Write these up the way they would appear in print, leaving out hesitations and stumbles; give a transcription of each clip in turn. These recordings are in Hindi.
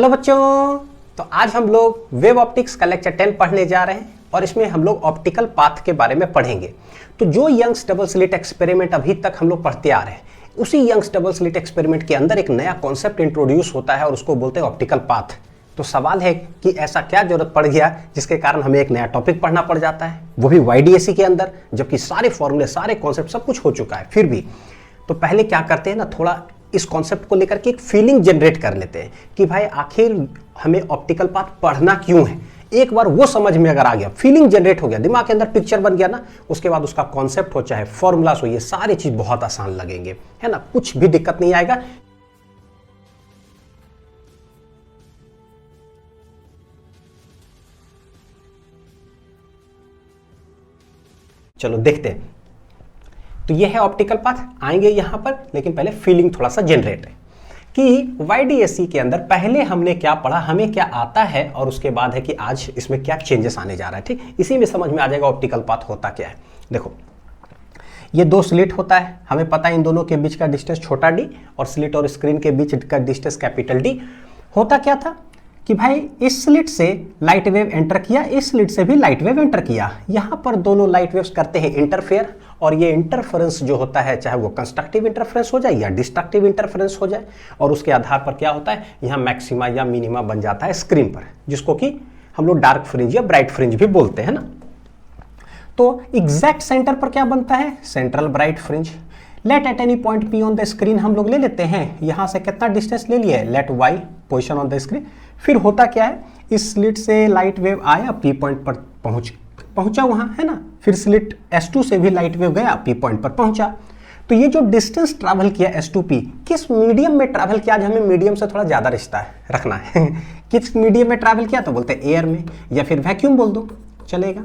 हेलो बच्चों। तो आज हम लोग वेव ऑप्टिक्स का लेक्चर 10 पढ़ने जा रहे हैं और इसमें हम लोग ऑप्टिकल पाथ के बारे में पढ़ेंगे। तो जो यंग्स डबल स्लिट एक्सपेरिमेंट अभी तक हम लोग पढ़ते आ रहे हैं, उसी यंग्स डबल स्लिट एक्सपेरिमेंट के अंदर एक नया कॉन्सेप्ट इंट्रोड्यूस होता है और उसको बोलते हैं ऑप्टिकल पाथ। तो सवाल है कि ऐसा क्या जरूरत पड़ गया जिसके कारण हमें एक नया टॉपिक पढ़ना पड़ जाता है, वो भी YDAC के अंदर, जबकि सारे फॉर्मूले, सारे कॉन्सेप्ट सब कुछ हो चुका है फिर भी। तो पहले क्या करते हैं ना, थोड़ा इस कॉन्सेप्ट को लेकर के एक फीलिंग जनरेट कर लेते हैं कि भाई आखिर हमें ऑप्टिकल पाथ पढ़ना क्यों है। एक बार वो समझ में अगर आ गया, फीलिंग जनरेट हो गया, दिमाग के अंदर पिक्चर बन गया ना, उसके बाद उसका कॉन्सेप्ट हो चाहे फॉर्मूलास हो, ये सारी चीज बहुत आसान लगेंगे, है ना, कुछ भी दिक्कत नहीं आएगा। चलो देखते हैं। तो ये है ऑप्टिकल पाथ, आएंगे यहां पर, लेकिन पहले फीलिंग थोड़ा सा जनरेट है कि YDAC के अंदर पहले हमने क्या पढ़ा, हमें क्या आता है, और उसके बाद है कि आज इसमें क्या चेंजेस आने जा रहा है। ठीक, इसी में समझ में आ जाएगा ऑप्टिकल पाथ होता क्या है। देखो, ये दो स्लिट होता है, हमें पता है इन दोनों के बीच का डिस्टेंस छोटा d और स्लिट और स्क्रीन के बीच का डिस्टेंस कैपिटल D। होता क्या था कि भाई इस स्लिट से लाइट वेव एंटर किया, इस स्लिट से भी लाइट वेव एंटर किया, यहां पर दोनों लाइट वेव्स करते हैं इंटरफेयर, और ये इंटरफेरेंस जो होता है चाहे वो कंस्ट्रक्टिव इंटरफेरेंस हो जाए या डिस्ट्रक्टिव इंटरफेरेंस हो जाए, और उसके आधार पर क्या होता है, यहाँ मैक्सिमा या मिनिमा बन जाता है स्क्रीन पर, जिसको कि हम लोग डार्क फ्रिंज या ब्राइट फ्रिंज भी बोलते हैं ना। तो एग्जैक्ट सेंटर पर क्या बनता है, central bright fringe. Let at any point P on the screen हम लोग ले लेते हैं, यहां से कितना डिस्टेंस ले लिया है, let Y position on the screen. फिर होता क्या है, इस स्लिट से लाइट वेव आया, P पॉइंट पर पहुंचा वहां, है ना, फिर स्लिट S2 से भी लाइट वेव गया, P पॉइंट पर पहुंचा। तो ये जो डिस्टेंस ट्रैवल किया S2P, किस मीडियम में ट्रैवल किया, आज हमें मीडियम से थोड़ा ज्यादा रिश्ता है रखना है किस मीडियम में ट्रैवल किया, तो बोलते हैं एयर में, या फिर वैक्यूम बोल दो चलेगा,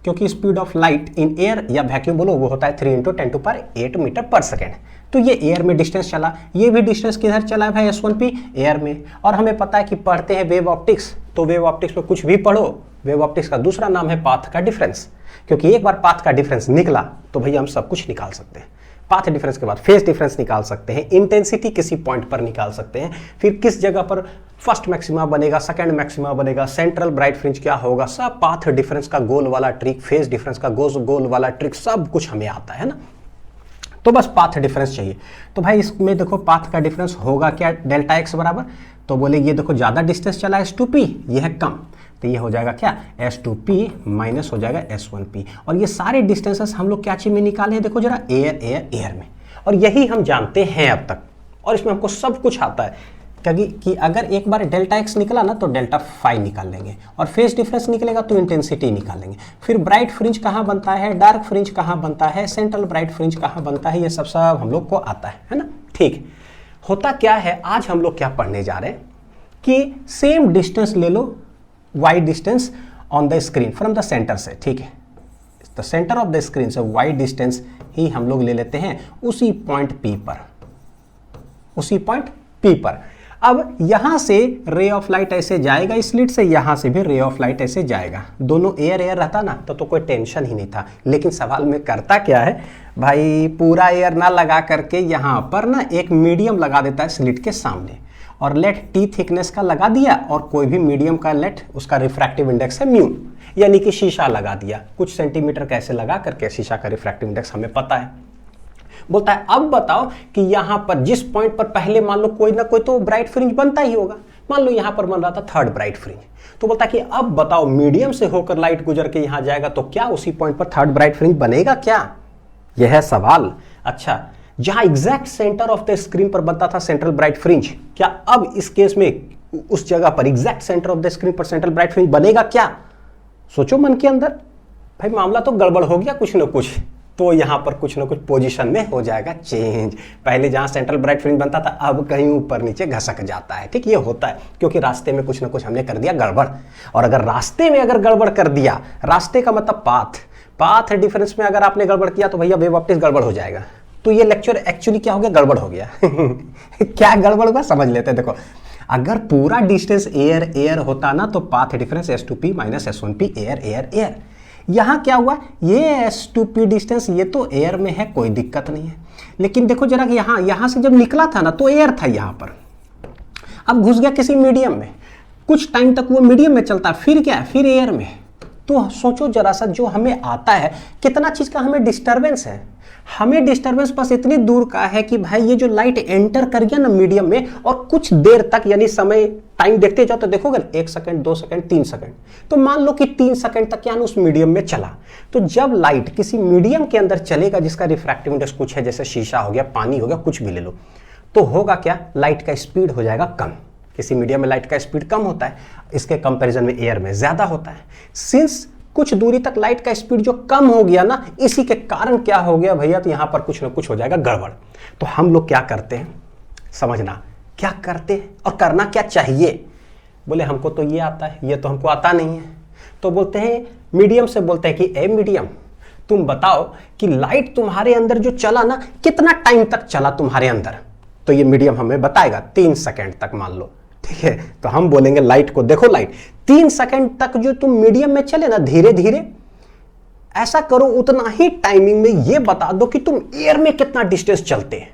क्योंकि speed of light in air या वैक्यूम बोलो वो होता है 3 × 10⁸ मीटर पर सेकेंड। तो ये एयर में डिस्टेंस चला, ये भी डिस्टेंस किधर चला है भाई, S1P एयर में। और हमें पता है कि पढ़ते हैं वेव ऑप्टिक्स, तो वेव ऑप्टिक्स में कुछ भी पढ़ो, वेव ऑप्टिक्स का दूसरा नाम है पाथ का डिफरेंस, क्योंकि एक बार पाथ का डिफरेंस निकला तो भैया हम सब कुछ निकाल सकते हैं। पाथ डिफरेंस के बाद फेज डिफरेंस निकाल सकते हैं, इंटेंसिटी किसी पॉइंट पर निकाल सकते हैं, फिर किस जगह पर फर्स्ट मैक्सिमा बनेगा, सेकंड मैक्सिमा बनेगा, सेंट्रल ब्राइट फ्रिंज क्या होगा, सब पाथ डिफरेंस का गोल वाला ट्रिक, फेज डिफरेंस का गोल वाला ट्रिक, सब कुछ हमें आता है ना। तो बस पाथ डिफरेंस चाहिए। तो भाई इसमें देखो पाथ का डिफरेंस होगा क्या, डेल्टा x बराबर, तो बोले ये देखो ज्यादा डिस्टेंस चला S2P, ये है कम, तो ये हो जाएगा क्या, S2P माइनस हो जाएगा S1P। और ये सारे डिस्टेंसेस हम लोग क्या चीज में निकाले हैं, देखो जरा, एयर में, और यही हम जानते हैं अब तक, और इसमें हमको सब कुछ आता है कि अगर एक बार डेल्टा x निकला ना तो डेल्टा फाई निकाल लेंगे, और फेज डिफरेंस निकलेगा तो इंटेंसिटी निकालेंगे, फिर ब्राइट फ्रिंज कहाँ बनता है, डार्क फ्रिंज कहाँ बनता है, सेंट्रल ब्राइट फ्रिंज कहाँ बनता है, ये सब हम लोग को आता है ना। ठीक, होता क्या है, आज हम लोग क्या पढ़ने जा रहे हैं कि सेम डिस्टेंस ले लो, y distance on the screen from the centre से, ठीक है, the centre of the screen से y डिस्टेंस ही हम लोग ले लेते हैं उसी पॉइंट P पर, उसी पॉइंट P पर। अब यहां से रे ऑफ लाइट ऐसे जाएगा इस स्लिट से, यहां से भी रे ऑफ लाइट ऐसे जाएगा, दोनों एयर रहता ना तो कोई टेंशन ही नहीं था। लेकिन सवाल में करता क्या है भाई, पूरा एयर ना लगा करके यहां पर ना एक मीडियम लगा देता है स्लिट के सामने, और लेट T थिकनेस का लगा दिया, और कोई भी मीडियम का लेट उसका रिफ्रैक्टिव इंडेक्स है म्यू, यानी कि शीशा लगा दिया, कुछ सेंटीमीटर कैसे लगा करके, शीशा का रिफ्रैक्टिव इंडेक्स हमें पता है। बोलता है अब बताओ कि यहां पर जिस पॉइंट पर पहले मान लो कोई ना कोई तो ब्राइट फ्रिंज बनता ही होगा, मान लो यहां पर बन रहा था थर्ड ब्राइट फ्रिंज, तो बोलता है कि अब बताओ मीडियम से होकर लाइट गुजर के यहां जाएगा तो क्या उसी पॉइंट पर थर्ड ब्राइट फ्रिंज बनेगा क्या, यह है सवाल। अच्छा, जहां exact centre of the screen पर बनता था सेंट्रल ब्राइट फ्रिंज, क्या अब इस केस में उस जगह पर exact centre of the screen पर सेंट्रल ब्राइट फ्रिंज बनेगा क्या, सोचो मन के अंदर। भाई मामला तो गड़बड़ हो गया कुछ ना कुछ, तो यहां पर कुछ ना कुछ पोजीशन में हो जाएगा चेंज। पहले जहां सेंट्रल ब्राइट फ्रिंज बनता था अब कहीं ऊपर नीचे घसक जाता है। ठीक, ये होता है क्योंकि रास्ते में कुछ ना कुछ हमने कर दिया गड़बड़, और अगर रास्ते में अगर गड़बड़ कर दिया, रास्ते का मतलब पाथ डिफरेंस में अगर आपने गड़बड़ किया तो भैया वेव ऑप्टिक्स गड़बड़ हो जाएगा। तो ये लेक्चर एक्चुअली क्या हो गया, गड़बड़ हो गया क्या गड़बड़ हुआ समझ लेते हैं। देखो, अगर पूरा डिस्टेंस एयर होता ना तो path difference S2P minus S1P air. यहां क्या हुआ, ये S2P डिस्टेंस ये तो एयर में है, कोई दिक्कत नहीं है, लेकिन देखो जरा कि यहां से जब निकला था ना तो एयर था यहां पर, अब घुस गया किसी मीडियम में, कुछ टाइम तक वो मीडियम में चलता है, फिर क्या है, फिर एयर में। तो सोचो जरा सा, जो हमें आता है कितना चीज का हमें डिस्टरबेंस है। हमें डिस्टरबेंस बस इतनी दूर का है कि भाई ये जो लाइट एंटर कर गया ना मीडियम में, और कुछ देर तक, यानी समय टाइम देखते जाओ तो देखोगे 1 सेकंड 2 सेकंड 3 सेकंड, तो मान लो कि 3 सेकंड तक यानी उस मीडियम में चला। तो जब लाइट किसी मीडियम के अंदर चलेगा जिसका रिफ्रैक्टिव इंडेक्स कुछ है, जैसे शीशा हो गया, पानी हो गया, कुछ भी ले लो, तो होगा क्या, लाइट का स्पीड हो जाएगा कम। किसी मीडियम में लाइट का स्पीड कम होता है, इसके कंपैरिजन में एयर में ज्यादा होता है। सिंस कुछ दूरी तक लाइट का स्पीड जो कम हो गया ना, इसी के कारण क्या हो गया भैया, तो यहां पर कुछ ना कुछ हो जाएगा गड़बड़। तो हम लोग क्या करते हैं, समझना क्या करते हैं और करना क्या चाहिए। बोले हमको तो ये आता है, ये तो हमको आता नहीं है। तो बोलते हैं मीडियम से, बोलते हैं कि ए मीडियम, तुम बताओ कि लाइट तुम्हारे अंदर जो चला ना, कितना टाइम तक चला तुम्हारे अंदर। तो ये मीडियम हमें बताएगा 3 सेकंड तक मान लो, ठीक है। तो हम बोलेंगे लाइट को, देखो लाइट 3 सेकंड तक जो तुम मीडियम में चले ना धीरे धीरे, ऐसा करो उतना ही टाइमिंग में ये बता दो कि तुम एयर में कितना डिस्टेंस चलते हैं।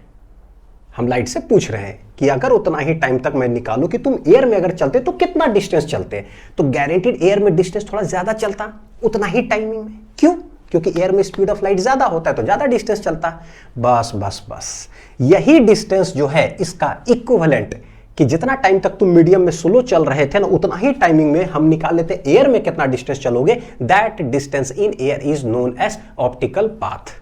हम लाइट से पूछ रहे हैं कि अगर उतना ही टाइम तक मैं निकालूं कि तुम एयर में अगर चलते तो कितना डिस्टेंस चलते, तो गारंटीड एयर में डिस्टेंस थोड़ा ज्यादा चलता उतना ही टाइमिंग में। क्यों? क्योंकि एयर में स्पीड ऑफ लाइट ज्यादा होता है तो ज्यादा डिस्टेंस चलता। बस बस बस यही डिस्टेंस जो है इसका इक्विवेलेंट, कि जितना टाइम तक तुम मीडियम में स्लो चल रहे थे ना, उतना ही टाइमिंग में हम निकाल लेते एयर में कितना डिस्टेंस चलोगे। That distance in air is known as optical path.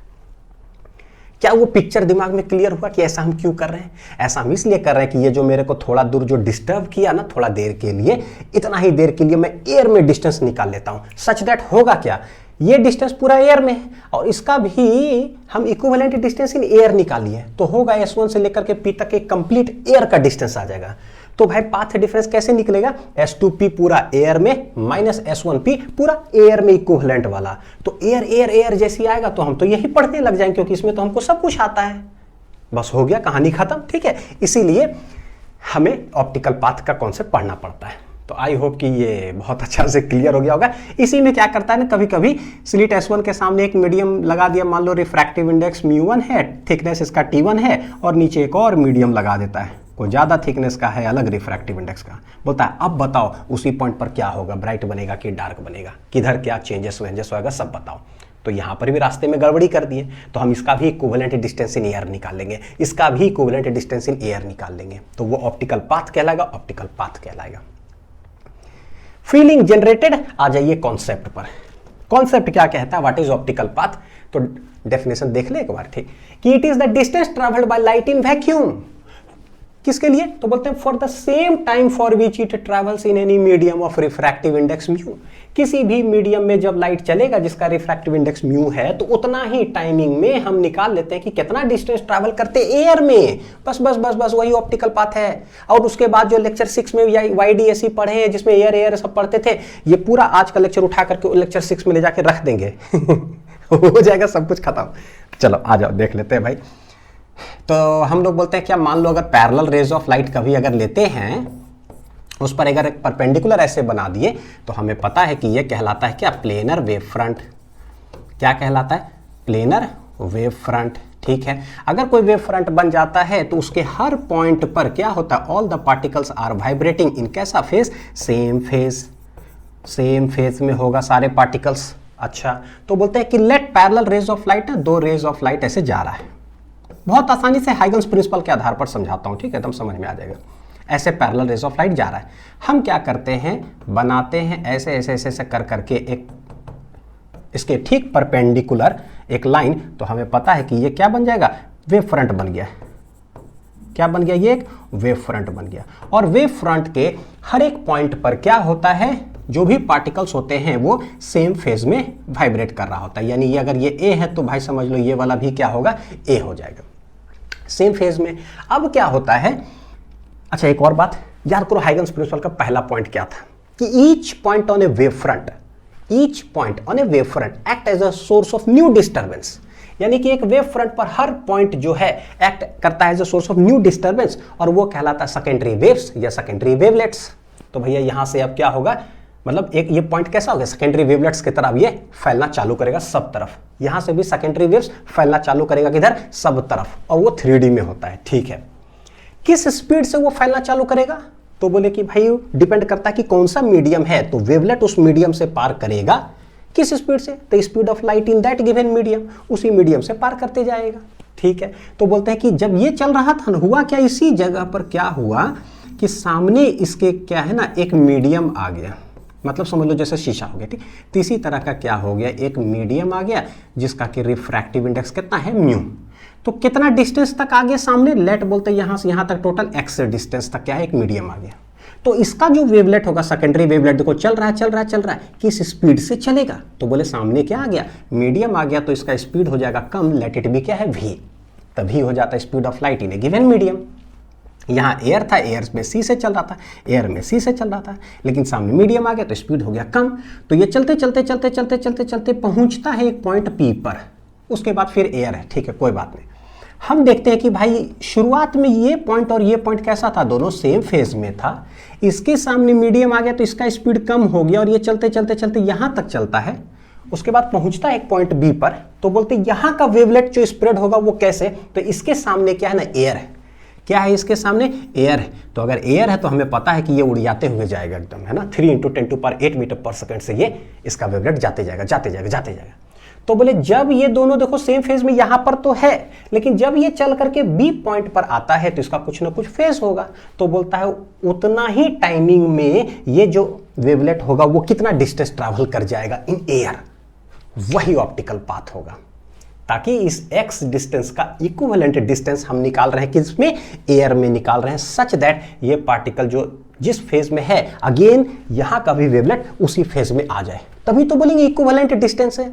क्या वो पिक्चर दिमाग में क्लियर हुआ कि ऐसा हम क्यों कर रहे हैं? ऐसा हम इसलिए कर रहे हैं कि ये जो मेरे को थोड़ा दूर जो डिस्टर्ब किया ना, थोड़ा देर के लिए, इतना ही देर के लिए मैं एयर में डिस्टेंस निकाल लेता हूं। सच दैट होगा क्या, ये डिस्टेंस पूरा एयर में है और इसका भी हम इक्विवेलेंट डिस्टेंस इन एयर निकालिए, तो होगा S1 से लेकर के P तक एक कंप्लीट एयर का डिस्टेंस आ जाएगा। तो भाई पाथ डिफरेंस कैसे निकलेगा, S2P पूरा एयर में माइनस S1P पूरा एयर में इक्विवेलेंट वाला। तो एयर एयर एयर जैसी आएगा तो हम तो यही पढ़ने लग जाएंगे, क्योंकि इसमें तो हमको सब कुछ आता है। बस हो गया, कहानी खत्म, ठीक है। इसीलिए हमें ऑप्टिकल पाथ का कॉन्सेप्ट पढ़ना पड़ता है। तो आई होप कि ये बहुत अच्छा से क्लियर हो गया होगा। इसी में क्या करता है ना, कभी कभी स्लिट S1 के सामने एक मीडियम लगा दिया, मान लो रिफ्रैक्टिव इंडेक्स μ1 है, थिकनेस इसका T1 है, और नीचे एक और मीडियम लगा देता है, कोई ज़्यादा थिकनेस का है, अलग रिफ्रैक्टिव इंडेक्स का। बोलता है अब बताओ उसी पॉइंट पर क्या होगा, ब्राइट बनेगा कि डार्क बनेगा, किधर क्या चेंजेस वेंजेस होगा, सब बताओ। तो यहाँ पर भी रास्ते में गड़बड़ी कर दिए, तो हम इसका भी इक्विवेलेंट डिस्टेंस इन एयर निकाल लेंगे, इसका भी इक्विवेलेंट डिस्टेंस इन एयर निकाल लेंगे, तो वो ऑप्टिकल पाथ कहलाएगा, ऑप्टिकल पाथ कहलाएगा। Feeling generated. आ जाइए कॉन्सेप्ट पर। कॉन्सेप्ट क्या कहता है, व्हाट इज ऑप्टिकल पाथ? तो डेफिनेशन देख ले एक बार, ठीक, कि it is the distance travelled by light in vacuum. किसके लिए? तो बोलते हैं for the same time for which it travels in any medium of refractive index mu. किसी भी मीडियम में जब लाइट चलेगा जिसका रिफ्रैक्टिव इंडेक्स म्यू है, तो उतना ही टाइमिंग में हम निकाल लेते हैं कि कितना डिस्टेंस ट्रैवल करते एयर में। बस बस बस बस वही ऑप्टिकल पाथ है। और उसके बाद जो लेक्चर 6 में YDSE पढ़े हैं, जिसमें एयर एयर सब पढ़ते थे, ये पूरा आज का लेक्चर उठा करके लेक्चर 6 में ले जाके रख देंगे हो जाएगा सब कुछ खत्म। चलो आ जाओ देख लेते हैं भाई। तो हम लोग बोलते हैं क्या, मान लो अगर पैरेलल रेज ऑफ लाइट कभी अगर लेते हैं, उस पर अगर एक परपेंडिकुलर ऐसे बना दिए, तो हमें पता है कि ये कहलाता है क्या, प्लेनर वेव फ्रंट। क्या कहलाता है? प्लेनर वेव फ्रंट, ठीक है। अगर कोई वेव फ्रंट बन जाता है तो उसके हर पॉइंट पर क्या होता है, all the particles are vibrating in कैसा phase, same phase. Same phase में होगा सारे पार्टिकल्स। अच्छा, तो बोलते हैं कि let parallel rays of light, दो रेज ऑफ लाइट ऐसे जा रहा है। बहुत आसानी से हाइगन्स प्रिंसिपल के आधार पर समझाता हूं, ठीक है, एकदम समझ में आ जाएगा। ऐसे पैरेलल रेज ऑफ लाइट जा रहा है, हम क्या करते हैं, बनाते हैं ऐसे ऐसे ऐसे ऐसे कर करके एक इसके ठीक परपेंडिकुलर एक लाइन। तो हमें पता है कि ये क्या बन जाएगा, वेव फ्रंट बन गया। क्या बन गया, ये एक वेव फ्रंट बन गया। और वेव फ्रंट के हर एक पॉइंट पर क्या होता है, जो भी पार्टिकल्स होते हैं वो सेम फेज में वाइब्रेट कर रहा होता है। यानी ये अगर ये ए है तो भाई समझ लो ये वाला भी क्या होगा, ए हो जाएगा, सेम फेज में। अब क्या होता है, अच्छा एक और बात याद करो, हाइगन्स प्रिंसिपल का पहला पॉइंट क्या था, कि each point on a wave front, each point on a wave front act as a source of new disturbance. यानी कि एक वेव फ्रंट पर हर पॉइंट जो है एक्ट करता है as a source of new disturbance, और वो कहलाता है सेकेंडरी वेव्स या सेकेंडरी वेवलेट्स। तो भैया यहां से अब क्या होगा, मतलब एक ये पॉइंट कैसा हो गया, सेकेंडरी वेवलेट्स की तरफ ये फैलना चालू करेगा सब तरफ। यहां से भी सेकेंडरी वेव्स फैलना चालू करेगा किधर, सब तरफ, और वो 3D में होता है, ठीक है। किस स्पीड से वो फैलना चालू करेगा, तो बोले कि भाई डिपेंड करता है कि कौन सा मीडियम है, तो वेवलेट उस मीडियम से पार करेगा किस स्पीड से, तो speed of light in that given medium, उसी मीडियम से पार करते जाएगा। ठीक है, तो बोलते हैं कि जब ये चल रहा था हुआ क्या, इसी जगह पर क्या हुआ कि सामने इसके क्या है ना एक मीडियम आ गया, मतलब समझ लो जैसे शीशा हो गया। ठीक, तो इसी तरह का क्या हो गया, एक मीडियम आ गया जिसका कि रिफ्रैक्टिव इंडेक्स कितना है म्यू। तो कितना डिस्टेंस तक आ गया सामने, लेट बोलते हैं यहाँ से यहाँ तक टोटल एक्स डिस्टेंस तक क्या है एक मीडियम आ गया। तो इसका जो वेवलेट होगा सेकेंडरी वेवलेट देखो चल रहा है किस स्पीड से चलेगा, तो बोले सामने क्या आ गया मीडियम आ गया, तो इसका स्पीड हो जाएगा कम, लेट इट बी क्या है v, तभी हो जाता है speed of light in A given medium. यहाँ एयर था, एयर में सी से चल रहा था, एयर में सी से चल रहा था, लेकिन सामने मीडियम आ गया तो स्पीड हो गया कम। तो ये चलते चलते चलते चलते चलते चलते पहुंचता है एक पॉइंट पी पर, उसके बाद फिर एयर है। ठीक है, कोई बात नहीं। हम देखते हैं कि भाई शुरुआत में ये पॉइंट और ये पॉइंट कैसा था, दोनों सेम फेज में था, इसके सामने मीडियम आ गया तो इसका स्पीड कम हो गया और ये चलते चलते चलते यहाँ तक चलता है, उसके बाद पहुंचता है एक पॉइंट बी पर। तो बोलते यहाँ का वेवलेट जो स्प्रेड होगा वो कैसे, तो इसके सामने क्या है ना एयर है, क्या है इसके सामने एयर है, तो अगर एयर है तो हमें पता है कि ये उड़ाते हुए जाएगा एकदम, है ना 3 × 10⁸ मीटर पर सेकंड से ये इसका वेवलेट जाते जाएगा जाते जाएगा जाते जाएगा। तो बोले जब ये दोनों देखो सेम फेज में यहां पर तो है, लेकिन जब ये चल करके बी पॉइंट पर आता है तो इसका कुछ ना कुछ फेज होगा, तो बोलता है उतना ही टाइमिंग में ये जो वेवलेट होगा वो कितना डिस्टेंस ट्रैवल कर जाएगा इन एयर, वही ऑप्टिकल पाथ होगा, ताकि इस x डिस्टेंस का इक्विवेलेंट डिस्टेंस हम निकाल रहे हैं किसमें, एयर में निकाल रहे हैं, सच दैट ये पार्टिकल जो जिस फेज में है अगेन यहां का भी वेवलेट उसी फेज में आ जाए, तभी तो बोलेंगे इक्विवेलेंट डिस्टेंस है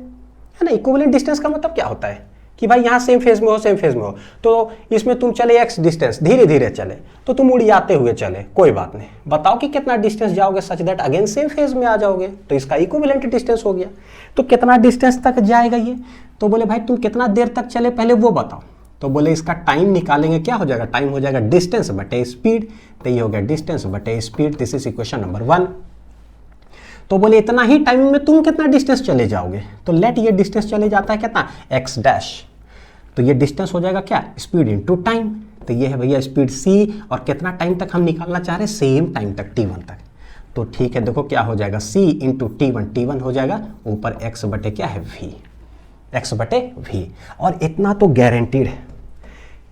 ना। इक्विवेलेंट डिस्टेंस का मतलब क्या होता है कि भाई यहां सेम फेज में हो, तो इसमें तुम चले x डिस्टेंस, धीरे धीरे चले तो तुम उड़ाते हुए चले, कोई बात नहीं, बताओ कि कितना डिस्टेंस जाओगे such that again same phase में आ जाओगे, तो इसका इक्विवेलेंट डिस्टेंस हो गया। तो कितना डिस्टेंस तक जाएगा ये, तो बोले भाई तुम कितना देर तक चले पहले वो बताओ, तो बोले इसका टाइम निकालेंगे, क्या हो जाएगा, टाइम हो जाएगा डिस्टेंस बटे स्पीड, तो ये हो गया डिस्टेंस बटे speed, this is equation number 1। तो बोले इतना ही टाइम में तुम कितना डिस्टेंस चले जाओगे, तो लेट ये डिस्टेंस चले जाता है कितना x डैश, तो ये डिस्टेंस हो जाएगा क्या स्पीड इनटू टाइम, तो ये है भैया स्पीड c, और कितना टाइम तक हम निकालना चाह रहे हैं सेम टाइम तक t1 तक। तो ठीक है देखो क्या हो जाएगा c इंटू t1 हो जाएगा ऊपर x बटे क्या है v, x बटे v। और इतना तो गारंटीड है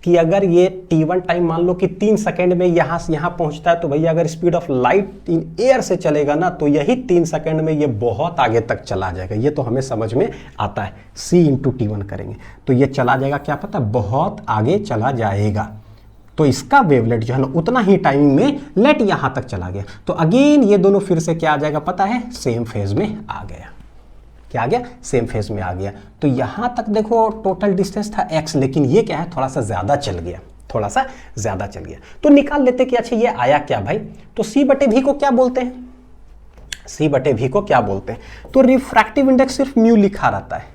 कि अगर ये t1 टाइम मान लो कि 3 सेकंड में यहाँ से यहाँ पहुँचता है, तो भैया अगर speed of light in air से चलेगा ना तो यही 3 सेकंड में ये बहुत आगे तक चला जाएगा, ये तो हमें समझ में आता है। c इंटू t1 करेंगे तो ये चला जाएगा, क्या पता बहुत आगे चला जाएगा, तो इसका वेवलेट जो है ना उतना ही टाइम में लेट यहाँ तक चला गया, तो अगेन ये दोनों फिर से क्या आ जाएगा पता है, सेम फेज में आ गया। क्या आ गया, सेम फेज में आ गया। तो यहां तक देखो टोटल डिस्टेंस था x, लेकिन ये क्या है थोड़ा सा ज्यादा चल गया, थोड़ा सा ज्यादा चल गया। तो निकाल लेते कि अच्छा ये आया क्या भाई, तो c बटे v को क्या बोलते हैं, c बटे v को क्या बोलते हैं, तो रिफ्रैक्टिव इंडेक्स सिर्फ म्यू लिखा रहता है,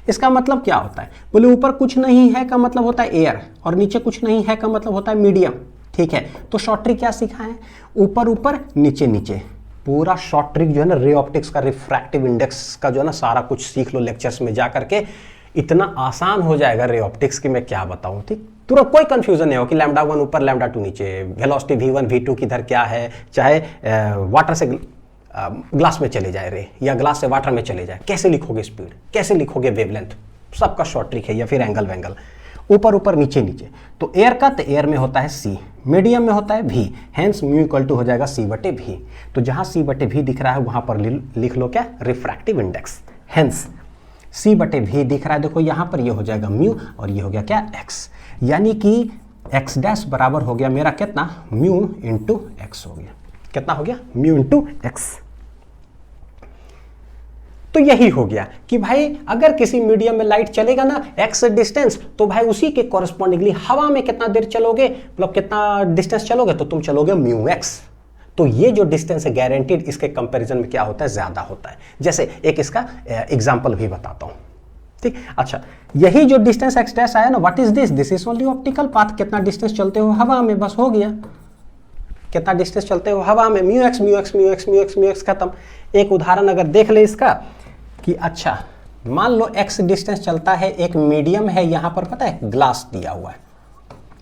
इसका मतलब क्या होता है, बोले ऊपर कुछ नहीं है का मतलब होता है एयर, और नीचे कुछ नहीं है का मतलब होता है मीडियम। ठीक है, तो शॉर्ट ट्रिक क्या सीखा है, ऊपर ऊपर नीचे नीचे, पूरा शॉर्ट ट्रिक जो है ना रे ऑप्टिक्स का, रिफ्रैक्टिव इंडेक्स का जो है ना सारा कुछ सीख लो लेक्चर्स में जा करके, इतना आसान हो जाएगा रे ऑप्टिक्स की मैं क्या बताऊं। ठीक, तुरंत कोई कंफ्यूजन नहीं हो कि λ1 ऊपर λ2 नीचे, वेलोसिटी v1 v2 किधर क्या है, चाहे वाटर से ग्लास में चले जाए रे या ग्लास से वाटर में चले जाए, कैसे लिखोगे स्पीड, कैसे लिखोगे वेवलेंथ, सबका शॉर्ट ट्रिक है, या फिर एंगल वेंगल, ऊपर ऊपर नीचे नीचे। तो एयर का, तो एयर में होता है c, मीडियम में होता है v, hence mu equal to हो जाएगा c बटे v। तो जहां c बटे v दिख रहा है वहां पर लिख लो क्या, रिफ्रैक्टिव इंडेक्स, हेंस c बटे v दिख रहा है, देखो यहां पर ये हो जाएगा म्यू और ये हो गया क्या x, यानी कि x डैश बराबर हो गया मेरा कितना, म्यू इंटू x हो गया, कितना हो गया, म्यू इंटू x। तो यही हो गया कि भाई अगर किसी मीडियम में लाइट चलेगा ना x डिस्टेंस, तो भाई उसी के कॉरेस्पॉन्डिंगली हवा में कितना देर चलोगे, मतलब कितना डिस्टेंस चलोगे, तो तुम चलोगे म्यू x। तो ये जो डिस्टेंस है गारंटीड इसके कंपैरिजन में क्या होता है, ज्यादा होता है। जैसे एक इसका एग्जांपल भी बताता हूं। ठीक, अच्छा यही जो डिस्टेंस x डैश आया ना, what is this, this is only optical path, कितना डिस्टेंस चलते हो हवा में, बस हो गया, कितना डिस्टेंस चलते हो हवा में, mu x mu x mu x mu x mu x खत्म। एक उदाहरण अगर देख ले इसका कि अच्छा मान लो x डिस्टेंस चलता है, एक मीडियम है यहाँ पर पता है ग्लास दिया हुआ है,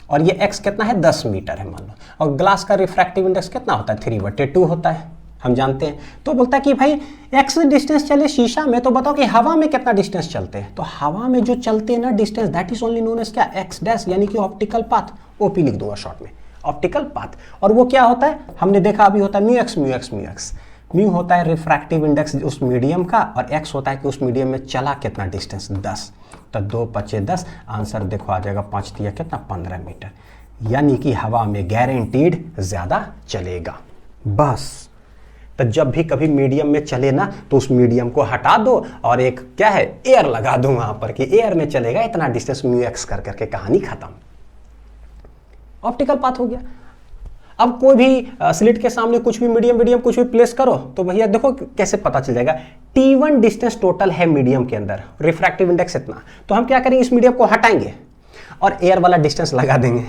और ये x कितना है 10 मीटर है मान लो, और ग्लास का रिफ्रैक्टिव इंडेक्स कितना होता है 3/2 होता है, हम जानते हैं। तो बोलता है कि भाई x डिस्टेंस चले शीशा में, तो बताओ कि हवा में कितना डिस्टेंस चलते हैं। तो हवा में जो चलते हैं ना distance, that is only known as क्या, x डैश, यानी कि ऑप्टिकल पाथ, OP लिख दूंगा शॉर्ट में, ऑप्टिकल पाथ। और वो क्या होता है, हमने देखा अभी होता है म्यू एक्स। म्यू होता है रिफ्रैक्टिव इंडेक्स उस मीडियम का, और x होता है कि उस मीडियम में चला कितना डिस्टेंस 10। तो 2 × 5 = 10, आंसर देखो आ जाएगा 5 × 3 कितना 15 मीटर, यानी कि हवा में गारंटीड ज्यादा चलेगा। बस तो जब भी कभी मीडियम में चले ना, तो उस मीडियम को हटा दो और एक क्या है एयर लगा दो वहां पर, कि एयर में चलेगा इतना डिस्टेंस म्यू एक्स कर करके, कहानी खत्म, ऑप्टिकल पाथ हो गया। अब कोई भी स्लिट के सामने कुछ भी मीडियम कुछ भी प्लेस करो, तो भैया देखो कैसे पता चल जाएगा, T1 डिस्टेंस टोटल है मीडियम के अंदर, रिफ्रैक्टिव इंडेक्स इतना, तो हम क्या करेंगे, इस मीडियम को हटाएंगे और एयर वाला डिस्टेंस लगा देंगे।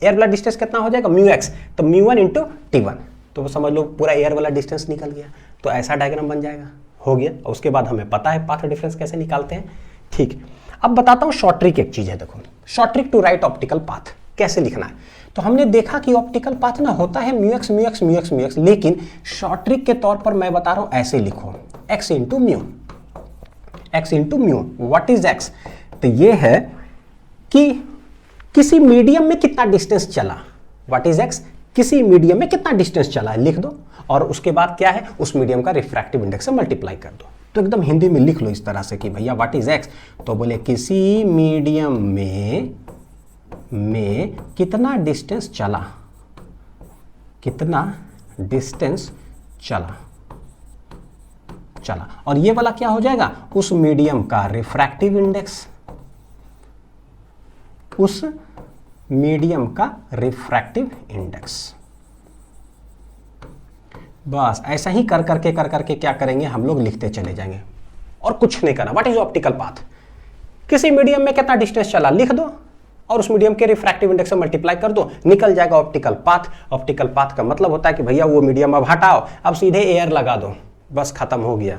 एयर वाला डिस्टेंस कितना हो जाएगा म्यू एक्स, तो μ1 × T1, तो वो समझ लो पूरा एयर वाला डिस्टेंस निकल गया। तो ऐसा डायग्राम बन जाएगा, हो गया। और उसके बाद हमें पता है पाथ डिफरेंस कैसे निकालते हैं। ठीक, अब बताता हूँ शॉर्ट ट्रिक, एक चीज है देखो, short trick to write optical path कैसे लिखना है। तो हमने देखा कि ऑप्टिकल पाथ ना होता है म्यू एक्स, लेकिन शॉर्ट ट्रिक के तौर पर मैं बता रहा हूं ऐसे लिखो, x × mu. What is x? तो ये है कि किसी मीडियम में कितना डिस्टेंस चला, व्हाट इज x, किसी मीडियम में कितना डिस्टेंस चला है लिख दो, और उसके बाद क्या है उस मीडियम का रिफ्रैक्टिव इंडेक्स से मल्टीप्लाई कर दो। तो एकदम हिंदी में लिख लो इस तरह से कि भैया व्हाट इज x, तो बोले किसी मीडियम में कितना डिस्टेंस चला, चला, और ये वाला क्या हो जाएगा, उस मीडियम का रिफ्रैक्टिव इंडेक्स, उस मीडियम का रिफ्रैक्टिव इंडेक्स। बस ऐसा ही कर करके क्या करेंगे हम लोग, लिखते चले जाएंगे और कुछ नहीं करना। व्हाट इज ऑप्टिकल पाथ, किसी मीडियम में कितना डिस्टेंस चला लिख दो और उस मीडियम के रिफ्रैक्टिव इंडेक्स से मल्टीप्लाई कर दो, निकल जाएगा ऑप्टिकल पाथ। ऑप्टिकल पाथ का मतलब होता है कि भैया वो मीडियम अब हटाओ, अब सीधे एयर लगा दो, बस खत्म हो गया।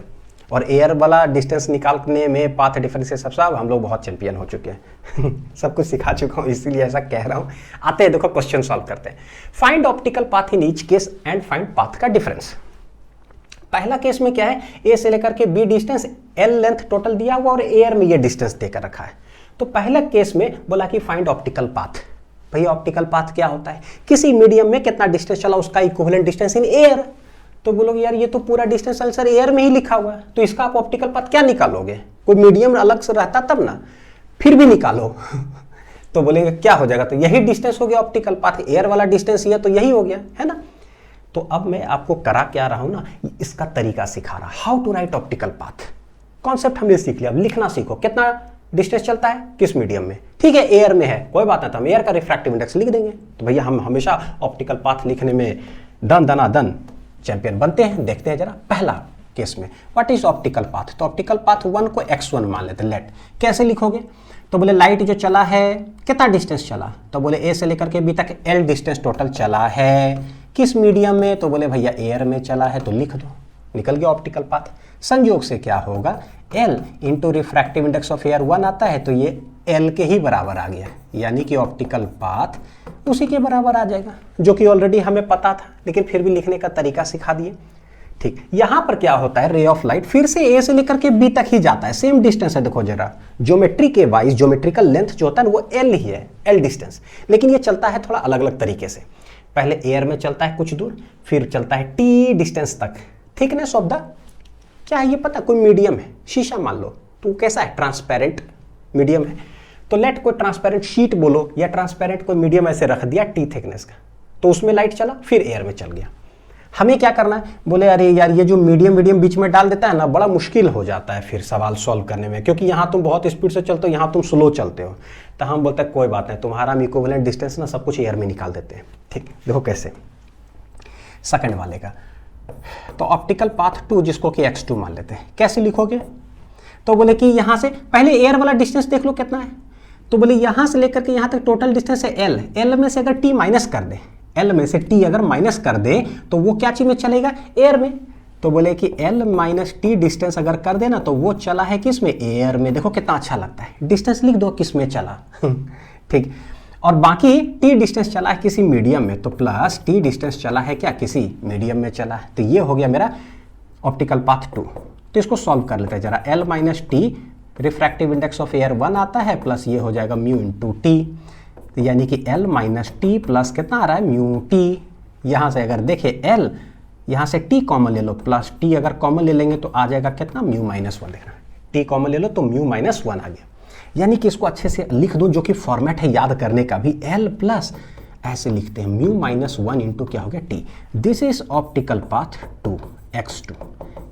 और एयर वाला डिस्टेंस निकालने में पाथ डिफरेंस से सब हम लोग बहुत चैंपियन हो चुके हैं सब कुछ सिखा चुका हूं, इसीलिए ऐसा कह रहा हूं। आते हैं देखो क्वेश्चन सॉल्व करते हैं। Find optical path in each case and find path का डिफरेंस। पहला केस में क्या है, ए से लेकर के B distance, L length total दिया हुआ और एयर में ये डिस्टेंस देकर रखा है। तो पहला केस में बोला कि फाइंड ऑप्टिकल पाथ। भैया ऑप्टिकल पाथ क्या होता है, किसी मीडियम में कितना डिस्टेंस चला उसका इक्विवेलेंट डिस्टेंस इन एयर। तो बोलोगे यार ये तो पूरा डिस्टेंस सर एयर में ही लिखा हुआ है, तो इसका आप ऑप्टिकल पाथ क्या निकालोगे, कोई मीडियम अलग से रहता तब ना, फिर भी निकालो तो बोलेंगे क्या हो जाएगा, तो यही डिस्टेंस हो गया ऑप्टिकल पाथ, एयर वाला डिस्टेंस ये तो यही हो गया है ना। तो अब मैं आपको करा क्या रहा हूं ना, इसका तरीका सिखा रहा, how to write optical path. Concept हमने सीख लिया, अब लिखना सीखो कितना डिस्टेंस चलता है किस मीडियम में। ठीक है एयर में है कोई बात नहीं, तो हम एयर का रिफ्रैक्टिव इंडेक्स लिख देंगे। तो भैया हम हमेशा ऑप्टिकल पाथ लिखने में दन चैंपियन बनते हैं। देखते हैं जरा पहला केस में, व्हाट इज ऑप्टिकल पाथ। तो ऑप्टिकल पाथ 1 को x1 मान लेते हैं, लेट कैसे लिखोगे, तो बोले लाइट जो चला है कितना डिस्टेंस चला, तो बोले ए से लेकर के बी तक l डिस्टेंस टोटल चला है, किस मीडियम में, तो बोले भैया एयर में चला है, तो लिख दो, निकल गया ऑप्टिकल पाथ। संयोग से क्या होगा, l into refractive index of air 1 आता है, तो ये l के ही बराबर आ गया, यानी कि ऑप्टिकल पाथ उसी के बराबर आ जाएगा, जो कि ऑलरेडी हमें पता था, लेकिन फिर भी लिखने का तरीका सिखा दिए। ठीक, यहां पर क्या होता है, रे ऑफ लाइट फिर से ए से लेकर के बी तक ही जाता है, सेम डिस्टेंस है। देखो जरा ज्योमेट्री के वाइज ज्योमेट्रिकल लेंथ जो होता है वो एल ही है, एल डिस्टेंस, लेकिन ये चलता है थोड़ा अलग अलग तरीके से। पहले एयर में चलता है कुछ दूर, फिर चलता है टी डिस्टेंस तक। थिकनेस ऑफ द क्या है ये पता, कोई मीडियम है, शीशा मान लो, तो कैसा है, ट्रांसपेरेंट मीडियम है, तो लेट कोई ट्रांसपेरेंट शीट बोलो या ट्रांसपेरेंट कोई मीडियम ऐसे रख दिया टी थिकनेस का, तो उसमें लाइट चला, फिर एयर में चल गया। हमें क्या करना है, बोले अरे यार ये जो मीडियम बीच में डाल देता है ना, बड़ा मुश्किल हो जाता है फिर सवाल सॉल्व करने में, क्योंकि यहाँ तुम बहुत स्पीड से चलते हो, यहाँ तुम स्लो चलते हो। तो हम बोलते हैं कोई बात नहीं, तुम्हारा इक्विवेलेंट डिस्टेंस ना सब कुछ एयर में निकाल देते हैं। ठीक, देखो कैसे, सेकंड वाले का, तो ऑप्टिकल पाथ 2 जिसको कि x2 मान लेते हैं, कैसे लिखोगे, तो बोले कि यहां से पहले एयर वाला डिस्टेंस देख लो कितना है, तो बोले यहां से लेकर के यहां तक टोटल डिस्टेंस है l में से अगर t माइनस कर दे, l में से t अगर माइनस कर दे तो वो क्या चीज में चलेगा, एयर में। तो बोले कि l माइनस टी डिस्टेंस अगर कर देना तो वो चला है किस में, एयर में। देखो कितना अच्छा लगता है, डिस्टेंस लिख दो किस में चला ठीक, और बाकी टी डिस्टेंस चला है किसी मीडियम में, तो प्लस टी डिस्टेंस चला है क्या, किसी मीडियम में चला है। तो ये हो गया मेरा ऑप्टिकल पाथ 2। तो इसको सॉल्व कर लेते हैं जरा। L minus T refractive index of air 1 आता है, प्लस ये हो जाएगा म्यू इंटू टी, यानी कि L माइनस टी प्लस कितना आ रहा है, म्यू टी। यहाँ से अगर देखें L, यहाँ से T कॉमन ले लो, प्लस T अगर कॉमन ले लेंगे तो आ जाएगा कितना, म्यू माइनस 1। देखना T कॉमन ले लो तो म्यू माइनस 1 आ गया। यानी कि इसको अच्छे से लिख दो, जो कि फॉर्मेट है याद करने का भी। L प्लस ऐसे लिखते हैं म्यू माइनस 1 इंटू क्या हो गया, T। This is optical path 2 x2।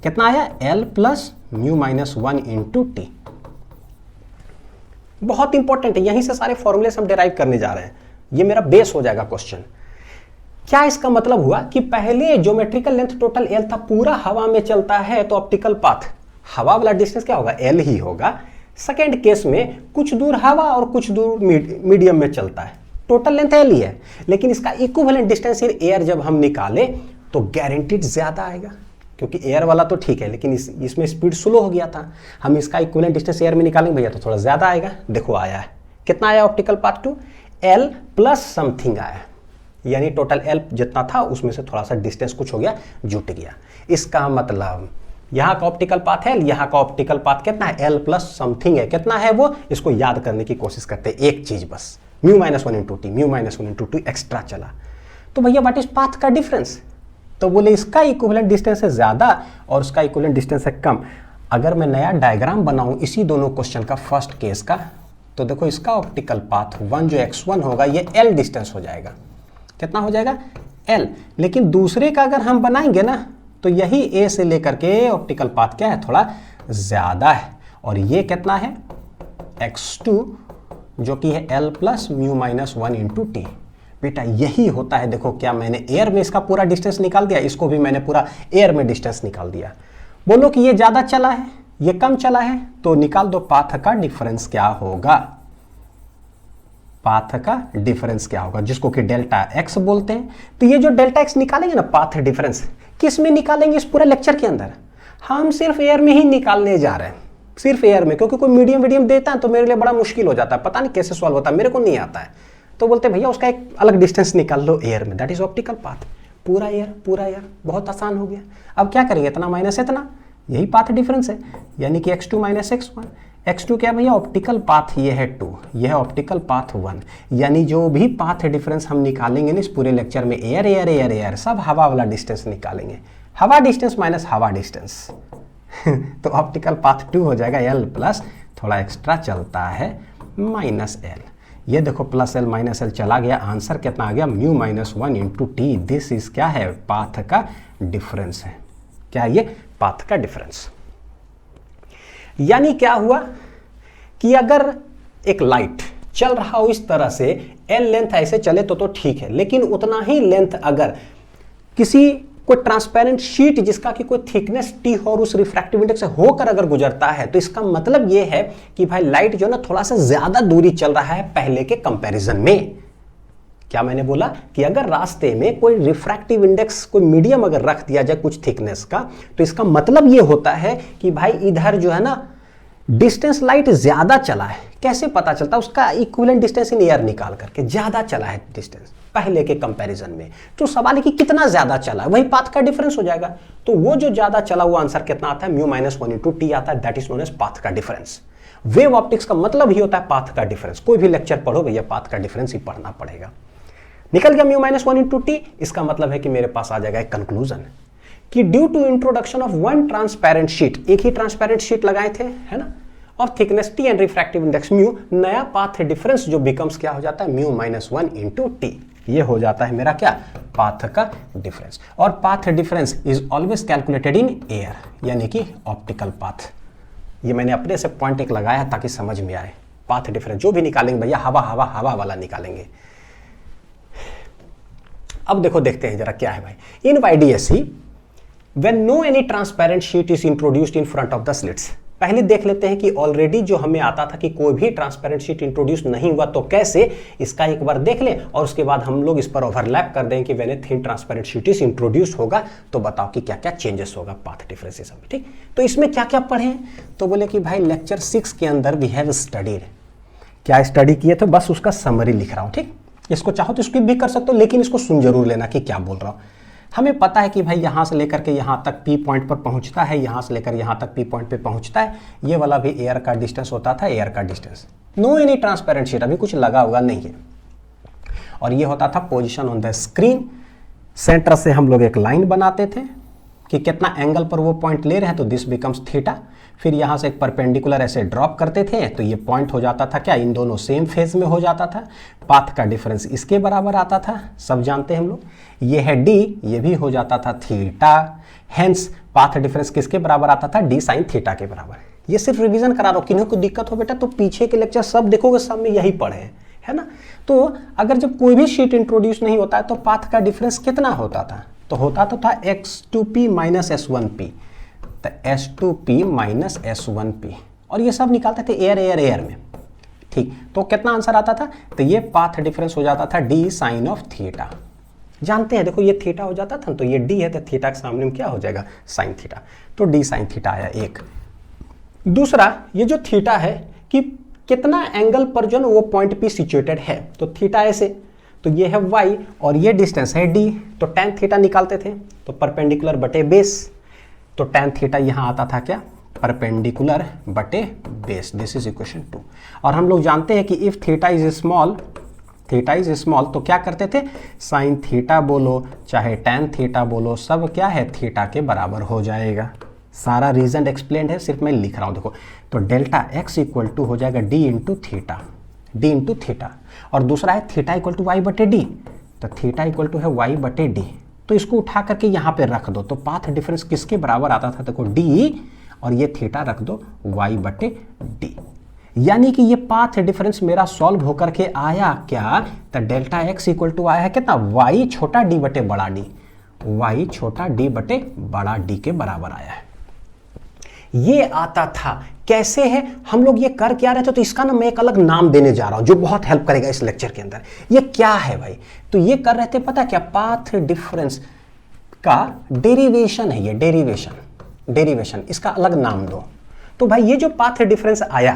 कितना आया, L plus mu minus 1 into T. बहुत इंपॉर्टेंट है, यहीं से सारे फॉर्मूले हम डिराइव करने जा रहे हैं। ये मेरा बेस हो जाएगा क्वेश्चन। क्या इसका मतलब हुआ कि पहले ज्योमेट्रिकल लेंथ टोटल L था, पूरा हवा में चलता है, तो ऑप्टिकल पाथ हवा वाला डिस्टेंस क्या होगा, L ही होगा। सेकेंड केस में कुछ दूर हवा और कुछ दूर मीडियम में चलता है, टोटल लेंथ L ही है, लेकिन इसका इक्विवेलेंट डिस्टेंस इन एयर जब हम निकाले तो गारंटीड ज्यादा आएगा, क्योंकि एयर वाला तो ठीक है, लेकिन इसमें स्पीड स्लो हो गया था। हम इसका इक्विवेलेंट डिस्टेंस एयर में निकालेंगे भैया तो थोड़ा ज्यादा आएगा। देखो आया है, कितना आया optical path 2, L plus something आया, यानी टोटल L जितना था उसमें से थोड़ा सा डिस्टेंस कुछ हो गया, जुट गया। इसका मतलब यहाँ का ऑप्टिकल पाथ है, यहाँ का ऑप्टिकल पाथ कितना है, L प्लस समथिंग है। कितना है वो, इसको याद करने की कोशिश करते हैं। एक चीज बस, mu minus 1 into T, mu minus 1 into T extra चला। तो भैया व्हाट इज पाथ का डिफरेंस, तो बोले इसका इक्विवेलेंट डिस्टेंस है ज्यादा और उसका इक्विवेलेंट डिस्टेंस है कम। अगर मैं नया डायग्राम बनाऊं इसी दोनों क्वेश्चन का, फर्स्ट केस का, तो देखो इसका ऑप्टिकल पाथ 1 जो x1 होगा ये L डिस्टेंस हो जाएगा। कितना हो जाएगा, L। लेकिन दूसरे का अगर हम बनाएंगे ना तो यही A से लेकर के ऑप्टिकल पाथ क्या है, थोड़ा ज्यादा है, और ये कितना है, x2 जो कि है L plus mu minus 1 into T. बेटा यही होता है। देखो क्या मैंने एयर में इसका पूरा डिस्टेंस निकाल दिया, इसको भी मैंने पूरा एयर में डिस्टेंस निकाल दिया। बोलो कि ये ज्यादा चला है, ये कम चला है, तो निकाल दो पाथ का डिफरेंस क्या होगा। पाथ का डिफरेंस क्या होगा, जिसको कि डेल्टा एक्स बोलते हैं। तो ये जो डेल्टा एक्स निकालेंगे ना, पाथ डिफरेंस, किस में निकालेंगे इस पूरे लेक्चर के अंदर, हम सिर्फ एयर में ही निकालने जा रहे हैं, सिर्फ एयर में। क्योंकि कोई मीडियम वीडियम देता है तो मेरे लिए बड़ा मुश्किल हो जाता है, पता नहीं कैसे सॉल्व होता है, मेरे को नहीं आता है। तो बोलते भैया उसका एक अलग डिस्टेंस निकाल लो एयर में, दैट इज ऑप्टिकल पाथ। पूरा एयर, बहुत आसान हो गया। अब क्या करेंगे, इतना माइनस इतना, यही पाथ डिफरेंस है, यानी कि x2 माइनस x1। x2 क्या भैया, ऑप्टिकल पाथ ये है 2, यह है ऑप्टिकल पाथ 1। यानी जो भी पाथ डिफरेंस हम निकालेंगे ना इस पूरे लेक्चर में, एयर एयर एयर एयर सब हवा वाला डिस्टेंस निकालेंगे, हवा डिस्टेंस माइनस हवा डिस्टेंस। तो ऑप्टिकल पाथ 2 हो जाएगा L प्लस थोड़ा एक्स्ट्रा चलता है माइनस L। ये देखो प्लस L माइनस L चला गया, आंसर कितना आ गया, mu minus 1 into T. This is क्या है, पाथ का डिफरेंस है। क्या ये, पाथ का डिफरेंस। यानी क्या हुआ कि अगर एक लाइट चल रहा हो इस तरह से, L लेंथ ऐसे चले तो ठीक है, लेकिन उतना ही लेंथ अगर किसी कोई ट्रांसपेरेंट शीट जिसका कि कोई थिकनेस T हो और उस रिफ्रैक्टिव इंडेक्स से होकर अगर गुजरता है, तो इसका मतलब यह है कि भाई लाइट जो ना थोड़ा सा ज्यादा दूरी चल रहा है पहले के कंपैरिजन में। क्या मैंने बोला कि अगर रास्ते में कोई रिफ्रैक्टिव इंडेक्स कोई मीडियम अगर रख दिया जाए कुछ थिकनेस का, तो इसका मतलब यह होता है कि भाई इधर जो है ना डिस्टेंस लाइट ज्यादा चला है। कैसे पता चलता है, उसका इक्विवेलेंट डिस्टेंस इन एयर निकाल करके, ज्यादा चला है डिस्टेंस पहले के कंपैरिजन में। तो सवाल है कि कितना ज्यादा चला है, वही पाथ का डिफरेंस हो जाएगा। तो वो जो ज्यादा चला वो आंसर कितना आता है, म्यू माइनस 1 इंटू टी आता है, that is known as path का डिफरेंस। वेव ऑप्टिक्स का मतलब ही होता है पाथ का डिफरेंस। कोई भी लेक्चर पढ़ो भैया पाथ का डिफरेंस ही पढ़ना पड़ेगा। निकल गया म्यू माइनस 1 इंटू टी। इसका मतलब है कि मेरे पास आ जाएगा एक कंक्लूजन कि due to introduction of one transparent sheet, एक ही ट्रांसपेरेंट शीट लगाए थे, है ना, of thickness T and refractive index mu, नया पाथ डिफरेंस जो बिकम्स क्या हो जाता है, म्यू माइनस 1 इंटू टी। ये हो जाता है मेरा क्या, पाथ का डिफरेंस। और path difference is always calculated in air, यानी कि ऑप्टिकल पाथ। ये मैंने अपने से पॉइंट एक लगाया ताकि समझ में आए। पाथ डिफरेंस जो भी निकालेंगे भैया हवा हवा हवा वाला निकालेंगे। अब देखो देखते हैं जरा क्या है भाई। इन YDSE when no any transparent sheet is introduced in front of the slits, पहले देख लेते हैं कि ऑलरेडी जो हमें आता था कि कोई भी ट्रांसपेरेंट शीट इंट्रोड्यूस नहीं हुआ तो कैसे, इसका एक बार देख लें और उसके बाद हम लोग इस पर ओवरलैप कर दें कि when a thin transparent sheet is introduce होगा तो बताओ कि क्या क्या चेंजेस होगा पाथ डिफरेंसेस में। ठीक, तो इसमें क्या क्या पढ़े, तो बोले कि भाई लेक्चर 6 के अंदर वी हैव स्टडीड क्या स्टडी किए थे, बस उसका समरी लिख रहा हूँ। ठीक, इसको चाहो तो स्किप भी कर सकते हो, लेकिन इसको सुन जरूर लेना कि क्या बोल रहा हूँ। हमें पता है कि भाई यहाँ से लेकर के यहाँ तक पी पॉइंट पर पहुँचता है, यहाँ से लेकर यहाँ तक पी पॉइंट पे पहुँचता है। ये वाला भी एयर का डिस्टेंस होता था, एयर का distance. No any transparent sheet, अभी कुछ लगा हुआ नहीं है। और ये होता था position on the screen. Centre से हम लोग एक लाइन बनाते थे कि कितना एंगल पर वो पॉइंट ले रहे हैं, तो दिस बिकम्स थीटा। फिर यहाँ से एक परपेंडिकुलर ऐसे ड्रॉप करते थे, तो ये पॉइंट हो जाता था क्या, इन दोनों सेम फेज में हो जाता था। पाथ का डिफरेंस इसके बराबर आता था, सब जानते हैं हम लोग। ये है डी, ये भी हो जाता था थीटा। हेंस पाथ डिफरेंस किसके बराबर आता था, डी साइन थीटा के बराबर। ये सिर्फ रिवीजन करा रहा हूँ, किन्हीं को दिक्कत हो बेटा तो पीछे के लेक्चर सब देखोगे, सब में यही पढ़े हैं, है ना। तो अगर जब कोई भी शीट इंट्रोड्यूस नहीं होता है तो पाथ का डिफरेंस कितना होता था, तो होता तो था x2p माइनस s1p, तो s2p माइनस s1p, और ये सब निकालते थे एयर एयर एयर में। ठीक, तो कितना आंसर आता था, तो ये पाथ डिफरेंस हो जाता था d साइन ऑफ थीटा। जानते हैं, देखो ये थीटा हो जाता था, तो ये d है, तो थीटा के सामने में क्या हो जाएगा, साइन थीटा, तो d साइन थीटा आया एक। दूसरा, ये जो थीटा है कि कितना एंगल पर जो है वो पॉइंट p सिचुएटेड है, तो थीटा ऐसे, तो ये है y और ये डिस्टेंस है d, तो tan थीटा निकालते थे, तो परपेंडिकुलर बटे बेस, तो tan थीटा यहाँ आता था क्या, परपेंडिकुलर बटे बेस। This is equation 2। और हम लोग जानते हैं कि if theta is small, theta is small, तो क्या करते थे, साइन थीटा बोलो चाहे tan थीटा बोलो, सब क्या है, थीटा के बराबर हो जाएगा। सारा रीजन एक्सप्लेन है, सिर्फ मैं लिख रहा हूँ। देखो, तो डेल्टा x इक्वल टू हो जाएगा d into theta, d into theta, और दूसरा है थीटा इक्वल टू वाई बटे डी, तो थीटा इक्वल टू है वाई बटे डी। तो इसको उठा करके यहाँ पे रख दो, तो पाथ डिफरेंस किसके बराबर आता था, देखो d, और ये थीटा रख दो y बटे डी। यानी कि ये पाथ डिफरेंस मेरा सॉल्व होकर के आया क्या, तो डेल्टा x इक्वल टू आया है कितना, y छोटा d बटे बड़ा d, y छोटा d बटे बड़ा d के बराबर आया है। ये आता था। कैसे है, हम लोग ये कर क्या रहे थे, तो इसका ना मैं एक अलग नाम देने जा रहा हूं जो बहुत हेल्प करेगा इस लेक्चर के अंदर। ये क्या है भाई, तो ये कर रहे थे पता क्या, पाथ डिफरेंस का डेरिवेशन है, ये डेरिवेशन, इसका अलग नाम दो। तो भाई ये जो पाथ डिफरेंस आया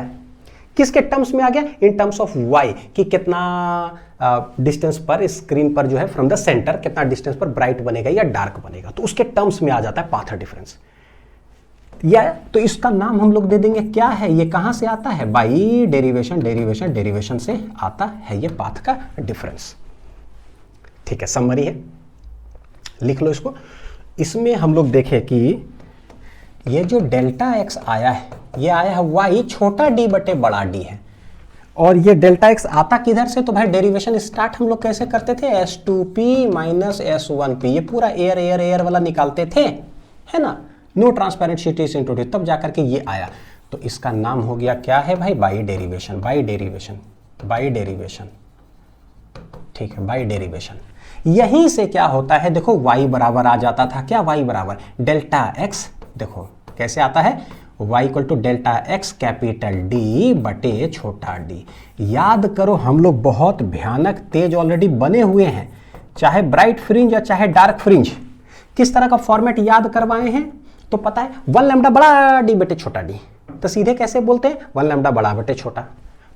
किसके टर्म्स में आ गया, इन टर्म्स ऑफ y, कि कितना डिस्टेंस पर स्क्रीन पर जो है फ्रॉम द सेंटर, कितना डिस्टेंस पर ब्राइट बनेगा या डार्क बनेगा, तो उसके टर्म्स में आ जाता है पाथ डिफरेंस। या तो इसका नाम हम लोग दे देंगे क्या है, ये कहां से आता है, बाई डेरिवेशन से आता है ये पाथ का डिफरेंस। ठीक है, समरी है, लिख लो इसको। इसमें हम लोग देखें कि ये जो डेल्टा x आया है, ये आया है y छोटा d बटे बड़ा d है, और ये डेल्टा x आता किधर से, तो भाई डेरिवेशन स्टार्ट हम लोग कैसे करते थे, s2p माइनस s1p, ये पूरा एयर वाला निकालते थे, है ना। No transparent sheet is introduce, तब जाकर के ये आया, तो इसका नाम हो गया क्या है भाई, बाई डेरिवेशन। ठीक है, बाई डेरिवेशन। यहीं से क्या होता है, देखो y बराबर आ जाता था क्या, y बराबर डेल्टा x, देखो कैसे आता है, y equal to delta x capital D बटे छोटा d। याद करो, हम लोग बहुत भयानक तेज ऑलरेडी बने हुए हैं, चाहे ब्राइट फ्रिंज या चाहे डार्क फ्रिंज। किस तरह का फॉर्मेट याद करवाए हैं, तो पता है 1 लैम्डा बड़ा d बटे छोटा d, तो सीधे कैसे बोलते हैं, 1 लैम्डा बड़ा बटे छोटा।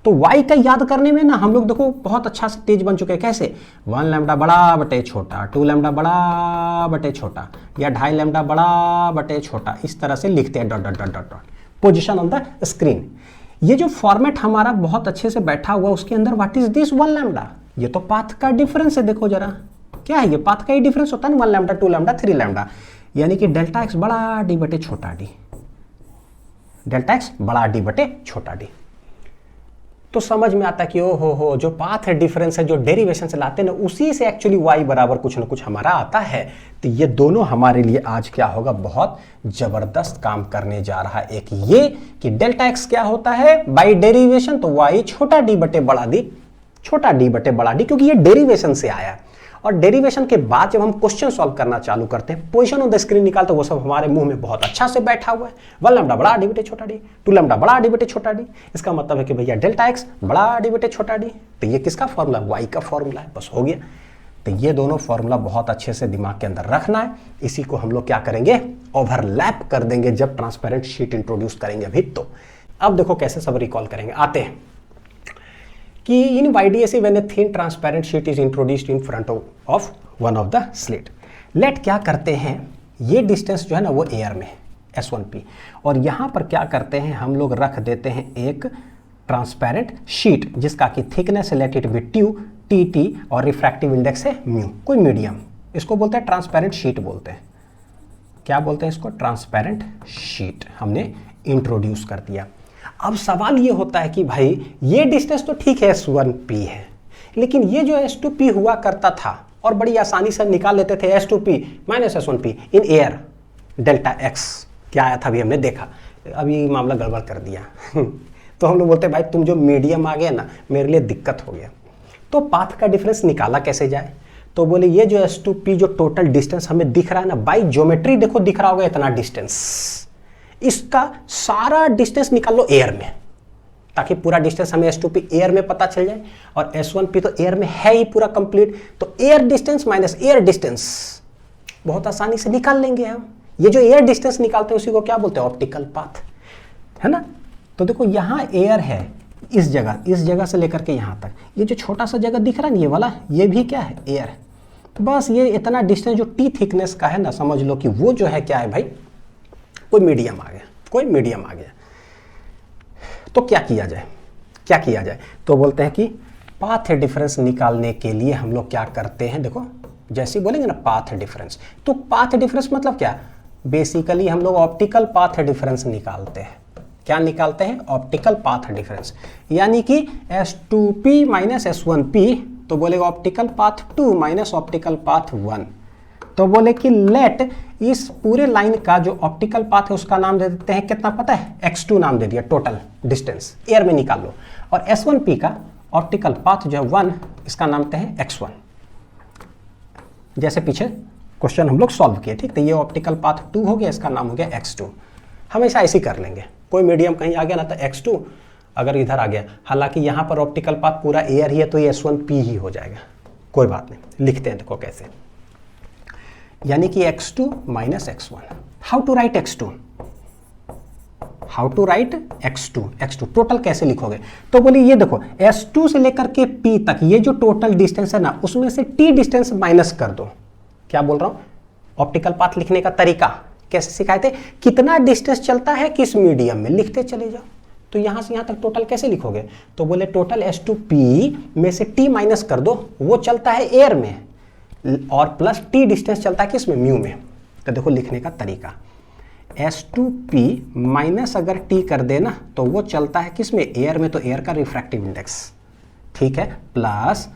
तो y का याद करने में ना हम लोग देखो बहुत अच्छा से तेज बन चुके हैं, कैसे 1 लैम्डा बड़ा बटे छोटा, 2 लैम्डा बड़ा बटे छोटा, या 2.5 लैम्डा बड़ा बटे छोटा, इस तरह से लिखते हैं, dot dot dot dot, position on the screen. ये जो फॉर्मेट हमारा बहुत अच्छे से बैठा हुआ, उसके अंदर व्हाट इज दिस 1 लैम्डा, ये तो पाथ का डिफरेंस है। देखो जरा क्या है, ये पाथ का ही डिफरेंस होता है ना, 1 लैम्डा 2 लैम्डा 3 लैम्डा, यानी कि डेल्टा x बड़ा d बटे छोटा d, डेल्टा x बड़ा d बटे छोटा d। तो समझ में आता कि ओ हो जो पाथ डिफरेंस है, जो डेरिवेशन से लाते हैं ना, उसी से एक्चुअली y बराबर कुछ ना कुछ हमारा आता है। तो ये दोनों हमारे लिए आज क्या होगा, बहुत जबरदस्त काम करने जा रहा है। एक ये कि डेल्टा x क्या होता है बाई डेरिवेशन, तो y छोटा d बटे बड़ा d, क्योंकि ये डेरिवेशन से आया। और डेरिवेशन के बाद जब हम क्वेश्चन सॉल्व करना चालू करते हैं, पोजीशन ऑन द स्क्रीन निकालते, वो सब हमारे मुंह में बहुत अच्छा से बैठा हुआ है। 1 लैम्डा बड़ा d बटे छोटा d, 2 लैम्डा बड़ा d बटे छोटा d, इसका मतलब है कि भैया डेल्टा x बड़ा d बटे छोटा d, तो ये किसका फॉर्मूला, y का फॉर्मूला है, बस हो गया। तो ये दोनों फॉर्मूला बहुत अच्छे से दिमाग के अंदर रखना है। इसी को हम लोग क्या करेंगे, ओवरलैप कर देंगे जब ट्रांसपेरेंट शीट इंट्रोड्यूस करेंगे अभी। तो अब देखो कैसे सब रिकॉल करेंगे, आते हैं। कि in YDSE when a thin transparent sheet is introduced in front of one of the slit. Let क्या करते हैं, ये डिस्टेंस जो है ना वो एयर में S1P, और यहाँ पर क्या करते हैं हम लोग रख देते हैं एक ट्रांसपेरेंट शीट जिसका कि thickness let it be TT और रिफ्रैक्टिव इंडेक्स है म्यू, कोई मीडियम, इसको बोलते हैं ट्रांसपेरेंट शीट बोलते हैं। क्या बोलते हैं इसको? ट्रांसपेरेंट शीट हमने इंट्रोड्यूस कर दिया। अब सवाल ये होता है कि भाई ये डिस्टेंस तो ठीक है S1P है, लेकिन ये जो S2P हुआ करता था और बड़ी आसानी से निकाल लेते थे S2P minus S1P in air delta x, क्या आया था अभी हमने देखा, अभी मामला गड़बड़ कर दिया तो हम लोग बोलते हैं भाई तुम जो मीडियम आ गया ना मेरे लिए दिक्कत हो गया। तो पाथ का डिफरेंस निकाला कैसे जाए? तो बोले ये जो S2P जो टोटल डिस्टेंस हमें दिख रहा है ना, बाई ज्योमेट्री देखो दिख रहा होगा इतना डिस्टेंस, इसका सारा डिस्टेंस निकाल लो एयर में, ताकि पूरा डिस्टेंस हमें S2P एयर में पता चल जाए, और S1P तो एयर में है ही पूरा कंप्लीट, तो air distance minus air distance बहुत आसानी से निकाल लेंगे हम। ये जो एयर डिस्टेंस निकालते हैं उसी को क्या बोलते हैं? ऑप्टिकल पाथ, है ना। तो देखो यहाँ एयर है, इस जगह से लेकर के यहाँ तक, ये जो छोटा सा जगह दिख रहा है ना ये वाला, ये भी क्या है? एयर। तो बस ये इतना डिस्टेंस जो T थिकनेस का है ना, समझ लो कि वो जो है क्या है भाई, कोई मीडियम आ गया। तो क्या किया जाए? तो बोलते हैं कि पाथ डिफरेंस निकालने के लिए हम लोग क्या करते हैं, देखो जैसे ही बोलेंगे ना पाथ डिफरेंस, तो पाथ डिफरेंस मतलब क्या? बेसिकली हम लोग ऑप्टिकल पाथ डिफरेंस निकालते हैं। क्या निकालते हैं? ऑप्टिकल पाथ डिफरेंस, यानी कि S2P माइनस S1P, तो बोलेगा optical path 2 minus optical path 1। तो बोले कि लेट इस पूरे लाइन का जो ऑप्टिकल पाथ है उसका नाम दे देते हैं, कितना पता है? x2 नाम दे दिया, टोटल डिस्टेंस एयर में निकाल लो, और S1P का ऑप्टिकल पाथ जो है 1, इसका नाम देते हैं x1, जैसे पीछे क्वेश्चन हम लोग सॉल्व किए, ठीक। तो ये ऑप्टिकल पाथ 2 हो गया, इसका नाम हो गया x2। हमेशा ऐसे ही कर लेंगे, कोई मीडियम कहीं आ गया ना तो x2, अगर इधर आ गया, हालांकि यहाँ पर ऑप्टिकल पाथ पूरा एयर ही है तो ये S1P ही हो जाएगा, कोई बात नहीं। लिखते हैं देखो कैसे, यानी कि x2 minus x1। How to write x2 total कैसे लिखोगे? तो बोलिए ये देखो S2 से लेकर के P तक ये जो टोटल डिस्टेंस है ना, उसमें से T डिस्टेंस माइनस कर दो। क्या बोल रहा हूं? ऑप्टिकल पाथ लिखने का तरीका कैसे सिखाए थे? कितना डिस्टेंस चलता है किस मीडियम में, लिखते चले जाओ। तो यहां से यहां तक टोटल कैसे लिखोगे? तो बोले टोटल S2P में से T माइनस कर दो, वो चलता है एयर में, और प्लस T डिस्टेंस चलता है किसमें? म्यू में। तो देखो लिखने का तरीका, S2P माइनस अगर T कर देना तो वो चलता है किसमें? एयर में, तो एयर का रिफ्रैक्टिव इंडेक्स, ठीक है, प्लस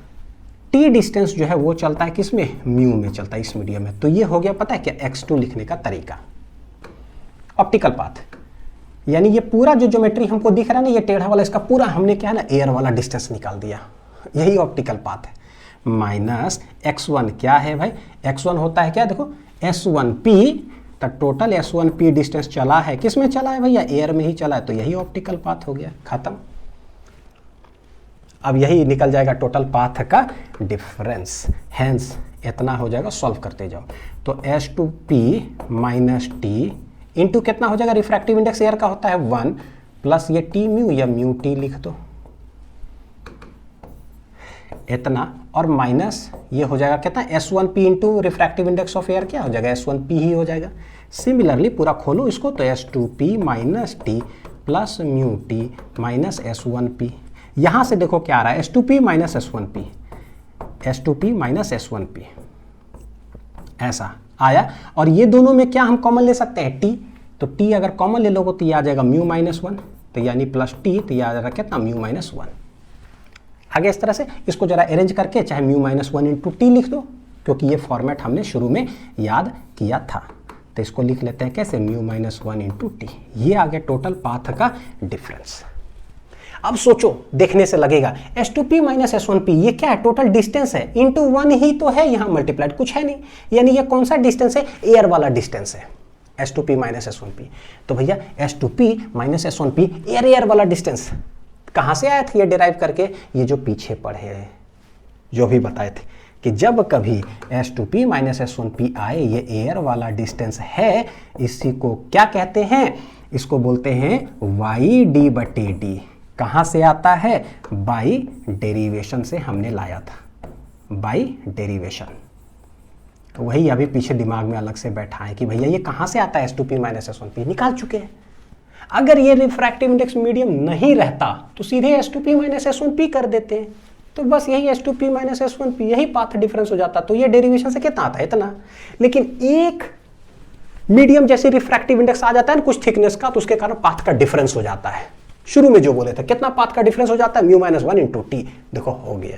T डिस्टेंस जो है वो चलता है किसमें? म्यू में चलता है, इस मीडियम में। तो ये हो गया पता है क्या? x2 लिखने का तरीका, ऑप्टिकल पाथ। यानी ये पूरा जो ज्योमेट्री हमको दिख रहा है ना, ये टेढ़ा वाला, इसका पूरा हमने क्या है ना, एयर वाला डिस्टेंस निकाल दिया, यही ऑप्टिकल पाथ है। माइनस x1 क्या है भाई? x1 होता है क्या? देखो S1P, तो टोटल S1P डिस्टेंस चला है, किस में चला है भैया? एयर में ही चला है, तो यही ऑप्टिकल पाथ हो गया, खत्म। अब यही निकल जाएगा टोटल पाथ का डिफरेंस, हेंस इतना हो जाएगा, सॉल्व करते जाओ। तो S2P माइनस T इंटू कितना हो जाएगा? रिफ्रैक्टिव इंडेक्स एयर का होता है 1, प्लस ये T म्यू या म्यू T लिख दो इतना, और माइनस ये हो जाएगा कितना? S1P into refractive index of air, क्या हो जाएगा? S1P ही हो जाएगा। सिमिलरली पूरा खोलो इसको, तो S2P minus T plus mu T minus S1P। यहां से देखो क्या आ रहा है? S2P minus S1P, S2P minus S1P, ऐसा आया। और ये दोनों में क्या हम कॉमन ले सकते हैं? T, तो T अगर कॉमन ले लोगे तो ये आ जाएगा म्यू माइनस 1, तो यानी प्लस T, तो ये आ जाएगा कितना? Mu minus 1। आगे इस तरह से इसको जरा अरेंज करके चाहे म्यू माइनस 1 इंटू T लिख दो, क्योंकि ये फॉर्मेट हमने शुरू में याद किया था। तो इसको लिख लेते हैं कैसे? Mu minus 1 into T। ये आ गया टोटल पाथ का डिफरेंस। अब सोचो, देखने से लगेगा S2P माइनस S1P ये क्या है? टोटल डिस्टेंस है, इंटू 1 ही तो है, यहाँ मल्टीप्लाइड कुछ है नहीं, यानी ये कौन सा डिस्टेंस है? एयर वाला डिस्टेंस है, S2P माइनस S1P। तो भैया S2P माइनस S1P एयर वाला डिस्टेंस कहाँ से आया था? ये डिराइव करके, ये जो पीछे पढ़े जो भी बताए थे कि जब कभी S2P माइनस S1P आए, ये एयर वाला डिस्टेंस है, इसी को क्या कहते हैं? इसको बोलते हैं YD/D। कहाँ से आता है? बाई डेरिवेशन से हमने लाया था, बाई डेरिवेशन। तो वही अभी पीछे दिमाग में अलग से बैठा है कि भैया ये कहाँ से आता है S2P - S1P, निकाल चुके हैं। अगर ये रिफ्रैक्टिव इंडेक्स मीडियम नहीं रहता तो सीधे S2P - S1P कर देते हैं, तो बस यही S2P - S1P, यही पाथ डिफरेंस हो जाता। तो ये डेरिवेशन से कितना आता है? इतना। लेकिन एक मीडियम जैसे रिफ्रैक्टिव इंडेक्स आ जाता है ना कुछ थिकनेस का, तो उसके कारण पाथ का डिफरेंस हो जाता है। शुरू में जो बोले थे, कितना पाथ का डिफरेंस हो जाता है? Mu - 1 × T। देखो हो गया,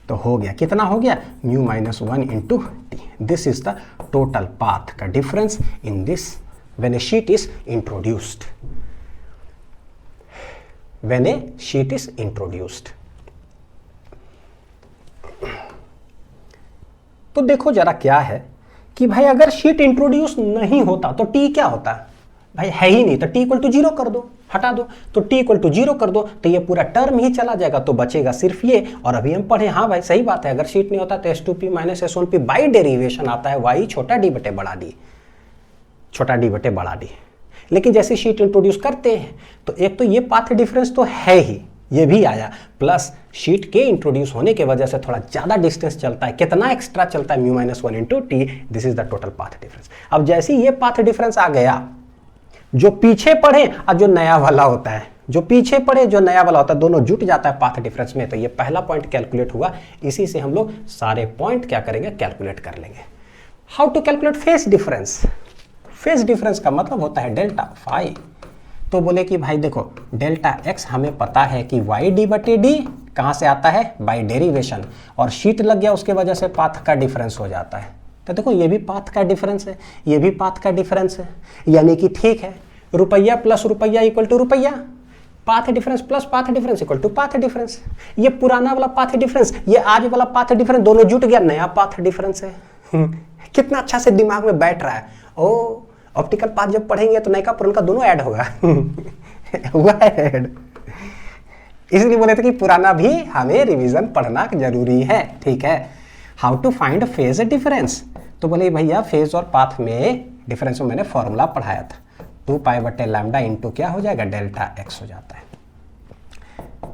तो हो गया, कितना हो गया? Mu - 1 × T। This is the total path का difference in this when a sheet is introduced, when a sheet is introduced. तो देखो जरा क्या है कि भाई अगर शीट इंट्रोड्यूस नहीं होता तो टी क्या होता है? भाई है ही नहीं, तो टी इक्वल टू 0 कर दो, हटा दो। तो टी इक्वल टू 0 कर दो तो ये पूरा टर्म ही चला जाएगा, तो बचेगा सिर्फ ये। और अभी हम पढ़े, हाँ भाई सही बात है, अगर शीट नहीं होता तो S2P - S1P बाई डेरिवेशन आता है, y छोटा d बटे बड़ा डी, छोटा d बटे बड़ा डी। लेकिन जैसे शीट इंट्रोड्यूस करते हैं तो एक तो ये पाथ डिफरेंस तो है ही, ये भी आया, प्लस शीट के इंट्रोड्यूस होने के वजह से थोड़ा ज़्यादा डिस्टेंस चलता है। कितना एक्स्ट्रा चलता है? Mu - 1 × T। This is the total path difference. अब जैसे ये पाथ डिफरेंस आ गया, जो पीछे पढ़े और जो नया वाला होता है, जो पीछे पढ़े जो नया वाला होता है, दोनों जुट जाता है पाथ डिफरेंस में। तो ये पहला पॉइंट कैलकुलेट हुआ, इसी से हम लोग सारे पॉइंट क्या करेंगे? कैलकुलेट कर लेंगे। How to calculate phase difference? Phase difference का मतलब होता है डेल्टा फाई। तो बोले कि भाई देखो डेल्टा एक्स हमें पता है कि वाई डी बटे डी कहाँ से आता है? By derivation. और शीट लग गया उसके वजह से पाथ का डिफरेंस हो जाता है। तो देखो ये भी पाथ का डिफरेंस है, ये भी पाथ का डिफरेंस है, यानी कि ठीक है, रुपया प्लस रुपया इक्वल टू रुपया, path difference plus path difference equal to path difference. ये पुराना वाला पाथ डिफरेंस, ये आज वाला पाथ डिफरेंस, दोनों जुट गया, नया पाथ डिफरेंस है। कितना अच्छा से दिमाग में बैठ रहा है। ओ ऑप्टिकल पाथ जब पढ़ेंगे तो नया का पुराना दोनों ऐड होगा। हुआ ऐड, इसलिए बोले थे कि पुराना भी हमें रिवीजन पढ़ना जरूरी है। ठीक है, how to find phase difference? तो बोले भैया फेज और पाथ में डिफरेंस में मैंने फॉर्मूला पढ़ाया था, 2π/λ इंटू क्या हो जाएगा? डेल्टा एक्स हो जाता है।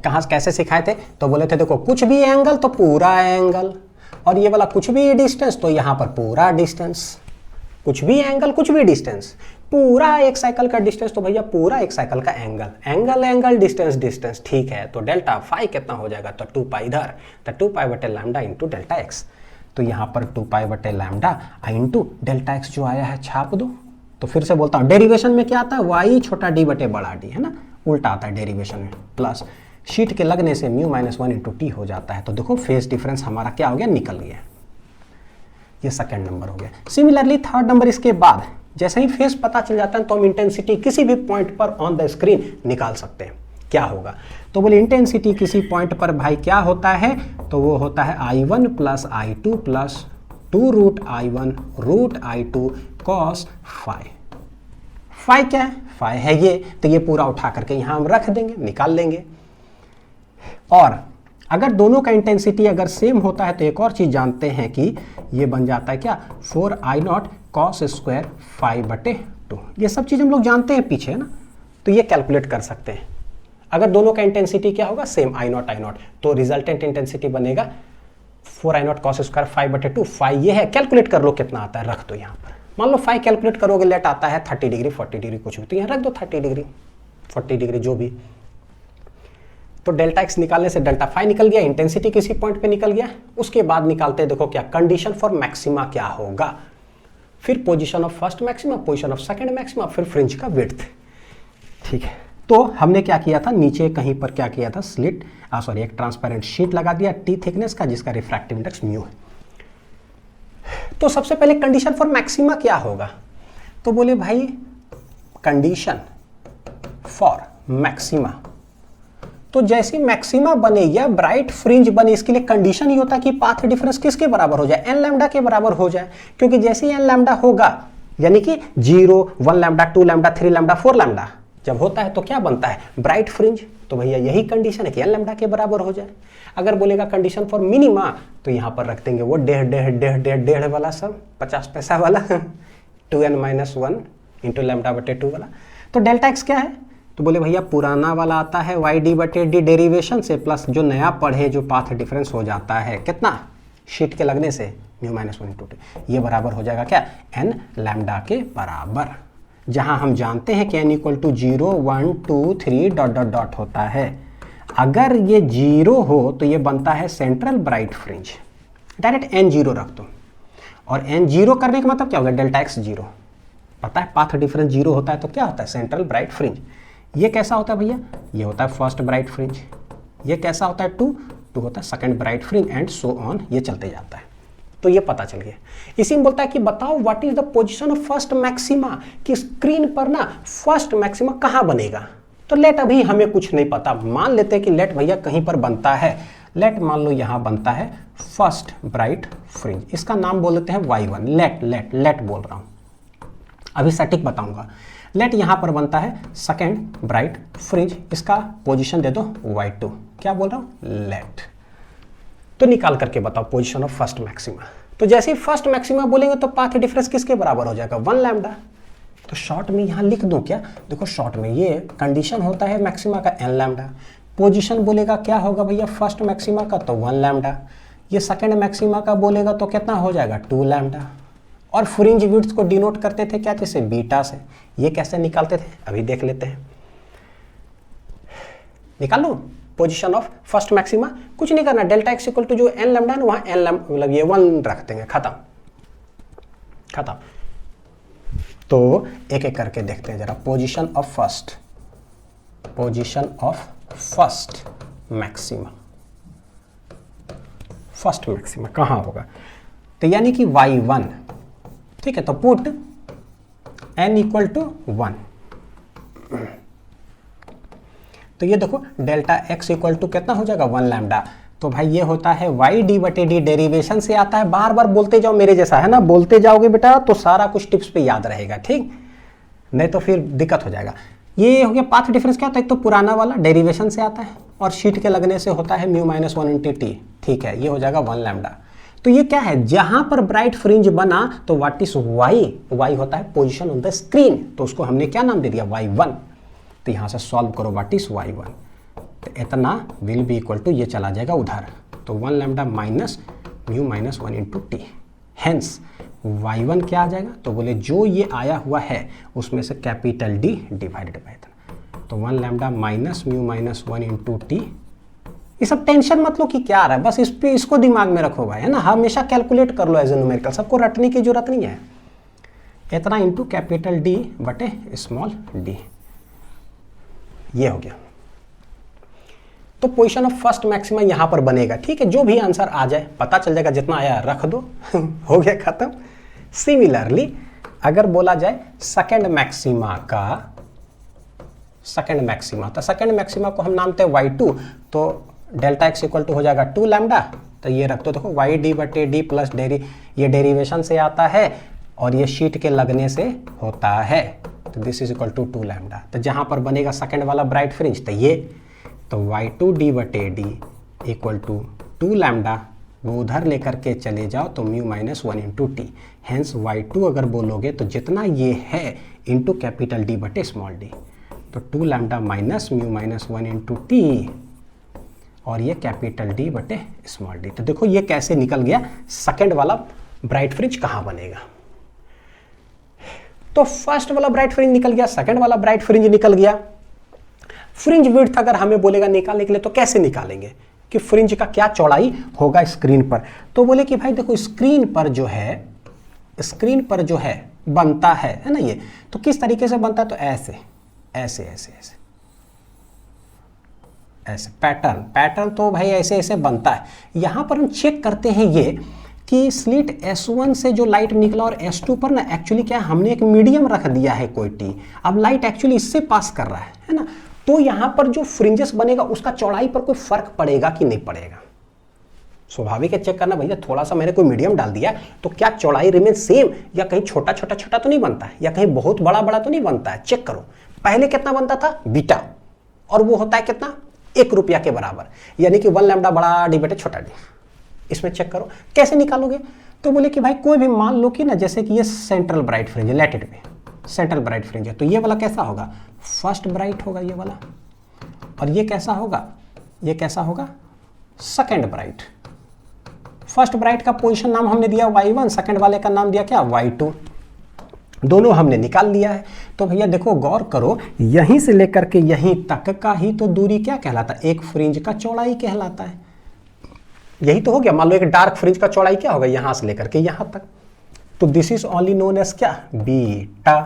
कहाँ कैसे सिखाए थे? तो बोले थे देखो कुछ भी एंगल तो पूरा एंगल, और ये वाला कुछ भी डिस्टेंस तो यहाँ पर पूरा डिस्टेंस, कुछ भी एंगल कुछ भी डिस्टेंस, पूरा एक साइकिल का डिस्टेंस तो भैया पूरा एक साइकिल का angle, angle angle distance distance. ठीक है, तो डेल्टा फाई कितना हो जाएगा? तो 2π इधर, तो 2π/λ इंटू डेल्टा एक्स। तो यहाँ पर 2π/λ इंटू डेल्टा एक्स जो आया है छाप दो। तो फिर से बोलता हूँ, डेरिवेशन में क्या आता है? वाई छोटा डी बटे बड़ा डी, है ना, उल्टा आता है डेरिवेशन में, प्लस शीट के लगने से म्यू - 1 × T हो जाता है। तो देखो फेज डिफरेंस हमारा क्या हो गया? निकल गया। ये सेकंड नंबर हो गया। सिमिलरली थर्ड नंबर, इसके बाद जैसे ही फेज पता चल जाता है तो हम इंटेंसिटी किसी भी पॉइंट पर ऑन द स्क्रीन निकाल सकते हैं। क्या होगा? तो बोले इंटेंसिटी किसी पॉइंट पर भाई क्या होता है? तो वो होता है I1 + I2 + 2√I1 √I2 cos phi. Phi क्या है? फाई है ये, तो ये पूरा उठा करके यहाँ हम रख देंगे, निकाल लेंगे। और अगर दोनों का इंटेंसिटी अगर सेम होता है तो एक और चीज जानते हैं कि ये बन जाता है क्या? 4I0 cos² φ/2। ये सब चीज हम लोग जानते हैं पीछे, है ना, तो ये कैलकुलेट कर सकते हैं। अगर दोनों का इंटेंसिटी क्या होगा? सेम I0 तो रिजल्टेंट इंटेंसिटी बनेगा 4I0 cos² φ/2। फाई ये है, कैलकुलेट कर लो कितना आता है, रख दो यहाँ पर। मान लो फाई कैलकुलेट करोगे, लेट आता है 30 डिग्री 40 डिग्री कुछ भी, तो यहाँ रख दो 30 डिग्री 40 डिग्री जो भी। तो डेल्टा एक्स निकालने से डेल्टा फाई निकल गया, इंटेंसिटी किसी पॉइंट पे निकल गया। उसके बाद निकालते हैं, देखो क्या कंडीशन फॉर मैक्सिमा क्या होगा, फिर position of first maxima, position of second maxima, फिर फ्रिंज का विड्थ। ठीक है, तो हमने क्या किया था, नीचे कहीं पर क्या किया था, स्लिट एक ट्रांसपेरेंट शीट लगा दिया T थिकनेस का, जिसका रिफ्रैक्टिव इंडेक्स म्यू है। तो सबसे पहले कंडीशन फॉर मैक्सिमा क्या होगा? तो बोले भाई कंडीशन फॉर मैक्सिमा, तो जैसी मैक्सिमा बने या ब्राइट फ्रिंज बने, इसके लिए कंडीशन ही होता है कि पाथ डिफरेंस किसके बराबर हो जाए? n λ के बराबर हो जाए। क्योंकि जैसे ही n λ होगा, यानी कि 0, 1 λ, 2 λ, 3 λ, 4 λ जब होता है तो क्या बनता है? Bright fringe. तो भैया यही कंडीशन है कि n λ के बराबर हो जाए। अगर बोलेगा कंडीशन फॉर मिनिमा, तो यहाँ पर रख देंगे वो 1.5 वाला, सब 50 पैसा वाला 2n - 1 × λ/2 वाला। तो डेल्टा एक्स क्या है? तो बोले भैया पुराना वाला आता है वाई डी बटे डी डेरिवेशन से प्लस जो नया पढ़े जो पाथ डिफरेंस हो जाता है कितना शीट के लगने से म्यू माइनस 1 इंटू टी, ये बराबर हो जाएगा क्या एन लैम्डा के बराबर, जहां हम जानते हैं कि n equal to 0 1 2 3 dot dot dot होता है। अगर ये 0 हो तो ये बनता है central bright fringe, direct n 0 रख दो, और n 0 करने का मतलब क्या होगा डेल्टा एक्स 0, पता है पाथ डिफरेंस 0 होता है तो क्या होता है सेंट्रल ब्राइट फ्रिंज। ये कैसा होता है भैया, ये होता है फर्स्ट ब्राइट फ्रिंज, ये कैसा होता है 2 होता है second bright fringe and so on, ये चलते जाता है। तो ये पता चल गया। इसी में बोलता है कि बताओ what is the position of first maxima, कि स्क्रीन पर ना फर्स्ट मैक्सिमा कहाँ बनेगा। तो लेट अभी हमें कुछ नहीं पता, मान लेते हैं कि लेट भैया कहीं पर बनता है, लेट मान लो यहाँ बनता है फर्स्ट ब्राइट फ्रिंज, इसका नाम बोल देते हैं y1, लेट बोल रहा हूँ, अभी सटीक बताऊंगा। लेट यहाँ पर बनता है सेकेंड ब्राइट फ्रिंज, इसका पोजीशन दे दो y2, क्या बोल रहा हूँ लेट। तो निकाल करके बताओ पोजीशन ऑफ फर्स्ट मैक्सिमा। तो जैसे ही फर्स्ट मैक्सिमा बोलेंगे तो पाथ डिफरेंस किसके बराबर हो जाएगा 1 लैम्डा। तो शॉर्ट में यहाँ लिख दूं क्या, देखो शॉर्ट में ये कंडीशन होता है मैक्सिमा का n लैम्डा, पोजीशन बोलेगा क्या होगा भैया फर्स्ट मैक्सिमा का तो 1 लैम्डा, ये सेकंड मैक्सिमा का बोलेगा तो कितना हो जाएगा 2 लैम्डा, और फ्रिंज विड्थ को डिनोट करते थे क्या जैसे बीटा से। ये कैसे निकालते थे अभी देख लेते हैं, निकाल लो पोजीशन ऑफ फर्स्ट मैक्सिमा, कुछ नहीं करना, डेल्टा एक्स इक्वल टू जो n लैम्डा है वहां n लैम्डा मतलब ये 1 रख देंगे, खत्म। तो एक एक करके देखते हैं जरा, पोजीशन ऑफ फर्स्ट मैक्सिमा कहां होगा, तो यानी कि y1, ठीक है। तो पुट n इक्वल टू 1, तो ये देखो डेल्टा x इक्वल टू कितना हो जाएगा 1 लैम्डा। तो भाई ये होता है वाई डी बटे डी, डेरिवेशन से आता है, बार बार बोलते जाओ मेरे जैसा है ना, बोलते जाओगे बेटा तो सारा कुछ टिप्स पे याद रहेगा, ठीक, नहीं तो फिर दिक्कत हो जाएगा। ये हो गया पाथ डिफरेंस, क्या होता है, एक तो पुराना वाला डेरिवेशन से आता है और शीट के लगने से होता है म्यू माइनस 1 इंटू टी, ठीक है, ये हो जाएगा 1 लैम्डा। तो ये क्या है, जहां पर ब्राइट फ्रिंज बना तो व्हाट इज वाई होता है पोजीशन ऑन द स्क्रीन, तो उसको हमने क्या नाम दे दिया y1। तो यहां से सॉल्व करो व्हाट इज y1, तो इतना विल बी इक्वल टू ये चला जाएगा उधर, तो 1 lambda minus mu minus 1 into T, hence y1 क्या आ जाएगा, तो बोले जो ये आया हुआ है उसमें से कैपिटल D डिवाइडेड बाय इतना, तो 1 lambda minus mu minus 1 into T. ये सब टेंशन मत लो कि क्या आ रहा है, बस इस पे इसको दिमाग में रखो भाई, है ना, हमेशा कैलकुलेट कर लो एज ए न्यूमेरिकल, सबको रटने की जरूरत नहीं है। इतना इंटू कैपिटल D बटे स्मॉल d, ये हो गया। तो पोजीशन ऑफ फर्स्ट मैक्सिमा यहां पर बनेगा, ठीक है, जो भी आंसर आ जाए पता चल जाएगा, जितना आया रख दो हो गया खत्म। सिमिलरली अगर बोला जाए सेकंड मैक्सिमा तो सेकंड मैक्सिमा को हम नामते हैं y2, तो डेल्टा एक्स इक्वल टू हो जाएगा 2 लैम्डा, तो ये रख दो, देखो वाई डी बटे डी प्लस ये डेरिवेशन से आता है और ये शीट के लगने से होता है, तो this is equal to 2 lambda. तो जहां पर बनेगा सेकंड वाला ब्राइट फ्रिंज तो ये, तो y2 डी बटे डी इक्वल टू 2 लैम्डा, वो उधर लेकर के चले जाओ तो mu minus 1 into T, hence y2 अगर बोलोगे तो जितना ये है इंटू कैपिटल D बटे स्मॉल d, तो 2 lambda minus mu minus 1 into T, और ये कैपिटल D बटे स्मॉल d। तो देखो ये कैसे निकल गया, सेकंड वाला ब्राइट फ्रिंज कहाँ बनेगा। तो फर्स्ट वाला ब्राइट फ्रिंज निकल गया, सेकंड वाला ब्राइट फ्रिंज निकल गया। फ्रिंज विड्थ अगर हमें बोलेगा निकालने के लिए तो कैसे निकालेंगे कि फ्रिंज का क्या चौड़ाई होगा स्क्रीन पर। तो बोले कि भाई देखो स्क्रीन पर जो है बनता है ना, ये तो किस तरीके से बनता है, तो ऐसे ऐसे ऐसे ऐसे ऐसे पैटर्न तो भाई ऐसे ऐसे बनता है। यहां पर हम चेक करते हैं ये कि स्लिट S1 से जो लाइट निकला और S2 पर ना एक्चुअली क्या हमने एक मीडियम रख दिया है कोई T, अब लाइट एक्चुअली इससे पास कर रहा है ना, तो यहां पर जो फ्रिंजेस बनेगा उसका चौड़ाई पर कोई फर्क पड़ेगा कि नहीं पड़ेगा। स्वाभाविक है चेक करना भैया, थोड़ा सा मैंने कोई मीडियम डाल दिया तो क्या चौड़ाई रिमेन सेम, या कहीं छोटा छोटा तो नहीं बनता है, या कहीं बहुत बड़ा तो नहीं बनता है। चेक करो पहले कितना बनता था बीटा, और वो होता है कितना ₹1 के बराबर, यानी कि 1 लैम्डा बड़ा डी बटे छोटा डी। इसमें चेक करो कैसे निकालोगे, तो बोले कि भाई कोई भी मान लो कि ना जैसे कि ये central bright fringe let it be, central bright fringe है, तो ये वाला कैसा होगा, फर्स्ट ब्राइट होगा ये वाला, और ये कैसा होगा, ये कैसा होगा, सेकंड ब्राइट। फर्स्ट ब्राइट का पोजीशन नाम हमने दिया y1, सेकंड वाले का नाम दिया क्या, y2, दोनों हमने निकाल लिया है। तो भैया देखो गौर करो, यहीं से लेकर के यहीं तक का ही तो दूरी क्या कहलाता है, एक फ्रिंज का चौड़ाई कहलाता है। यही तो हो गया। मान लो एक डार्क फ्रिंज का चौड़ाई क्या होगा, यहां से लेकर के यहां तक, तो this is only known as क्या, बीटा,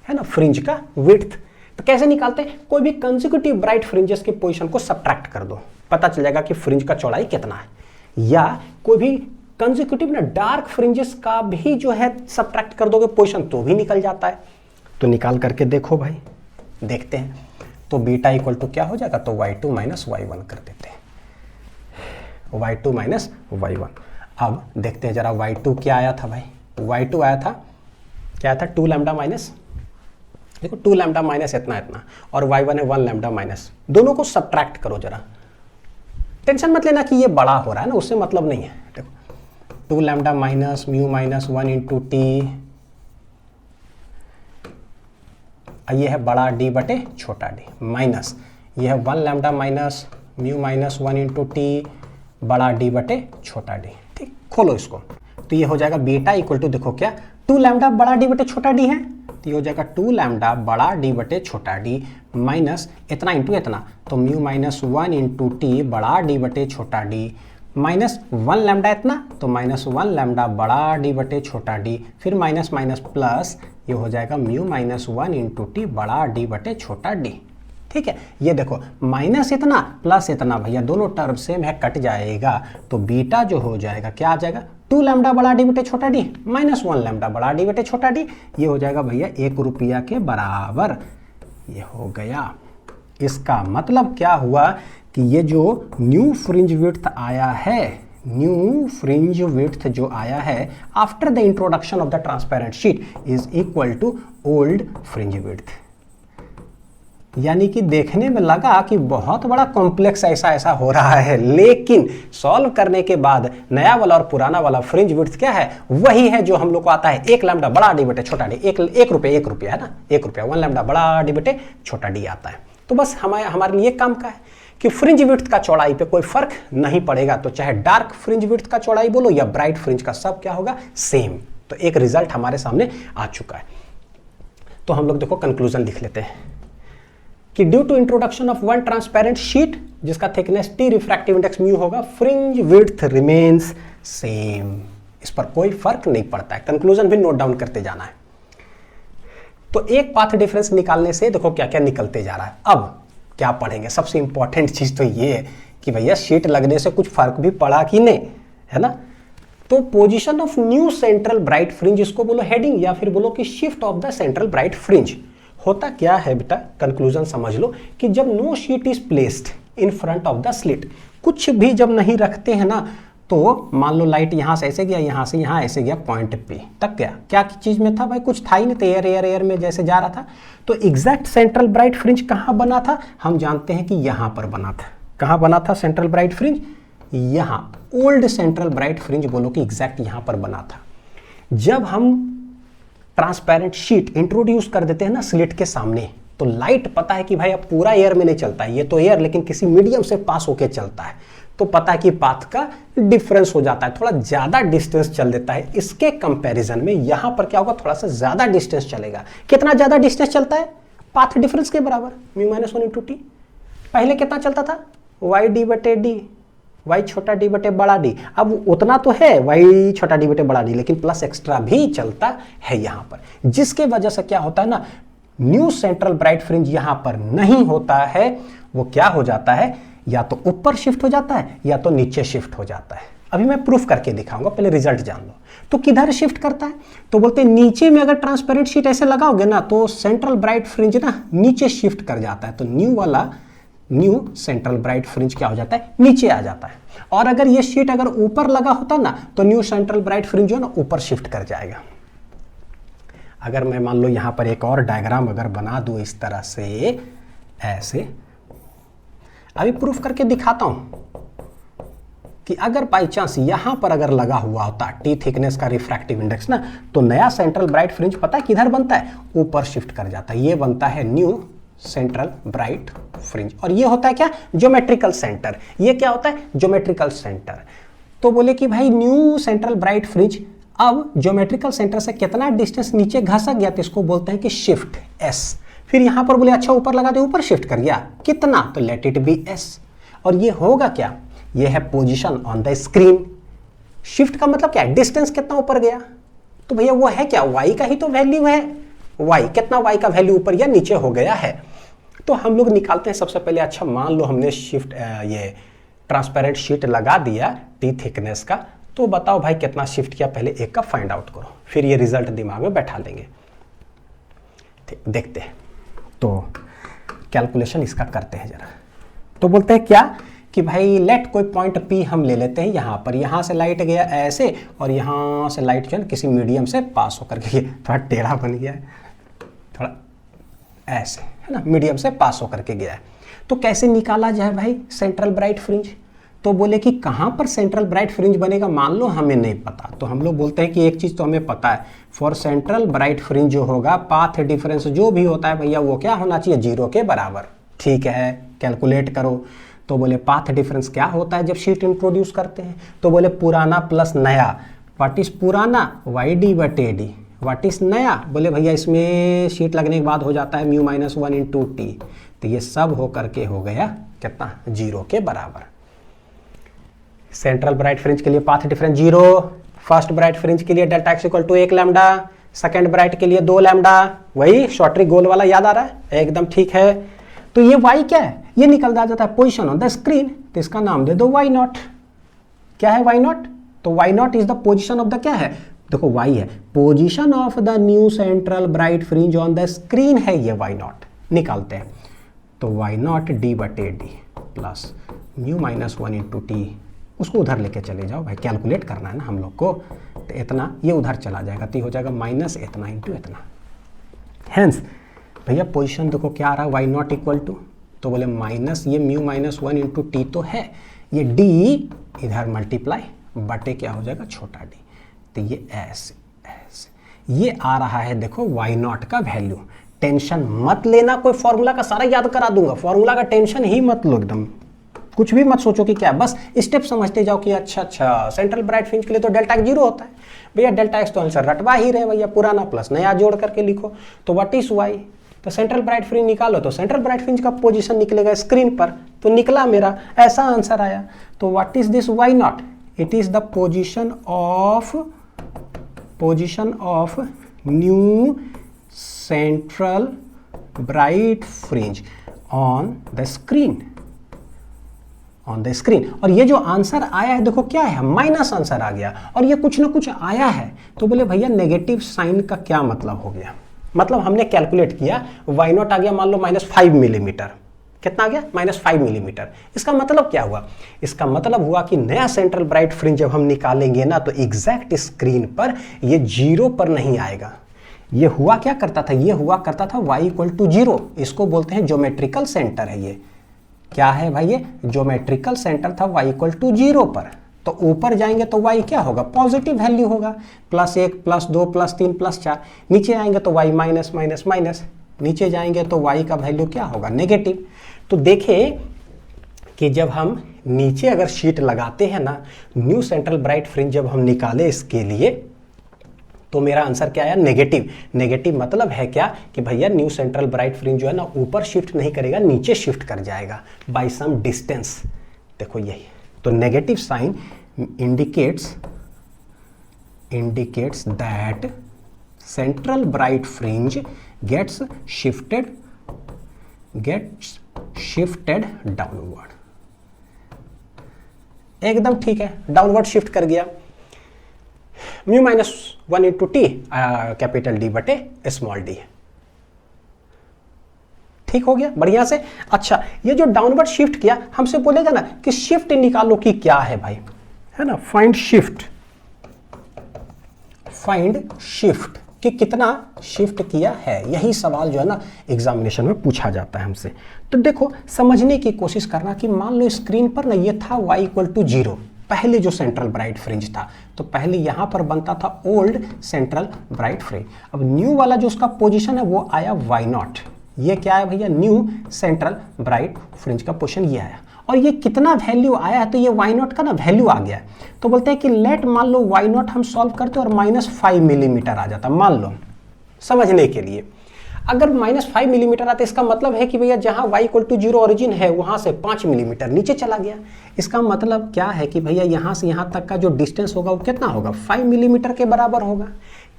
है ना, फ्रिंज का विड्थ। तो कैसे निकालते हैं, कोई भी कंसेक्यूटिव ब्राइट फ्रिंजेस के पोजीशन को सब्ट्रैक्ट कर दो, पता चल जाएगा कि फ्रिंज का चौड़ाई कितना है। या कोई भी कंसेक्यूटिव ना डार्क फ्रिंजेस का भी जो है सब्ट्रैक्ट कर दोगे पोजीशन, तो भी निकल जाता है। तो निकाल करके देखो भाई, देखते हैं। तो बीटा इक्वल टू क्या हो जाएगा, तो y2 माइनस y1 कर देते हैं, y2 माइनस y1। अब देखते हैं जरा y2 क्या आया था भाई, y2 आया था, क्या आया था, 2 लैम्डा माइनस, देखो 2 लैम्डा माइनस इतना इतना, और y1 है 1 लैम्डा माइनस, दोनों को सब्ट्रैक्ट करो जरा। टेंशन मत लेना कि ये बड़ा हो रहा है ना, उससे मतलब नहीं है। देखो 2 lambda minus mu minus 1 into T, ये है बड़ा डी बटे छोटा डी, माइनस ये है 1 lambda minus mu minus 1 into T बड़ा डी बटे छोटा डी। ठीक, खोलो इसको, तो ये हो जाएगा बीटा इक्वल टू, देखो क्या, 2 लैम्डा बड़ा डी बटे छोटा डी है, तो ये हो जाएगा 2 लैम्डा बड़ा डी बटे छोटा डी माइनस इतना इंटू इतना, तो म्यू माइनस 1 इंटू टी बड़ा डी बटे छोटा डी माइनस 1 लैम्डा इतना, तो माइनस 1 लैम्डा बड़ा डी बटे छोटा डी, फिर माइनस माइनस प्लस, ये हो जाएगा म्यू माइनस 1 इंटू टी बड़ा डी बटे छोटा डी। ठीक है, ये देखो माइनस इतना प्लस इतना, भैया दोनों टर्म सेम है, कट जाएगा, तो बीटा जो हो जाएगा क्या आ जाएगा, 2 लैम्डा बड़ा डी बटे छोटा डी माइनस 1 लैम्डा बड़ा डी बटे छोटा डी, ये हो जाएगा भैया 1 रुपया के बराबर। ये हो गया। इसका मतलब क्या हुआ कि ये जो न्यू फ्रिंज विड्थ आया है, न्यू फ्रिंज विड्थ जो आया है after the introduction of the transparent sheet is equal to old fringe width. यानी कि देखने में लगा कि बहुत बड़ा कॉम्प्लेक्स ऐसा हो रहा है, लेकिन सॉल्व करने के बाद नया वाला और पुराना वाला फ्रिंज विड्थ क्या है, वही है जो हम लोग को आता है 1 लैम्डा बड़ा डी बटे छोटा डी, एक रुपया है ना, 1 रुपया, 1 लैम्डा बड़ा डी बटे छोटा डी आता है। तो बस हमारे लिए काम का है कि फ्रिंज विड्थ का चौड़ाई पे कोई फर्क नहीं पड़ेगा, तो चाहे डार्क फ्रिंज विड्थ का चौड़ाई बोलो या ब्राइट फ्रिंज का, सब क्या होगा, सेम। तो एक रिजल्ट हमारे सामने आ चुका है। तो हम लोग देखो कंक्लूजन लिख लेते हैं कि due to introduction of one transparent sheet जिसका thickness T refractive index mu होगा, फ्रिंज विड्थ रिमेन्स सेम। इस पर कोई फर्क नहीं पड़ता है। कंक्लूजन भी नोट डाउन करते जाना है। तो एक पाथ डिफरेंस निकालने से देखो क्या क्या निकलते जा रहा है। अब क्या पढ़ेंगे, सबसे इंपॉर्टेंट चीज तो ये है कि भैया शीट लगने से कुछ फर्क भी पड़ा कि नहीं, है ना। तो position of new central bright fringe, इसको बोलो हेडिंग, या फिर बोलो कि shift of the central bright fringe. होता क्या है बेटा, कंक्लूजन समझ लो कि जब no sheet is placed in front of the slit, कुछ भी जब नहीं रखते हैं ना, तो मान लो लाइट यहां से ऐसे गया, यहां से यहां ऐसे गया, पॉइंट पे तक गया, क्या चीज में था भाई, कुछ था ही नहीं, तो एयर में जैसे जा रहा था। तो एग्जैक्ट सेंट्रल ब्राइट फ्रिंज कहां बना था, हम जानते हैं कि यहां पर बना था। कहां बना था सेंट्रल ब्राइट फ्रिंज, यहां। ओल्ड सेंट्रल ब्राइट फ्रिंज बोलो कि एग्जैक्ट यहां पर बना था। जब हम ट्रांसपेरेंट शीट इंट्रोड्यूस कर देते हैं ना स्लिट के सामने, तो लाइट पता है कि भाई अब पूरा एयर में नहीं चलता है, ये तो एयर लेकिन किसी मीडियम से पास होके चलता है, तो पता है कि पाथ का डिफरेंस हो जाता है, थोड़ा ज्यादा डिस्टेंस चल देता है। इसके कंपैरिजन में यहां पर क्या होगा, थोड़ा सा ज्यादा डिस्टेंस चलेगा। कितना ज्यादा डिस्टेंस चलता है, पाथ डिफरेंस के बराबर, म्यू माइनस 1 इंटू टी। पहले कितना चलता था, वाई डी बटे डी, वाई छोटा डी बटे बड़ा डी। अब उतना तो है वाई छोटा डी बटे बड़ा डी, लेकिन प्लस एक्स्ट्रा भी चलता है यहां पर, जिसके वजह से क्या होता है ना, न्यू सेंट्रल ब्राइट फ्रिंज यहां पर नहीं होता है। वो क्या हो जाता है, या तो ऊपर शिफ्ट हो जाता है या तो नीचे शिफ्ट हो जाता है। अभी मैं प्रूफ करके दिखाऊंगा, पहले रिजल्ट जान लो। तो किधर शिफ्ट करता है, तो बोलते हैं नीचे में अगर ट्रांसपेरेंट शीट ऐसे लगाओगे ना, तो सेंट्रल ब्राइट फ्रिंज ना नीचे शिफ्ट कर जाता है। तो न्यू सेंट्रल ब्राइट फ्रिंज क्या हो जाता है, नीचे आ जाता है। और अगर ये शीट अगर ऊपर लगा होता ना, तो न्यू सेंट्रल ब्राइट फ्रिंज जो ना ऊपर शिफ्ट कर जाएगा। अगर मैं मान लो यहां पर एक और डायग्राम अगर बना दूं इस तरह से, ऐसे, अभी प्रूफ करके दिखाता हूं कि अगर बाई चांस यहां पर अगर लगा हुआ होता टी थिकनेस का रिफ्रैक्टिव इंडेक्स ना, तो नया सेंट्रल ब्राइट फ्रिंज पता है किधर बनता है, ऊपर शिफ्ट कर जाता है। ये बनता है न्यू सेंट्रल ब्राइट फ्रिंज, और ये होता है क्या, ज्योमेट्रिकल सेंटर। ये क्या होता है, ज्योमेट्रिकल सेंटर। तो बोले कि भाई न्यू सेंट्रल ब्राइट फ्रिंज अब ज्योमेट्रिकल सेंटर से कितना डिस्टेंस नीचे घसक गया, तो इसको बोलते हैं कि शिफ्ट एस। फिर यहां पर बोले अच्छा ऊपर लगा दे, ऊपर शिफ्ट कर गया कितना, तो लेट इट बी एस। और ये होगा क्या, ये है position on the screen. Shift का मतलब क्या है, डिस्टेंस कितना ऊपर गया, तो भैया वो है क्या, वाई का ही तो वैल्यू है, वाई कितना, वाई का वैल्यू ऊपर या नीचे हो गया है। तो हम लोग निकालते हैं सबसे पहले, अच्छा मान लो हमने शिफ्ट ये ट्रांसपेरेंट शीट लगा दिया टी थिकनेस का, तो बताओ भाई कितना शिफ्ट किया, पहले एक का फाइंड आउट करो, फिर ये रिजल्ट दिमाग में बैठा लेंगे। ठीक, देखते हैं तो कैलकुलेशन इसका करते हैं जरा। तो बोलते हैं क्या कि भाई लेट कोई पॉइंट P हम ले लेते हैं यहाँ पर, यहाँ से लाइट गया ऐसे और यहाँ से लाइट जो है किसी मीडियम से पास होकर के, थोड़ा टेढ़ा बन गया है, थोड़ा ऐसे है ना, मीडियम से पास होकर के गया है। तो कैसे निकाला जाए भाई सेंट्रल ब्राइट फ्रिंज, तो बोले कि कहाँ पर सेंट्रल ब्राइट फ्रिंज बनेगा, मान लो हमें नहीं पता, तो हम लोग बोलते हैं कि एक चीज़ तो हमें पता है, फॉर सेंट्रल ब्राइट फ्रिंज जो होगा पाथ डिफरेंस जो भी होता है भैया वो क्या होना चाहिए, 0 के बराबर। ठीक है, कैलकुलेट करो। तो बोले पाथ डिफरेंस क्या होता है जब शीट इंट्रोड्यूस करते हैं, तो बोले पुराना प्लस नया। व्हाट इज पुराना, वाई डी बटे डी। व्हाट इज नया, बोले भैया इसमें शीट लगने के बाद हो जाता है म्यू माइनस 1 इंटू टी। तो ये सब हो करके हो गया कितना, 0 के बराबर। सेंट्रल ब्राइट फ्रिंज के लिए path difference 0, first bright fringe के लिए delta X equal to 1 lambda, second bright के लिए 2 लैम्डा, वही शॉर्टरी गोल वाला याद आ रहा है, एकदम ठीक है। तो ये y क्या है, ये निकल जाता है पोजीशन ऑन द स्क्रीन, तो इसका नाम दे दो y नॉट। क्या है y नॉट, तो y not is the position of the, क्या है, देखो y है position of the new central bright fringe on the screen है ये y नॉट। निकालते हैं तो y नॉट डी बटे D plus mu minus 1 into T, उसको उधर लेके चले जाओ भाई, कैलकुलेट करना है ना हम लोग को, तो इतना ये उधर चला जाएगा, तो हो जाएगा माइनस इतना इंटू इतना। हेंस भैया पोजीशन देखो क्या आ रहा है, वाई नॉट इक्वल टू, तो बोले माइनस ये म्यू माइनस 1 इंटू टी तो है, ये डी इधर मल्टीप्लाई बटे क्या हो जाएगा छोटा डी, तो ये ऐसे ऐसे ये आ रहा है। देखो वाई नॉट का वैल्यू, टेंशन मत लेना, कोई फॉर्मूला का सारा याद करा दूंगा, फॉर्मूला का टेंशन ही मत लो, एकदम कुछ भी मत सोचो कि क्या, बस स्टेप समझते जाओ कि अच्छा सेंट्रल ब्राइट फ्रिंज के लिए तो डेल्टा एक्स 0 होता है भैया, डेल्टा एक्स तो आंसर रटवा ही रहे भैया, पुराना प्लस नया जोड़ करके लिखो। तो व्हाट इज वाई, तो सेंट्रल ब्राइट फ्रिंज निकालो, तो सेंट्रल ब्राइट फ्रिंज का पोजीशन निकलेगा स्क्रीन पर, तो निकला मेरा ऐसा आंसर आया। तो what is this Y nought, it is the position of new central bright fringe on the screen, और ये जो आंसर आया है देखो क्या है, माइनस आंसर आ गया, और ये कुछ ना कुछ आया है, तो बोले भैया नेगेटिव साइन का क्या मतलब हो गया, मतलब हमने कैलकुलेट किया वाई नॉट आ गया मान लो -5 मिलीमीटर, कितना आ गया -5 मिलीमीटर। इसका मतलब क्या हुआ, इसका मतलब हुआ कि नया सेंट्रल ब्राइट फ्रिंज जब हम निकालेंगे ना, तो एग्जैक्ट स्क्रीन पर ये 0 पर नहीं आएगा। ये हुआ क्या करता था, ये हुआ करता था y इक्वल टू 0, इसको बोलते हैं ज्योमेट्रिकल सेंटर है। ये क्या है भाई, ये ज्योमेट्रिकल सेंटर था y इक्वल टू 0 पर, तो ऊपर जाएंगे तो y क्या होगा, पॉजिटिव वैल्यू होगा, +1 +2 +3 +4, नीचे आएंगे तो y माइनस माइनस माइनस, नीचे जाएंगे तो y का वैल्यू क्या होगा, नेगेटिव। तो देखें कि जब हम नीचे अगर शीट लगाते हैं ना, न्यू सेंट्रल ब्राइट फ्रिंज जब हम निकाले इसके लिए, तो मेरा आंसर क्या आया, नेगेटिव। नेगेटिव मतलब है क्या कि भैया न्यू सेंट्रल ब्राइट फ्रिंज जो है ना दैट शिफ्ट नहीं करेगा, नीचे शिफ्ट कर जाएगा बाय सम डिस्टेंस। देखो यही, तो negative sign indicates that central bright fringe gets shifted downward। एकदम ठीक है, डाउनवर्ड शिफ्ट कर गया, mu -1 into T capital D बटे स्मॉल डी, ठीक हो गया बढ़िया से। अच्छा, ये जो डाउनवर्ड शिफ्ट किया, हमसे बोलेगा ना कि शिफ्ट निकालो कि क्या है भाई, है ना, फाइंड शिफ्ट कि कितना शिफ्ट किया है, यही सवाल जो है ना एग्जामिनेशन में पूछा जाता है हमसे। तो देखो समझने की कोशिश करना कि मान लो स्क्रीन पर ना ये था y इक्वल टू 0, पहले जो सेंट्रल ब्राइट फ्रिंज था, तो पहले यहां पर बनता था ओल्ड सेंट्रल ब्राइट फ्रिंज। अब न्यू वाला जो उसका पोजीशन है वो आया y0। ये क्या है भैया, न्यू सेंट्रल ब्राइट फ्रिंज का पोजीशन ये आया। और ये कितना वैल्यू आया है, तो ये y0 का ना वैल्यू आ गया। तो बोलते हैं कि लेट, मान लो y0 हम सॉल्व करते और -5 मिलीमीटर आ जाता, मान लो समझने के लिए। अगर -5 मिलीमीटर आता, इसका मतलब है कि भैया जहां y = 0 ओरिजिन है वहां से 5 मिलीमीटर नीचे चला गया। इसका मतलब क्या है कि भैया यहां से यहां तक का जो डिस्टेंस होगा वो कितना होगा, 5 मिलीमीटर के बराबर होगा।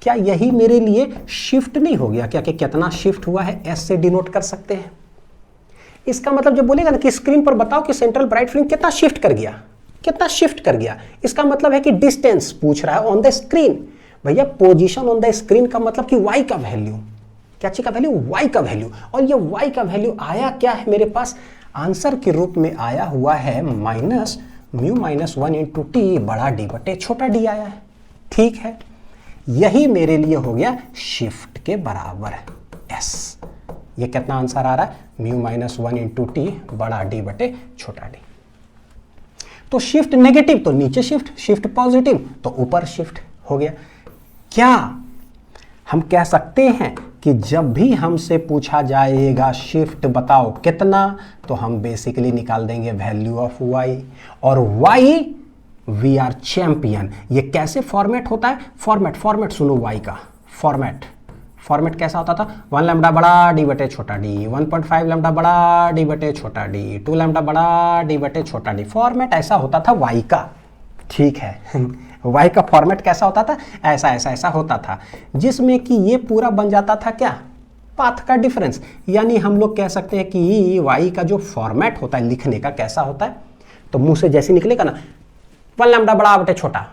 क्या यही मेरे लिए शिफ्ट नहीं हो गया क्या, कि कितना शिफ्ट हुआ है s से डिनोट कर सकते हैं। इसका मतलब जब बोलेगा ना कि स्क्रीन पर बताओ कि सेंट्रल ब्राइट फ्रिंज कितना शिफ्ट कर गया, कितना शिफ्ट कर गया, इसका मतलब है कि डिस्टेंस पूछ रहा है ऑन द स्क्रीन। भैया पोजीशन ऑन द स्क्रीन का मतलब कि y का वैल्यू, क्या चीज का वैल्यू, y का वैल्यू। और ये y का वैल्यू आया क्या है मेरे पास, आंसर के रूप में आया हुआ है -μ -1 × t बड़ा D बटे छोटा d आया है। ठीक है, यही मेरे लिए हो गया शिफ्ट के बराबर है s। ये कितना आंसर आ रहा है, μ -1 × t बड़ा D बटे छोटा d। तो शिफ्ट नेगेटिव तो नीचे शिफ्ट, शिफ्ट पॉजिटिव तो ऊपर शिफ्ट हो गया। क्या हम कह सकते हैं कि जब भी हमसे पूछा जाएगा शिफ्ट बताओ कितना, तो हम बेसिकली निकाल देंगे वैल्यू ऑफ y, और y वी आर चैंपियन। ये कैसे फॉर्मेट होता है, फॉर्मेट सुनो y का फॉर्मेट कैसा होता था, 1 लैम्डा बड़ा d बटे छोटा d, 1.5 लैम्डा बड़ा d बटे छोटा d, 2 लैम्डा बड़ा d बटे छोटा d। फॉर्मेट ऐसा होता था y का। ठीक है y का फॉर्मेट कैसा होता था, ऐसा होता था, जिसमें कि ये पूरा बन जाता था क्या, पाथ का डिफरेंस। यानी हम लोग कह सकते हैं कि y का जो फॉर्मेट होता है लिखने का कैसा होता है, तो मुंह से जैसे निकलेगा ना 1 लैम्डा बड़ा बटे छोटा,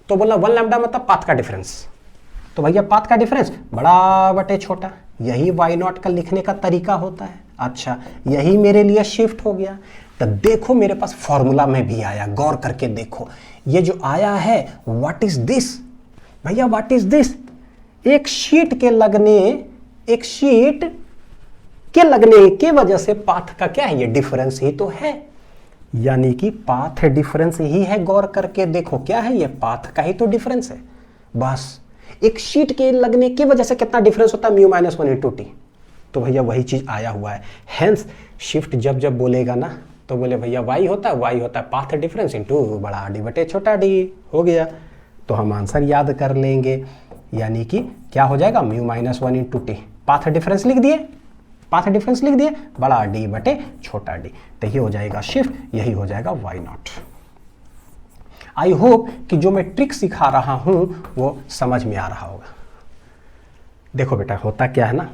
तो बोलना 1 लैम्डा मतलब पाथ का डिफरेंस, तो भैया पाथ का डिफरेंस बड़ा बटे छोटा, यही y0 का लिखने का तरीका होता है। अच्छा, यही मेरे लिए शिफ्ट हो गया। तो देखो मेरे पास फॉर्मूला में भी आया, गौर करके देखो ये जो आया है, व्हाट इज दिस भैया, व्हाट इज दिस, एक शीट के लगने के वजह से पाथ का क्या है, ये डिफरेंस ही तो है, यानी कि पाथ डिफरेंस ही है। गौर करके देखो क्या है, ये पाथ का ही तो डिफरेंस है। बस एक शीट के लगने की वजह से कितना डिफरेंस होता है, μ -1 × t, तो भैया वही चीज आया हुआ है। हेंस शिफ्ट जब बोलेगा ना, तो बोले भैया y होता है पाथ डिफरेंस इनटू बड़ा d बटे छोटा d, हो गया। तो हम आंसर याद कर लेंगे, यानी कि क्या हो जाएगा, μ -1 × t, पाथ डिफरेंस लिख दिए, बड़ा d बटे छोटा d, तो ये हो जाएगा शिफ्ट, यही हो जाएगा y0। आई होप कि जो मैं ट्रिक सिखा रहा हूं वो समझ में आ रहा होगा। देखो बेटा, होता क्या है ना,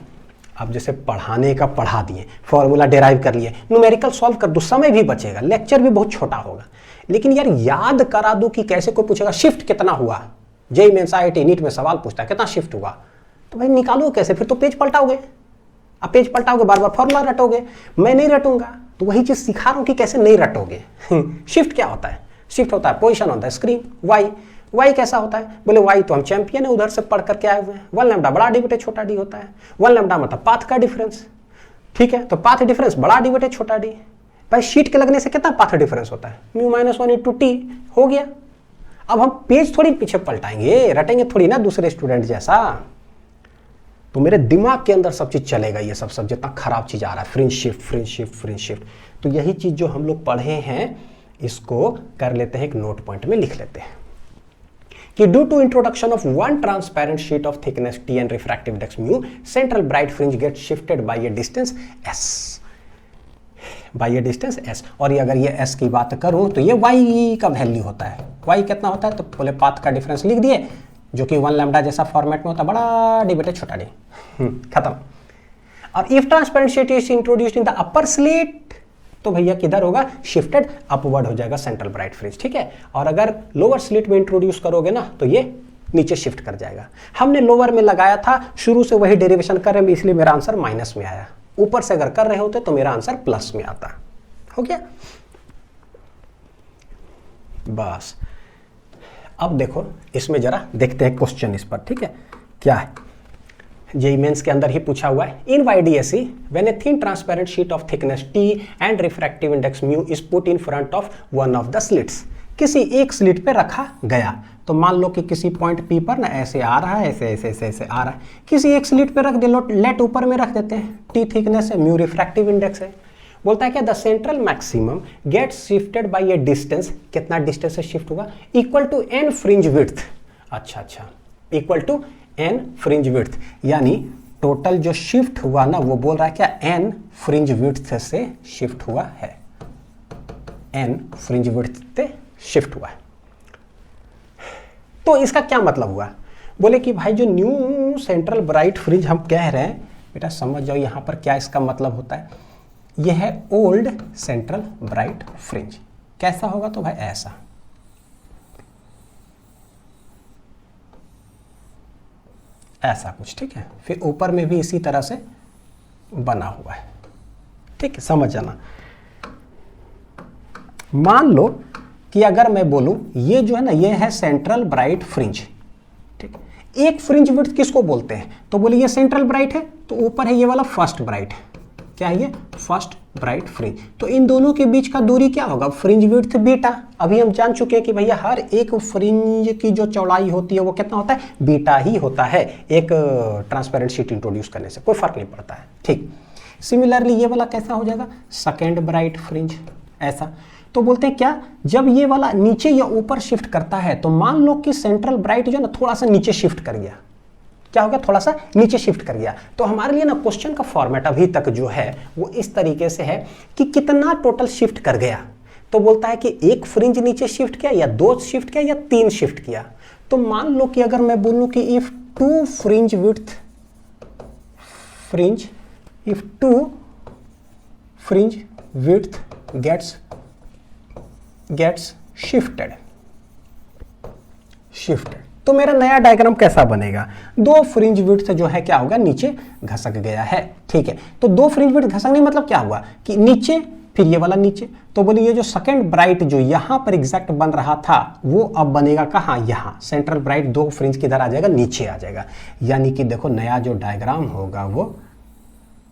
अब जैसे पढ़ाने का पढ़ा दिए, फॉर्मूला डेराइव कर लिए, न्यूमेरिकल सॉल्व कर दो, समय भी बचेगा, लेक्चर भी बहुत छोटा होगा, लेकिन यार याद करा दूं कि कैसे कोई पूछेगा शिफ्ट कितना हुआ, जेईई मेंस आईआईटी नीट में सवाल पूछता है कितना शिफ्ट हुआ, तो भाई निकालो कैसे, फिर तो पेज पलटाओगे, अब पेज पलटाओगे बार बार फॉर्मूला रटोगे, मैं नहीं रटूंगा। तो वही चीज सिखा रहा हूं कि कैसे नहीं रटोगे। शिफ्ट क्या होता है, शिफ्ट होता है position on the screen, y कैसा होता है, बोले y तो हम चैंपियन है, उधर से पढ़ करके आए हुए हैं, 1 लैम्डा बड़ा d बटे छोटा d होता है, 1 लैम्डा मतलब पाथ का डिफरेंस। ठीक है, तो पाथ डिफरेंस बड़ा d बटे छोटा d। भाई शीट के लगने से कितना पाथ डिफरेंस होता है, μ -1 × t, हो गया। अब हम पेज थोड़ी पीछे पलटाएंगे, रटेंगे थोड़ी ना दूसरे स्टूडेंट जैसा, तो मेरे दिमाग के अंदर सब चीज चलेगा, ये सब जितना खराब चीज आ रहा है, फ्रिंज शिफ्ट। तो यही चीज जो हम लोग पढ़े हैं, इसको कर लेते हैं, एक नोट पॉइंट में लिख लेते हैं कि due to introduction of one transparent sheet of thickness t and refractive index μ, central bright fringe get shifted by a distance s। और ये अगर ये s की बात करूं तो ये y का वैल्यू होता है, y कितना होता है, तो बोले पाथ का डिफरेंस लिख दिए, जो कि 1 लैम्डा जैसा फॉर्मेट में होता है, बड़ा d बटे छोटा d, खत्म। और if transparent sheet is introduced in the upper slit, तो भैया किधर होगा, शिफ्टेड अपवर्ड हो जाएगा सेंट्रल ब्राइट फ्रिंज। ठीक है, और अगर लोअर स्लिट में इंट्रोड्यूस करोगे ना, तो ये नीचे शिफ्ट कर जाएगा। हमने लोअर में लगाया था, शुरू से वही डेरिवेशन कर रहे हैं, इसलिए मेरा आंसर माइनस में आया। ऊपर से अगर कर रहे होते तो मेरा आंसर प्लस में आता। हो गया, बस। अब देखो इसमें जरा देखते हैं क्वेश्चन इस पर। ठीक है, क्या है, जेईई मेंस के अंदर ही पूछा हुआ है। In YDSE when a thin transparent sheet of thickness t and refractive index μ is put in front of one of the slits, किसी एक स्लिट पे रखा गया। तो मान लो कि किसी पॉइंट P पर ना ऐसे आ रहा है, ऐसे ऐसे ऐसे ऐसे आ रहा है, किसी एक स्लिट पे रख दे, लेट ऊपर में रख देते हैं, T थिकनेस है, म्यू रिफ्रैक्टिव इंडेक्स है। बोलता है क्या the central maximum get shifted by a distance, कितना डिस्टेंस से शिफ्ट हुआ, equal to n fringe width. अच्छा, equal to n fringe width, यानी टोटल जो शिफ्ट हुआ ना वो बोल रहा है क्या n फ्रिंज विड्थ से शिफ्ट हुआ है, n फ्रिंज विड्थ से शिफ्ट हुआ है। तो इसका क्या मतलब हुआ, बोले कि भाई जो न्यू सेंट्रल ब्राइट फ्रिंज हम कह रहे हैं, बेटा समझ जाओ यहां पर क्या इसका मतलब होता है, यह है ओल्ड सेंट्रल ब्राइट फ्रिंज। कैसा होगा, तो भाई ऐसा कुछ, ठीक है। फिर ऊपर में भी इसी तरह से बना हुआ है, ठीक है, समझ जाना। मान लो कि अगर मैं बोलूं ये जो है ना, ये है सेंट्रल ब्राइट फ्रिंज, ठीक। एक फ्रिंज विड्थ किसको बोलते हैं, तो बोले ये सेंट्रल ब्राइट है, तो ऊपर है ये वाला फर्स्ट ब्राइट है, क्या है ये फर्स्ट ब्राइट फ्रिंज। तो इन दोनों के बीच का दूरी क्या होगा, फ्रिंज विड्थ बीटा। अभी हम जान चुके हैं कि भैया हर एक फ्रिंज की जो चौड़ाई होती है वो कितना होता है, बीटा ही होता है। एक ट्रांसपेरेंट शीट इंट्रोड्यूस करने से कोई फर्क नहीं पड़ता है, ठीक। सिमिलरली ये वाला कैसा हो जाएगा, सेकेंड ब्राइट फ्रिंज, ऐसा। तो बोलते हैं क्या, जब ये वाला नीचे या ऊपर शिफ्ट करता है, तो मान लो कि सेंट्रल ब्राइट जो है ना थोड़ा सा नीचे शिफ्ट कर गया, क्या हो गया, थोड़ा सा नीचे शिफ्ट कर गया। तो हमारे लिए ना क्वेश्चन का फॉर्मेट अभी तक जो है वो इस तरीके से है कि कितना टोटल शिफ्ट कर गया। तो बोलता है कि एक फ्रिंज नीचे शिफ्ट किया, या दो शिफ्ट किया, या तीन शिफ्ट किया। तो मान लो कि अगर मैं बोलूं कि if two fringe width gets shifted, तो मेरा नया डायग्राम कैसा बनेगा, दो फ्रिंज विड्थ जो है क्या होगा, नीचे घसक गया है, ठीक है। तो दो फ्रिंज विड्थ घसकने मतलब क्या हुआ कि नीचे, फिर ये वाला नीचे। तो बोलिए ये जो सेकंड ब्राइट जो यहां पर एग्जैक्ट बन रहा था वो अब बनेगा कहां, यहां। सेंट्रल ब्राइट दो फ्रिंज किधर आ जाएगा, नीचे आ जाएगा। यानी कि देखो नया जो डायग्राम होगा वो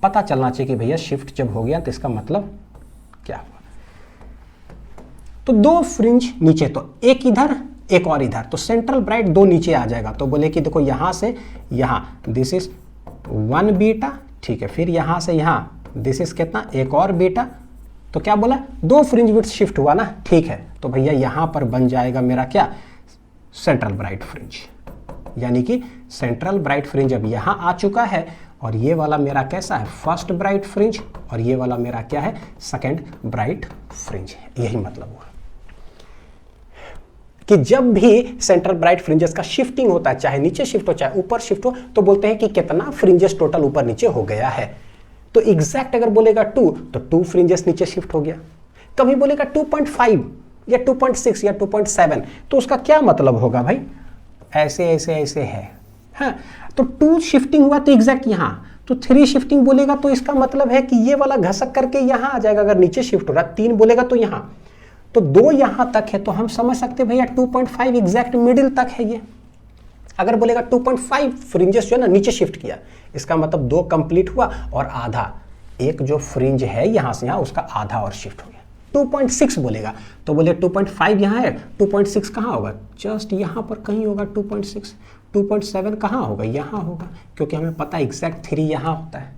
पता चलना चाहिए कि भैया शिफ्ट जब हो गया तो इसका मतलब क्या हुआ। तो दो फ्रिंज नीचे, तो एक इधर एक और इधर, तो सेंट्रल ब्राइट दो नीचे आ जाएगा। तो बोले कि देखो यहां से यहां दिस इज 1 बीटा, ठीक है। फिर यहां से यहां दिस इज कितना, एक और बीटा। तो क्या बोला, दो फ्रिंज विड्थ शिफ्ट हुआ ना, ठीक है। तो भैया यहां पर बन जाएगा मेरा क्या, सेंट्रल ब्राइट फ्रिंज। यानी कि सेंट्रल ब्राइट फ्रिंज अब यहां आ चुका है, और ये वाला मेरा कैसा है, फर्स्ट ब्राइट फ्रिंज, और ये वाला मेरा क्या है, सेकेंड ब्राइट फ्रिंज। यही मतलब हुआ कि जब भी सेंट्रल ब्राइट फ्रिंजेस का शिफ्टिंग होता है, चाहे नीचे शिफ्ट हो चाहे ऊपर शिफ्ट हो, तो बोलते हैं कि कितना फ्रिंजेस टोटल ऊपर नीचे हो गया है। तो एग्जैक्ट अगर बोलेगा 2 तो 2 फ्रिंजेस नीचे शिफ्ट हो गया। कभी बोलेगा 2.5 या 2.6 या 2.7 तो उसका क्या मतलब होगा भाई, ऐसे ऐसे ऐसे है, हाँ। तो 2 शिफ्टिंग हुआ तो एग्जैक्ट यहां, तो 3 शिफ्टिंग बोलेगा तो इसका मतलब है कि ये वाला घसक करके यहां आ जाएगा अगर नीचे शिफ्ट हो रहा। 3 बोलेगा तो यहां, तो 2 यहां तक है, तो हम समझ सकते हैं भैया 2.5 एग्जैक्ट मिडिल तक है ये। अगर बोलेगा 2.5 फ्रिंजेस जो है ना नीचे शिफ्ट किया, इसका मतलब 2 कंप्लीट हुआ और आधा, एक जो फ्रिंज है यहां से यहां उसका आधा और शिफ्ट हो गया। 2.6 बोलेगा तो बोले 2.5 यहां है, 2.6 कहां होगा, जस्ट यहां पर कहीं होगा 2.6। 2.7 कहां होगा, यहां होगा, क्योंकि हमें पता है एग्जैक्ट 3 यहां होता है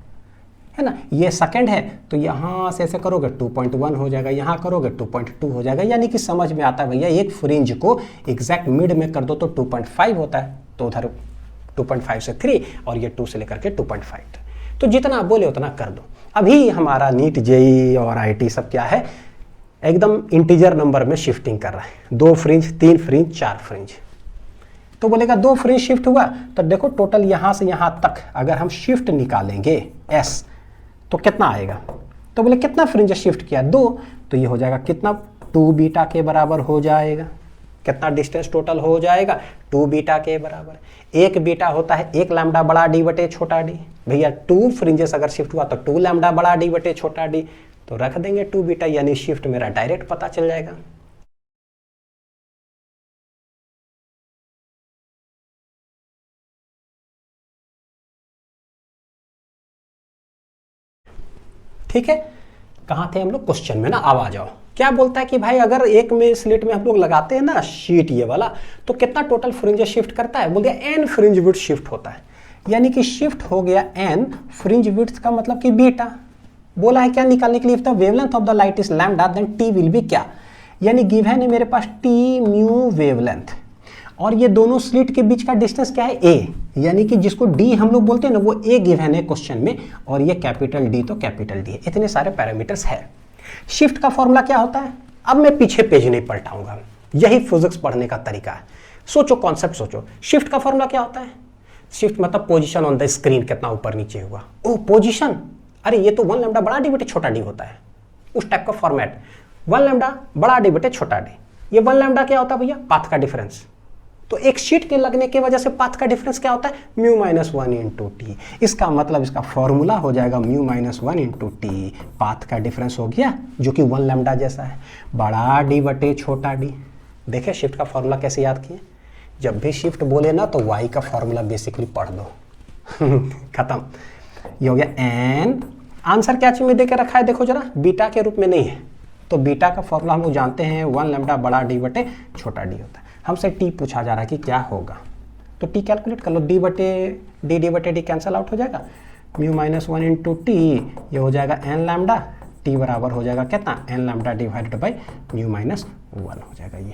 ना। ये सेकंड है तो यहां से ऐसे करोगे 2.1 हो जाएगा, यहां करोगे 2.2 हो जाएगा। यानी कि समझ में आता है भैया एक फ्रिंज को एग्जैक्ट मिड में कर दो तो 2.5 होता है, तो उधर 2.5 से 3 और ये 2 से लेकर के 2.5, तो जितना बोले उतना कर दो। अभी हमारा नीट जेई और आईटी सब क्या है, एकदम इंटीजर नंबर में शिफ्टिंग कर रहा है, 2 फ्रिंज 3 फ्रिंज 4 फ्रिंज। तो बोलेगा 2 फ्रिंज शिफ्ट हुआ, तो देखो टोटल यहां से यहां तक अगर हम शिफ्ट निकालेंगे एस तो कितना आएगा, तो बोले कितना फ्रिंज शिफ्ट किया, 2, तो ये हो जाएगा कितना, 2 बीटा के बराबर हो जाएगा। कितना डिस्टेंस टोटल हो जाएगा, 2 बीटा के बराबर। एक बीटा होता है 1 लैम्डा बड़ा डी बटे छोटा डी। भैया 2 फ्रिंजेस अगर शिफ्ट हुआ तो 2 लैम्डा बड़ा डी बटे छोटा डी, तो रख देंगे 2 बीटा, यानी शिफ्ट मेरा डायरेक्ट पता चल जाएगा। ठीक है, कहां थे हम लोग, क्वेश्चन में ना, अब आ जाओ। क्या बोलता है कि भाई अगर एक में स्लिट में हम लोग लगाते हैं ना शीट ये वाला, तो कितना टोटल फ्रिंजेस शिफ्ट करता है? बोल दिया एन फ्रिंज विड्थ शिफ्ट होता है, यानी कि शिफ्ट हो गया एन फ्रिंज विड्थ का मतलब कि बीटा। बोला है क्या निकालने के लिए? The wavelength of the light is lambda then T will be क्या, यानी गिवन है मेरे पास टी म्यू वेवलेंथ, और ये दोनों स्लिट के बीच का डिस्टेंस क्या है? ए, यानी कि जिसको डी हम लोग बोलते हैं ना, वो ए गिवन है क्वेश्चन में, और ये कैपिटल डी तो कैपिटल डी है। इतने सारे पैरामीटर्स है। शिफ्ट का फॉर्मूला क्या होता है? अब मैं पीछे पेज नहीं पलटाऊंगा, यही फिजिक्स पढ़ने का तरीका है। सोचो, कॉन्सेप्ट सोचो। शिफ्ट का फॉर्मूला क्या होता है? शिफ्ट मतलब पोजीशन ऑन द स्क्रीन, कितना ऊपर नीचे हुआ। ओ पोजीशन, अरे ये तो 1 लैम्डा बड़ा डी बटे छोटा डी होता है, उस टाइप का फॉर्मेट। 1 लैम्डा बड़ा डी बटे छोटा डी, ये 1 लैम्डा क्या होता है भैया? पाथ का डिफरेंस। तो एक शीट के लगने की वजह से पाथ का डिफरेंस क्या होता है? Mu minus 1 into T. इसका मतलब इसका फॉर्मूला हो जाएगा mu minus 1 into T. Path का डिफरेंस हो गया जो कि 1 लैम्डा जैसा है, बड़ा डी बटे छोटा डी। देखे शिफ्ट का फॉर्मूला कैसे याद किए? जब भी शिफ्ट बोले ना तो वाई का फॉर्मूला बेसिकली पढ़ दो। खत्म। ये हो गया एन। आंसर क्या चीज में देकर रखा है देखो जरा, बीटा के रूप में नहीं है। तो बीटा का फॉर्मूला हम लोग जानते हैं 1 लैम्डा बड़ा डी बटे छोटा डी होता है। हमसे टी पूछा जा रहा है कि क्या होगा, तो टी कैलकुलेट कर लो। डी बटे डी कैंसिल आउट हो जाएगा, म्यू माइनस 1 इंटू टी, ये हो जाएगा एन लैम्डा। टी बराबर हो जाएगा कितना? N lambda divided by mu minus 1 हो जाएगा ये।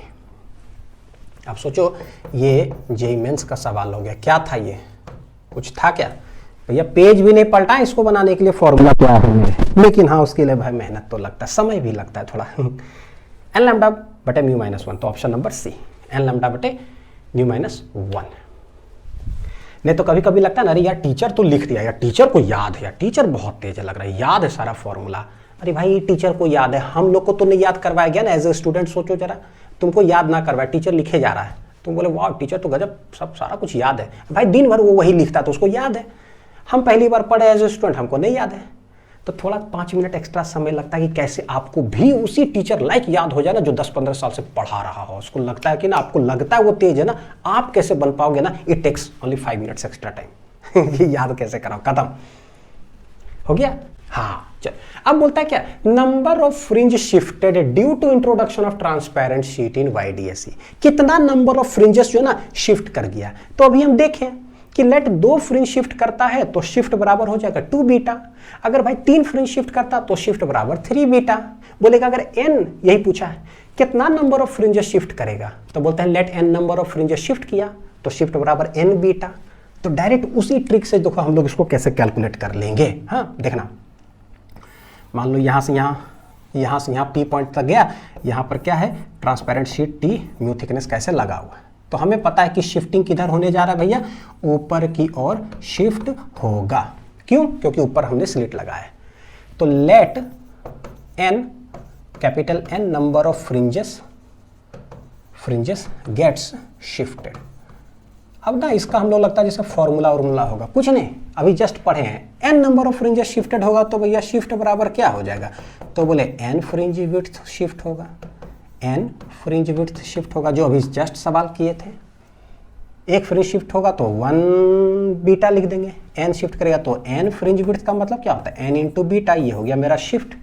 अब सोचो, ये जेईई मेंस का सवाल हो गया। क्या था ये? कुछ था क्या भैया? पेज भी नहीं पलटा इसको बनाने के लिए फॉर्मूला क्या है मेरे, लेकिन हाँ उसके लिए भाई मेहनत तो लगता है, समय भी लगता है थोड़ा। एन लैम्डा बटे म्यू माइनस 1, तो option number C, N lambda बटे म्यू माइनस 1। नहीं तो कभी कभी लगता है ना, अरे यार टीचर तो लिख दिया, यार टीचर को याद है, यार टीचर बहुत तेज लग रहा है, याद है सारा फॉर्मूला। अरे भाई टीचर को याद है, हम लोग को तो नहीं याद करवाया गया ना। एज ए स्टूडेंट सोचो जरा, तुमको याद ना करवाए, टीचर लिखे जा रहा है, तुम बोले वाह टीचर तो गजब, सब सारा कुछ याद है। भाई दिन भर वो वही लिखता है तो उसको याद है। हम पहली बार पढ़े एज ए स्टूडेंट, हमको नहीं याद है, तो थोड़ा 5 मिनट एक्स्ट्रा समय लगता है कि कैसे आपको भी उसी टीचर लाइक याद हो जाए ना जो 10-15 साल से पढ़ा रहा हो। उसको लगता है कि ना, आपको लगता है वो तेज है ना, आप कैसे बन पाओगे ना? It takes only 5 minutes extra time. ये याद कैसे कराओ? खत्म हो गया। हाँ चल, अब बोलता है क्या? Number of fringe shifted due to introduction of transparent sheet in YDSE. कितना नंबर ऑफ फ्रिंजेस जो है ना शिफ्ट कर गया। तो अभी हम देखें कि लेट 2 फ्रिंज शिफ्ट करता है तो शिफ्ट बराबर हो जाएगा 2 बीटा। अगर भाई 3 फ्रिंज शिफ्ट करता तो शिफ्ट बराबर 3 बीटा। बोलेगा अगर n, यही पूछा है, कितना नंबर ऑफ फ्रिंजेस शिफ्ट करेगा, तो बोलते हैं let n number of fringes shift किया तो शिफ्ट बराबर n बीटा। तो डायरेक्ट उसी ट्रिक से देखो हम लोग इसको कैसे कैलकुलेट कर लेंगे। हाँ देखना, मान लो यहाँ से यहाँ P पॉइंट तक गया, यहाँ पर क्या है? Transparent sheet T, mu thickness कैसे लगा हुआ है। तो हमें पता है कि शिफ्टिंग किधर होने जा रहा है भैया? ऊपर की ओर शिफ्ट होगा। क्यों? क्योंकि ऊपर हमने स्लिट लगाया है। तो let n, capital N number of fringes gets shifted. अब ना इसका हम लोग लगता है जैसे फॉर्मूला होगा, कुछ नहीं, अभी जस्ट पढ़े हैं। n number of fringes shifted होगा तो भैया शिफ्ट बराबर क्या हो जाएगा? तो बोले n फ्रिंज विड्थ शिफ्ट होगा, n फ्रिंज विड्थ शिफ्ट होगा, जो अभी जस्ट सवाल किए थे। एक फ्रिंज शिफ्ट होगा तो 1 बीटा लिख देंगे, n शिफ्ट करेगा तो n फ्रिंज विड्थ का मतलब क्या होता है? n into beta. ये हो गया मेरा शिफ्ट।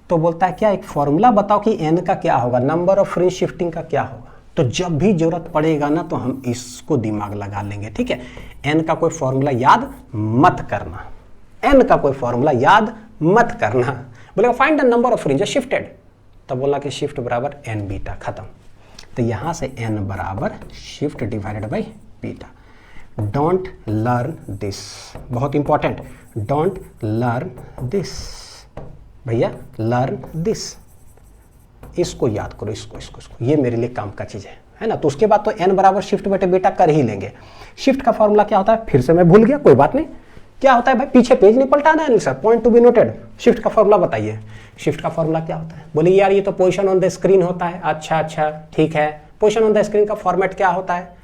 तो बोलता है क्या, एक फॉर्मूला बताओ कि n का क्या होगा, नंबर ऑफ फ्रिंज शिफ्टिंग का क्या होगा। तो जब भी जरूरत पड़ेगा ना तो हम इसको दिमाग लगा लेंगे, ठीक है। n का कोई फॉर्मूला याद मत करना, n का कोई फॉर्मूला याद मत करना। बोलेगा find the number of fringes shifted, तब बोला कि शिफ्ट बराबर n बीटा। खत्म। तो यहां से n बराबर shift divided by beta. Don't learn this, बहुत इंपॉर्टेंट, डोंट लर्न दिस भैया, लर्न दिस। इसको याद करो, इसको ये मेरे लिए काम का चीज है ना। तो उसके बाद तो n बराबर शिफ्ट बटे बीटा कर ही लेंगे। शिफ्ट का फॉर्मूला क्या होता है? फिर से मैं भूल गया, कोई बात नहीं। क्या होता है भाई? पीछे पेज नहीं पलटाना है sir, point to be noted. Shift का फॉर्मूला बताइए, शिफ्ट का फॉर्मूला क्या होता है? बोले यार ये तो पोजीशन ऑन द स्क्रीन होता है। अच्छा ठीक है, पोजीशन ऑन द स्क्रीन का फॉर्मेट क्या होता है?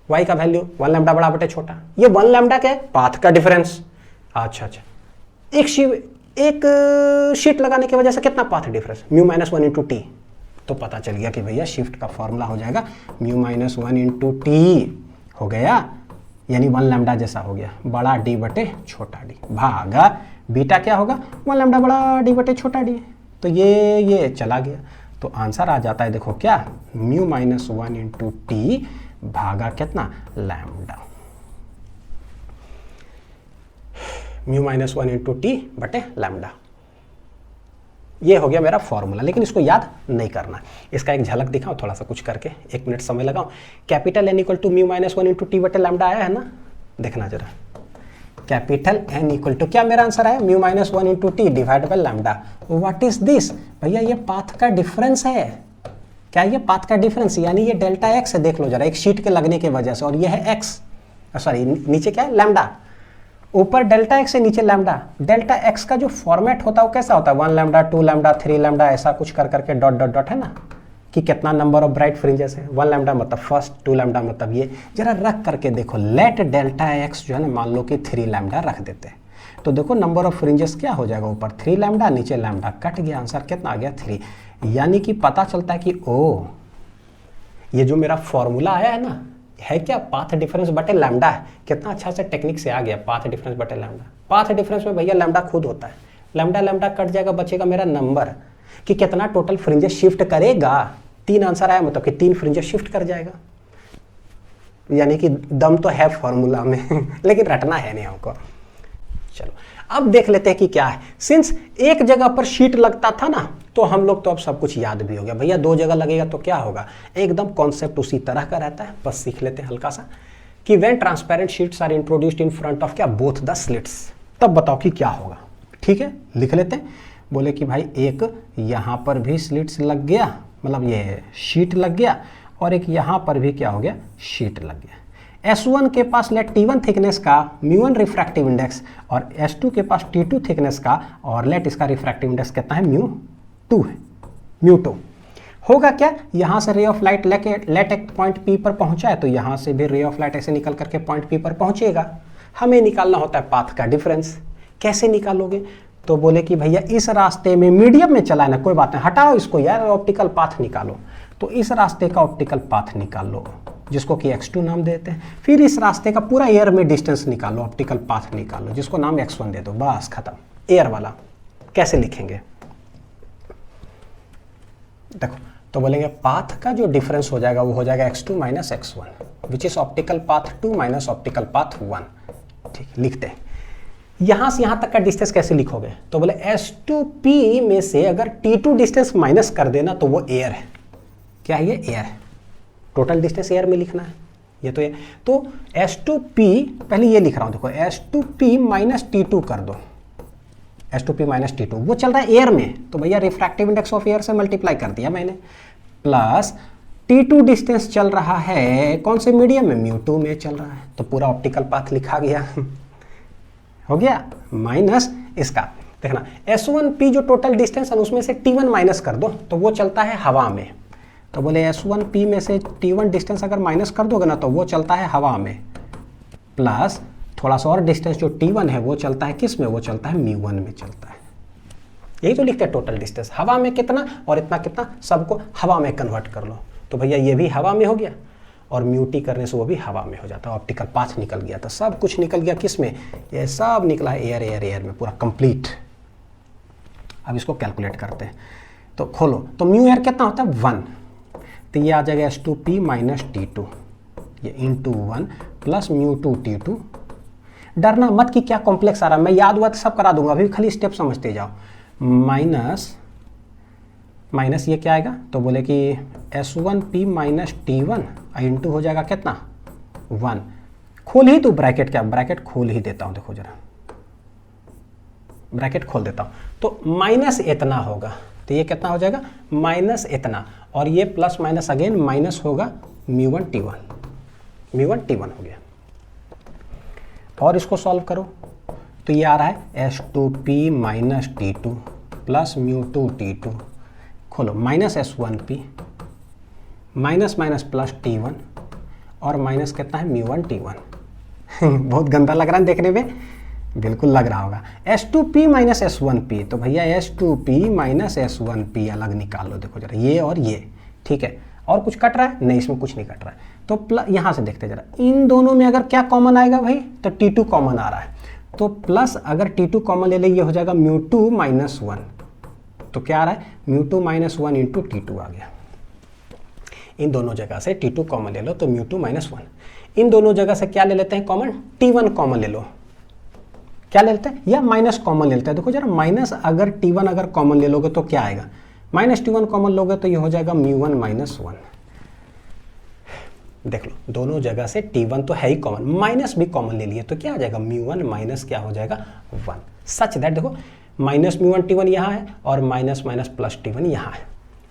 y का वैल्यू 1 लैम्डा बड़ा बटे छोटा। ये 1 लैम्डा क्या है? पाथ का डिफरेंस। अच्छा, एक शीट लगाने की वजह से कितना path difference? Mu minus 1 into T. तो पता चल गया कि भैया शिफ्ट का फॉर्मूला हो जाएगा म्यू माइनस 1 इंटू टी हो गया, यानी 1 लैम्डा जैसा हो गया, बड़ा डी बटे छोटा डी, भागा बीटा क्या होगा? 1 लैम्डा बड़ा डी बटे छोटा डी। तो ये चला गया, तो आंसर आ जाता है देखो क्या, म्यू माइनस 1 इंटू टी भागा कितना, lambda. Mu minus 1 into T बटे लैम्डा। ये हो गया मेरा फॉर्मूला, लेकिन इसको याद नहीं करना। इसका एक झलक दिखाओ थोड़ा सा कुछ करके, 1 मिनट समय लगाओ। Capital N equal to mu minus 1 into T बटे लैम्डा आया है ना, देखना जरा। कैपिटल एन इक्वल टू क्या मेरा आंसर है, mu minus 1 into T divide by lambda. What is this भैया, ये पाथ का डिफरेंस है। क्या ये पाथ का डिफरेंस, यानी ये डेल्टा एक्स है, देख लो जरा, एक शीट के लगने की वजह से, और ये है एक्स, सॉरी नीचे क्या है लैम्डा, ऊपर डेल्टा एक्स से नीचे लैम्डा। डेल्टा एक्स का जो फॉर्मेट होता है वो कैसा होता है, 1 लैम्डा 2 लैम्डा 3 लैम्डा, ऐसा कुछ कर करके डॉट डॉट डॉट है ना, कि कितना नंबर ऑफ ब्राइट फ्रिंजेस है। 1 लैम्डा मतलब फर्स्ट, 2 लैम्डा मतलब ये। जरा रख करके देखो, लेट डेल्टा एक्स जो है ना, मान लो कि 3 लैम्डा रख देते हैं, तो देखो नंबर ऑफ फ्रिंजेस क्या हो जाएगा, ऊपर 3 लैम्डा नीचे लैम्डा, कट गया, आंसर कितना आ गया 3। यानी कि पता चलता है कि ओ ये जो मेरा फॉर्मूला आया है ना, है क्या, पाथ डिफरेंस बटे लैम्डा है। कितना अच्छा से टेक्निक से आ गया, पाथ डिफरेंस बटे लैम्डा। पाथ डिफरेंस में भैया लैम्डा खुद होता है, लैम्डा लैम्डा कट जाएगा, बचेगा मेरा नंबर कि कितना टोटल फ्रिंजेस शिफ्ट करेगा। 3 आंसर आया मतलब कि 3 फ्रिंजेस शिफ्ट कर जाएगा। यानी कि दम तो है फॉर्मूला में लेकिन रटना है नहीं हमको। चलो अब देख लेते हैं कि क्या है। सिंस एक जगह पर शीट लगता था ना, तो हम लोग तो अब सब कुछ याद भी हो गया। भैया 2 जगह लगेगा तो क्या होगा, एकदम कॉन्सेप्ट उसी तरह का रहता है, बस सीख लेते हैं हल्का सा कि when transparent sheets are introduced in front of क्या, बोथ द स्लिट्स, तब बताओ कि क्या होगा। ठीक है, लिख लेते हैं। बोले कि भाई एक यहाँ पर भी स्लिट्स लग गया, मतलब ये शीट लग गया, और एक यहाँ पर भी क्या हो गया, शीट लग गया। S1 के पास लेट T1 थिकनेस का μ1 रिफ्रैक्टिव इंडेक्स, और S2 के पास T2 थिकनेस का, और लेट इसका रिफ्रैक्टिव इंडेक्स कितना है, μ2 है, μ2 होगा क्या, यहाँ से रे ऑफ लाइट लेट एक पॉइंट P पर पहुँचा है, तो यहाँ से भी रे ऑफ लाइट ऐसे निकल करके पॉइंट P पर पहुँचेगा। हमें निकालना होता है पाथ का डिफरेंस। कैसे निकालोगे, तो बोले कि भैया इस रास्ते में मीडियम में चला है ना, कोई बात नहीं, हटाओ इसको यार, ऑप्टिकल पाथ निकालो। तो इस रास्ते का ऑप्टिकल पाथ निकाल लो, जिसको कि x2 नाम देते हैं। फिर इस रास्ते का पूरा एयर में डिस्टेंस निकालो, ऑप्टिकल पाथ निकालो, जिसको नाम x1 दे दो, बस खत्म। एयर वाला कैसे लिखेंगे, देखो, तो बोलेंगे पाथ का जो डिफरेंस हो जाएगा वो हो जाएगा x2 minus x1 which is optical path 2 minus optical path 1। ठीक, लिखते हैं। यहां से यहां तक का डिस्टेंस कैसे लिखोगे, तो बोले S2P में से अगर T2 डिस्टेंस माइनस कर देना तो वो एयर है। क्या है ये, एयर है। टोटल डिस्टेंस एयर में लिखना है, ये तो ये। तो S2P पहले ये लिख रहा हूं, देखो S2P माइनस T2 कर दो, S2P माइनस T2 वो चल रहा है एयर में, तो भैया रिफ्रैक्टिव इंडेक्स ऑफ एयर से मल्टीप्लाई कर दिया मैंने, प्लस T2 डिस्टेंस चल रहा है कौन से मीडियम में, μ2 में चल रहा है, तो पूरा ऑप्टिकल पाथ लिखा गया हो गया, माइनस इसका देखना S1P जो टोटल डिस्टेंस है उसमें से T1 माइनस कर दो, तो वो चलता है हवा में। तो बोले S1P में से T1 डिस्टेंस अगर माइनस कर दोगे ना, तो वो चलता है हवा में, प्लस थोड़ा सा और डिस्टेंस जो T1 है वो चलता है किस में, वो चलता है μ1 में चलता है। यही तो लिखते हैं टोटल डिस्टेंस, हवा में कितना और इतना कितना, सबको हवा में कन्वर्ट कर लो। तो भैया ये भी हवा में हो गया, और म्यूटी करने से वो भी हवा में हो जाता है, ऑप्टिकल पाथ निकल गया। तो सब कुछ निकल गया किस में, ये सब निकला है एयर एयर एयर में, पूरा कंप्लीट। अब इसको कैलकुलेट करते हैं, तो खोलो, तो म्यू एयर कितना होता है 1, तो ये आ जाएगा S2P माइनस T2, ये इंटू 1 प्लस μ2 T2। डरना मत कि क्या कॉम्प्लेक्स आ रहा है, मैं याद हुआ तो सब करा दूंगा, अभी खाली स्टेप समझते जाओ। माइनस माइनस ये क्या आएगा, तो बोले कि S1P माइनस T1 इंटू हो जाएगा कितना 1, खोल ही तो ब्रैकेट, क्या ब्रैकेट खोल ही देता हूं, देखो जरा ब्रैकेट खोल देता हूं, तो माइनस इतना होगा, तो ये कितना हो जाएगा माइनस इतना, और ये प्लस माइनस अगेन माइनस होगा μ1 T1 हो गया। और इसको सॉल्व करो, तो ये आ रहा है S2P minus T2 plus μ2 T2, खोलो minus S1P minus minus plus T1, और माइनस कितना है μ1 T1 बहुत गंदा लग रहा है देखने में, बिल्कुल लग रहा होगा। S2P माइनस S1P, तो भैया S2P माइनस S1P अलग निकाल लो, देखो जरा ये और ये, ठीक है। और कुछ कट रहा है नहीं, इसमें कुछ नहीं कट रहा है, तो यहाँ से देखते जरा, इन दोनों में अगर क्या कॉमन आएगा भाई, तो T2 कॉमन आ रहा है, तो प्लस अगर T2 कॉमन ले ले, ये हो जाएगा μ2 माइनस 1, तो क्या आ रहा है, mu two minus one into T two आ गया। इन दोनों जगह से टी टू कॉमन ले लो तो म्यू टू माइनस वन। इन दोनों जगह से क्या ले लेते हैं कॉमन, टी वन कॉमन ले लो। क्या ले लेते हैं, या माइनस कॉमन ले लेते हैं। देखो जरा, माइनस अगर टी वन अगर कॉमन ले लोगे तो क्या आएगा, माइनस टी वन कॉमन लोगे तो ये हो जाएगा म्यू वन माइनस वन। देख लो दोनों जगह से टी वन तो है ही कॉमन, माइनस भी कॉमन ले लिए तो क्या आ जाएगा, म्यू वन माइनस क्या हो जाएगा वन। सच दैट देखो minus mu one T one यहाँ है और minus minus plus T one यहाँ है।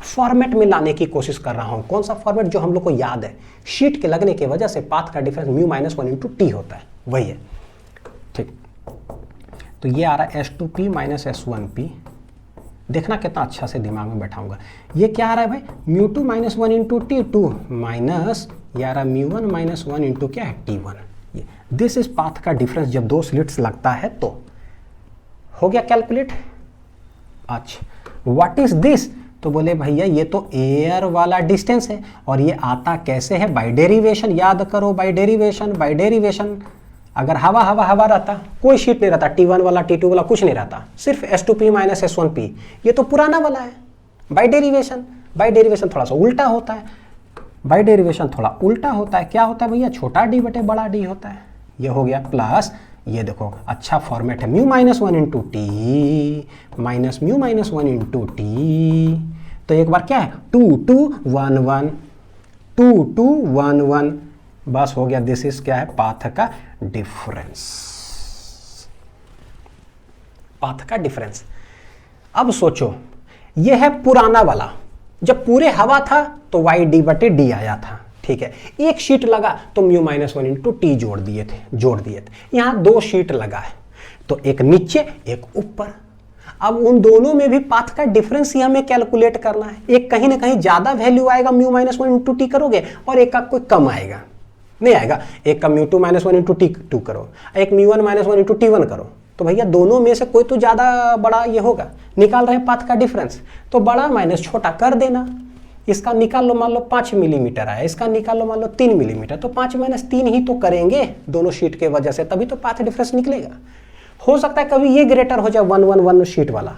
फॉर्मेट में लाने की कोशिश कर रहा हूं। कौन सा फॉर्मेट, जो हम लोग को याद है, शीट के लगने की वजह से पाथ का difference mu minus one into T होता है, वही है। ठीक, तो ये आ रहा है S two P minus S one P. देखना कितना अच्छा से दिमाग में बैठाऊंगा। ये क्या आ रहा है भाई, mu two minus one into T two minus ये आ रहा है mu one minus one into क्या है T one. This is path का डिफरेंस जब दो स्लिट्स लगता है तो। हो गया कैलकुलेट। अच्छा व्हाट इज दिस, तो बोले भैया ये तो एयर वाला डिस्टेंस है और ये आता कैसे है, बाय डेरिवेशन। याद करो बाय डेरिवेशन, बाय डेरिवेशन। अगर हवा हवा हवा रहता, कोई शीट नहीं रहता, T1 वाला T2 वाला कुछ नहीं रहता, सिर्फ S2P माइनस S1P। ये तो पुराना वाला है बाय डेरिवेशन। बाय डेरिवेशन थोड़ा सा उल्टा होता है, बाय डेरिवेशन थोड़ा उल्टा होता है। क्या होता है भैया, छोटा डी बटे बड़ा डी होता है। ये हो गया प्लस, ये देखो अच्छा फॉर्मेट है, mu minus one into T minus mu minus one into T. तो एक बार क्या है, two two one one, two two one one, बस हो गया। दिस इज क्या है, पाथ का डिफरेंस। पाथ का डिफरेंस। अब सोचो ये है पुराना वाला, जब पूरे हवा था तो वाई डी बटे डी आया था, ठीक है। एक शीट लगा तो mu minus one into T जोड़ दिए थे। यहां दो शीट लगा है तो एक नीचे एक ऊपर। अब उन दोनों में भी पाथ का डिफरेंस ही हमें कैलकुलेट करना है। एक कहीं ना कहीं ज्यादा वैल्यू आएगा mu minus one into T करोगे और एक का कोई कम आएगा, नहीं आएगा। एक का mu two minus one into T two करो, एक mu one minus one into T one करो, तो भैया दोनों में से कोई तो ज्यादा बड़ा ये होगा। निकाल रहे हैं पाथ का डिफरेंस, तो बड़ा माइनस छोटा कर देना। इसका निकाल लो, मान लो 5 मिलीमीटर आया, इसका निकाल लो मान लो 3 मिलीमीटर, तो 5 माइनस 3 ही तो करेंगे दोनों शीट के वजह से, तभी तो पाथ डिफरेंस निकलेगा। हो सकता है कभी ये ग्रेटर हो जाए 1 1 1 शीट वाला,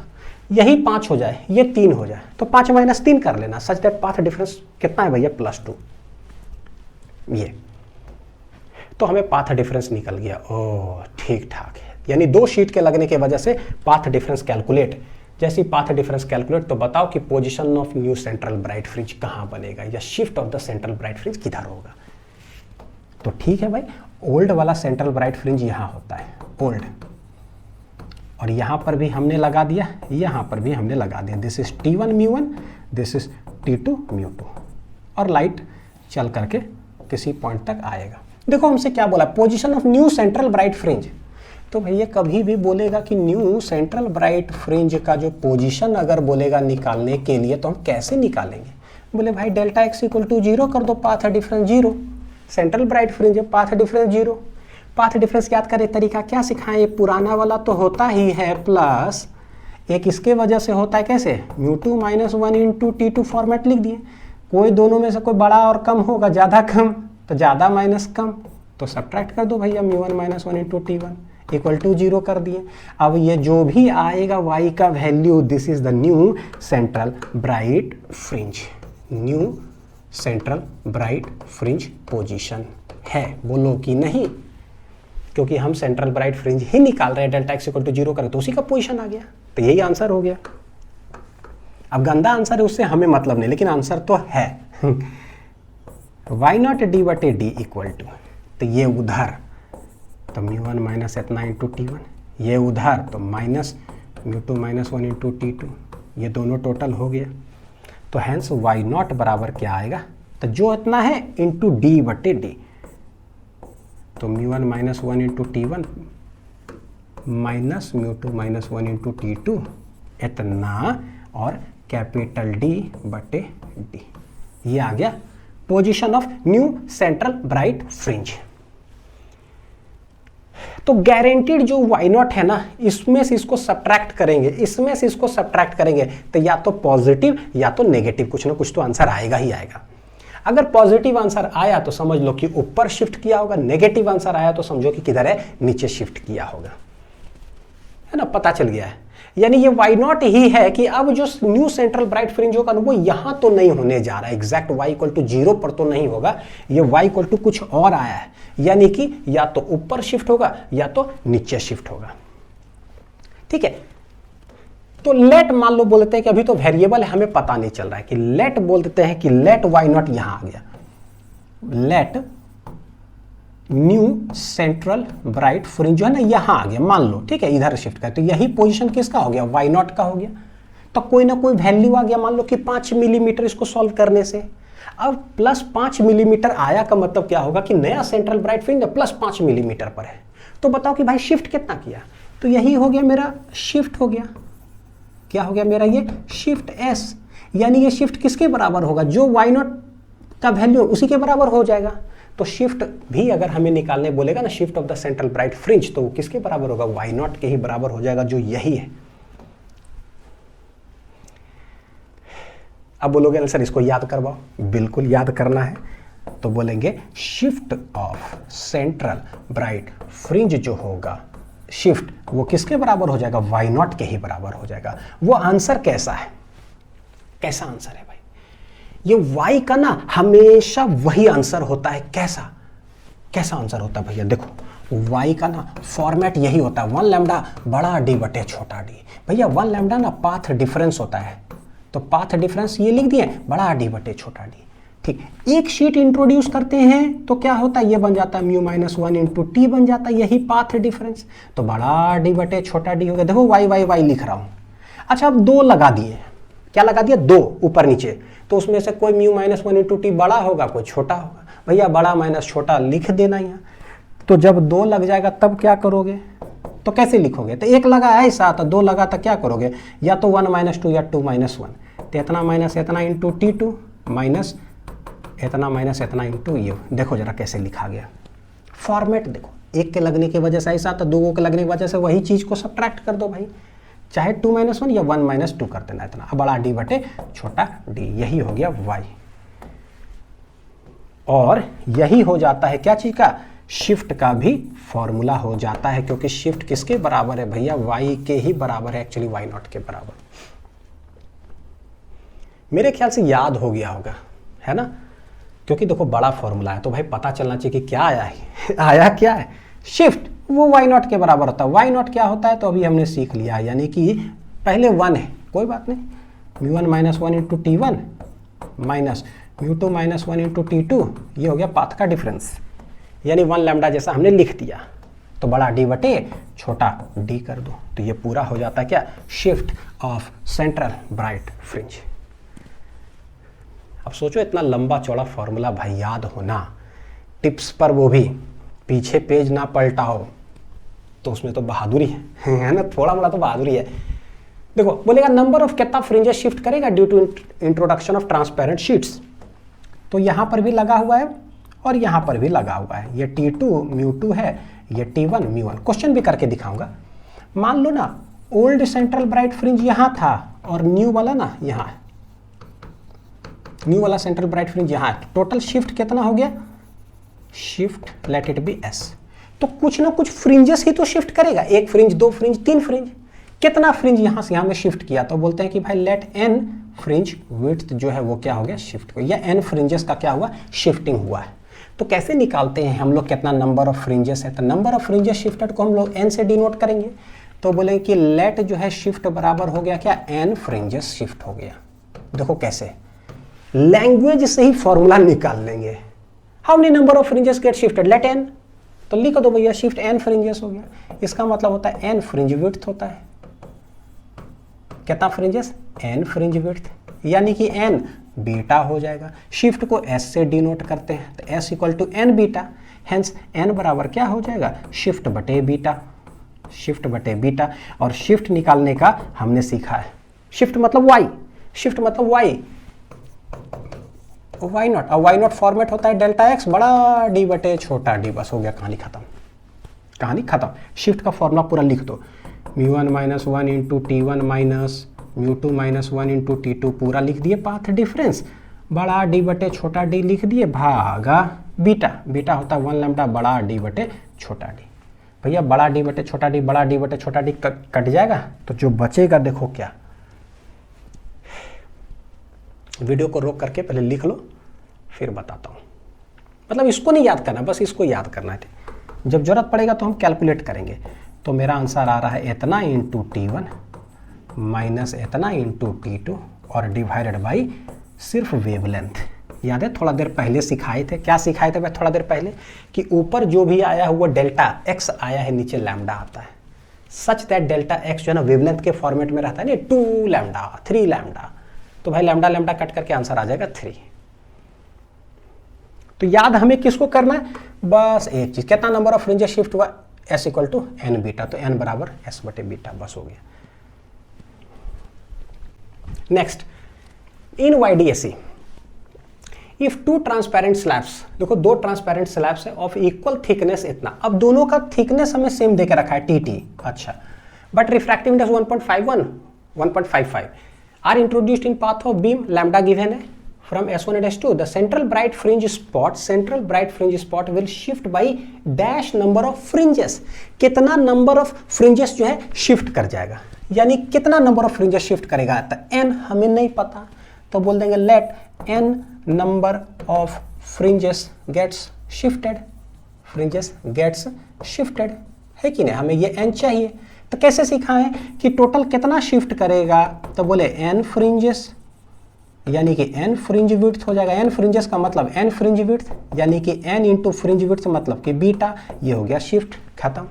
यही 5 हो जाए, ये 3 हो जाए, तो 5 माइनस 3 कर लेना। सच दैट पाथ डिफरेंस कितना है भैया, +2। ये तो हमें पाथ डिफरेंस निकल गया। ओह ठीक ठाक है, यानी दो शीट के लगने के वजह से पाथ डिफरेंस कैलकुलेट। जैसी पाथ डिफरेंस कैलकुलेट, तो बताओ कि position of new central bright fringe कहां बनेगा, या shift of the central bright fringe किधर होगा। तो ठीक है भाई, ओल्ड वाला सेंट्रल ब्राइट फ्रिंज यहां होता है, ओल्ड, और यहां पर भी हमने लगा दिया, यहां पर भी हमने लगा दिया। This is T1 mu one, this is T2 mu two, और लाइट चल करके किसी पॉइंट तक आएगा। देखो हमसे क्या बोला, position of new central bright fringe. तो भैया कभी भी बोलेगा कि न्यू सेंट्रल ब्राइट फ्रिंज का जो पोजीशन अगर बोलेगा निकालने के लिए, तो हम कैसे निकालेंगे। बोले भाई डेल्टा एक्स इक्वल टू 0 कर दो, path difference 0। Central bright fringe है, पाथ डिफरेंस 0। पाथ डिफरेंस याद करें, तरीका क्या सिखाएं, ये पुराना वाला तो होता ही है, प्लस एक इसके वजह से होता है कैसे, mu two minus one into T two format लिख दिए। कोई दोनों में से कोई बड़ा और कम होगा, ज़्यादा कम, तो ज़्यादा माइनस कम, तो सब्ट्रैक्ट कर दो भैया, mu one minus one into T one equal to 0 कर दिए। अब ये जो भी आएगा y का value, this is the new central bright fringe. New central bright fringe position है, बोलो कि नहीं, क्योंकि हम सेंट्रल ब्राइट फ्रिंज ही निकाल रहे हैं। डेल्टा एक्स इक्वल टू 0 करें तो उसी का पोजीशन आ गया, तो यही आंसर हो गया। अब गंदा आंसर है उससे हमें मतलब नहीं, लेकिन आंसर तो है। वाई नॉट डी बटे डी इक्वल टू, तो ये उधर तो म्यू वन माइनस इतना इंटू टी वन, ये उधर तो minus mu two minus one into T two, ये दोनों टोटल हो गया। तो हैंस वाई नॉट बराबर क्या आएगा, तो जो इतना है इंटू डी बटे डी, तो mu one minus one into T one minus mu two minus one into T two इतना, और कैपिटल डी बटे डी, ये आ गया position of new central bright fringe. तो गारंटीड जो वाई नॉट है ना, इसमें से इसको सब्ट्रैक्ट करेंगे, इसमें से इसको सब्ट्रैक्ट करेंगे, तो या तो पॉजिटिव या तो नेगेटिव, कुछ ना कुछ तो आंसर आएगा ही आएगा। अगर पॉजिटिव आंसर आया तो समझ लो कि ऊपर शिफ्ट किया होगा, नेगेटिव आंसर आया तो समझो कि किधर है, नीचे शिफ्ट किया होगा। है ना, पता चल गया है। यानी ये वाई नॉट ही है कि अब जो न्यू सेंट्रल ब्राइट फ्रिंज होगा वो यहां तो नहीं होने जा रहा है, एग्जैक्ट y इक्वल टू 0 पर तो नहीं होगा, ये y इक्वल टू कुछ और आया है, यानी कि या तो ऊपर शिफ्ट होगा या तो नीचे शिफ्ट होगा। ठीक है, तो लेट मान लो बोलते हैं कि अभी तो वेरिएबल है, हमें पता नहीं चल रहा है, कि लेट बोल देते हैं कि लेट वाई नॉट यहां आ गया, let new central bright fringe जो है ना यहां आ गया, मान लो, ठीक है, इधर शिफ्ट कर, तो यही पोजीशन किसका हो गया, वाई नॉट का हो गया। तो कोई ना कोई वैल्यू आ गया, मान लो कि 5 मिलीमीटर इसको सॉल्व करने से। अब प्लस 5 मिलीमीटर आया का मतलब क्या होगा कि नया central bright fringe plus 5 millimetre पर है। तो बताओ कि भाई शिफ्ट कितना किया, तो यही हो गया मेरा शिफ्ट हो गया, क्या हो गया मेरा ये शिफ्ट एस, यानी ये शिफ्ट किसके बराबर होगा, जो वाई नॉट का वैल्यू उसी के बराबर हो जाएगा। तो शिफ्ट भी अगर हमें निकालने बोलेगा ना, shift of the central bright fringe, तो वो किसके बराबर होगा, वाई नॉट के ही बराबर हो जाएगा, जो यही है। अब बोलोगे सर इसको याद करवाओ, बिल्कुल याद करना है। तो बोलेंगे shift of central bright fringe जो होगा, शिफ्ट वो किसके बराबर हो जाएगा, वाई नॉट के ही बराबर हो जाएगा। वो आंसर कैसा है, कैसा आंसर है भाई, ये y का ना हमेशा वही आंसर होता है। कैसा कैसा आंसर होता है भैया, देखो y का ना फॉर्मेट यही होता है, 1 लैम्डा बड़ा डी बटे छोटा डी। भैया 1 लैम्डा ना पाथ डिफरेंस होता है, तो पाथ डिफरेंस ये लिख दिए, बड़ा डी बटे छोटा डी। ठीक, एक शीट इंट्रोड्यूस करते हैं तो क्या होता है, ये बन जाता है म्यू माइनस 1 इंटू टी बन जाता है, यही पाथ डिफरेंस। तो बड़ा डी बटे छोटा डी हो गया, देखो वाई वाई वाई लिख रहा हूं। अच्छा अब 2 लगा दिए, क्या लगा दिया, 2 ऊपर नीचे, तो उसमें से कोई म्यू माइनस 1 इंटू टी बड़ा होगा, कोई छोटा होगा। भैया बड़ा माइनस छोटा लिख देना यहाँ। तो जब 2 लग जाएगा तब क्या करोगे, तो कैसे लिखोगे, तो 1 लगा है ऐसा, तो 2 लगा तो क्या करोगे, या तो 1 माइनस 2 या 2 माइनस 1, तो इतना माइनस इतना इंटू T2 माइनस इतना इंटू ये। देखो जरा कैसे लिखा गया फॉर्मेट, देखो 1 के लगने की वजह से ऐसा, तो 2 के लगने की वजह से वही चीज को सब्ट्रैक्ट कर दो भाई, चाहे 2 माइनस 1 या 1 माइनस 2 कर देना, इतना बड़ा डी बटे छोटा डी, यही हो गया y। और यही हो जाता है क्या चीज का, शिफ्ट का भी फॉर्मूला हो जाता है, क्योंकि शिफ्ट किसके बराबर है भैया, y के ही बराबर है, एक्चुअली y नॉट के बराबर। मेरे ख्याल से याद हो गया होगा, है ना, क्योंकि देखो बड़ा फॉर्मूला है, तो भाई पता चलना चाहिए कि क्या आया है आया क्या है, शिफ्ट वो वाई नॉट के बराबर होता है। वाई नॉट क्या होता है, तो अभी हमने सीख लिया, यानी कि पहले 1 है, कोई बात नहीं, mu 1 minus 1 into T1 minus mu 2 minus 1 into T2, ये हो गया पाथ का डिफरेंस, यानी 1 लैम्डा जैसा हमने लिख दिया, तो बड़ा डी बटे छोटा डी कर दो, तो ये पूरा हो जाता है क्या, shift of central bright fringe. अब सोचो इतना लंबा चौड़ा फॉर्मूला भाई याद होना, टिप्स पर वो भी पीछे पेज ना पलटाओ, तो उसमें तो बहादुरी है ना, थोड़ा बड़ा तो बहादुरी है। देखो बोलेगा नंबर ऑफ कितना फ्रिंजेस शिफ्ट करेगा due to introduction of transparent sheets, तो यहां पर भी लगा हुआ है और यहां पर भी लगा हुआ है, ये T2 म्यू 2 है, ये T1 म्यू 1। क्वेश्चन भी करके दिखाऊंगा। मान लो ना ओल्ड सेंट्रल ब्राइट फ्रिंज यहां था और न्यू वाला ना यहां, न्यू वाला सेंट्रल ब्राइट फ्रिंज यहां है, टोटल शिफ्ट कितना हो गया, shift let it be S, तो कुछ ना कुछ फ्रिंजेस ही तो शिफ्ट करेगा, 1 फ्रिंज 2 फ्रिंज 3 फ्रिंज, कितना फ्रिंज यहां से यहां में शिफ्ट किया, तो बोलते हैं कि भाई लेट एन फ्रिंज विड्थ जो है वो क्या हो गया, शिफ्ट हो गया, या एन फ्रिंजेस का क्या हुआ, शिफ्टिंग हुआ है। तो कैसे निकालते हैं हम लोग कितना नंबर ऑफ फ्रिंजेस है, तो नंबर ऑफ फ्रिंजेस शिफ्टेड को हम लोग एन से डिनोट करेंगे, तो बोलेंगे कि लेट जो है शिफ्ट बराबर हो गया क्या, एन फ्रिंजेस शिफ्ट हो गया। देखो कैसे लैंग्वेज से ही फॉर्मूला निकाल लेंगे, how many number of fringes get shifted, let N, तो लिख दो भैया शिफ्ट एन फ्रिंजेस हो गया। इसका मतलब होता है एन फ्रिंज विड्थ होता है, कितना फ्रिंजेस, एन फ्रिंज विड्थ, यानी कि एन बीटा हो जाएगा। शिफ्ट को एस से डिनोट करते हैं, तो S equal to N beta, hence N बराबर क्या हो जाएगा, शिफ्ट बटे बीटा, शिफ्ट बटे बीटा। और शिफ्ट निकालने का हमने सीखा है, शिफ्ट मतलब वाई, शिफ्ट मतलब वाई, वाई नॉट, और वाई नॉट फॉर्मेट होता है डेल्टा एक्स बड़ा डी बटे छोटा डी, बस हो गया, कहानी खत्म, कहानी खत्म। शिफ्ट का फॉर्मूला पूरा लिख दो, mu 1 minus 1 into T1 minus mu 2 minus 1 into T2 पूरा लिख दिए, पाथ डिफरेंस बड़ा डी बटे छोटा डी लिख दिए, भागा बीटा, बीटा होता है 1 लैम्डा बड़ा डी बटे छोटा डी। भैया बड़ा डी बटे छोटा डी, बड़ा डी बटे छोटा डी कट जाएगा, तो जो बचेगा देखो क्या, वीडियो को रोक करके पहले लिख लो फिर बताता हूँ। मतलब इसको नहीं याद करना, बस इसको याद करना है, जब जरूरत पड़ेगा तो हम कैलकुलेट करेंगे। तो मेरा आंसर आ रहा है इतना इंटू T1 माइनस इतना इंटू T2 और डिवाइडेड बाई सिर्फ वेवलेंथ। याद है थोड़ा देर पहले सिखाए थे, क्या सिखाए थे भाई थोड़ा देर पहले, कि ऊपर जो भी आया है वो डेल्टा एक्स आया है, नीचे लैम्डा आता है, सच दैट डेल्टा एक्स जो है ना वेवलेंथ के फॉर्मेट में रहता है ना, 2 लैम्डा 3 लैम्डा, तो भाई लैम्डा लैम्डा कट करके आंसर आ जाएगा 3। तो याद हमें किसको करना है, बस एक चीज, कितना नंबर ऑफ फ्रिंजेस शिफ्ट हुआ, S equal to N beta, तो एन बराबर एस बटे बीटा, बस हो गया। Next, in YDSE if 2 transparent slabs, देखो 2 ट्रांसपेरेंट स्लैब्स है ऑफ इक्वल थिकनेस इतना, अब दोनों का थिकनेस हमें सेम देके रखा है टी, अच्छा, but refractive index 1.51 1.55 are introduced in path of beam, lambda given है from S1 and S2, the central bright fringe spot will shift by dash number of fringes, कितना नंबर ऑफ फ्रिंजेस जो है शिफ्ट कर जाएगा, यानी कितना नंबर ऑफ फ्रिंजेस शिफ्ट करेगा, तो n हमें नहीं पता, तो बोल देंगे let n number of fringes gets shifted, है कि नहीं, हमें ये n चाहिए, तो कैसे सीखा है कि टोटल कितना शिफ्ट करेगा, तो बोले n फ्रिंजेस यानी कि n फ्रिंज विड्थ हो जाएगा, n फ्रिंजेस का मतलब n फ्रिंज विड्थ, यानी कि n इंटू फ्रिंज विड्थ मतलब कि बीटा, ये हो गया शिफ्ट, खत्म।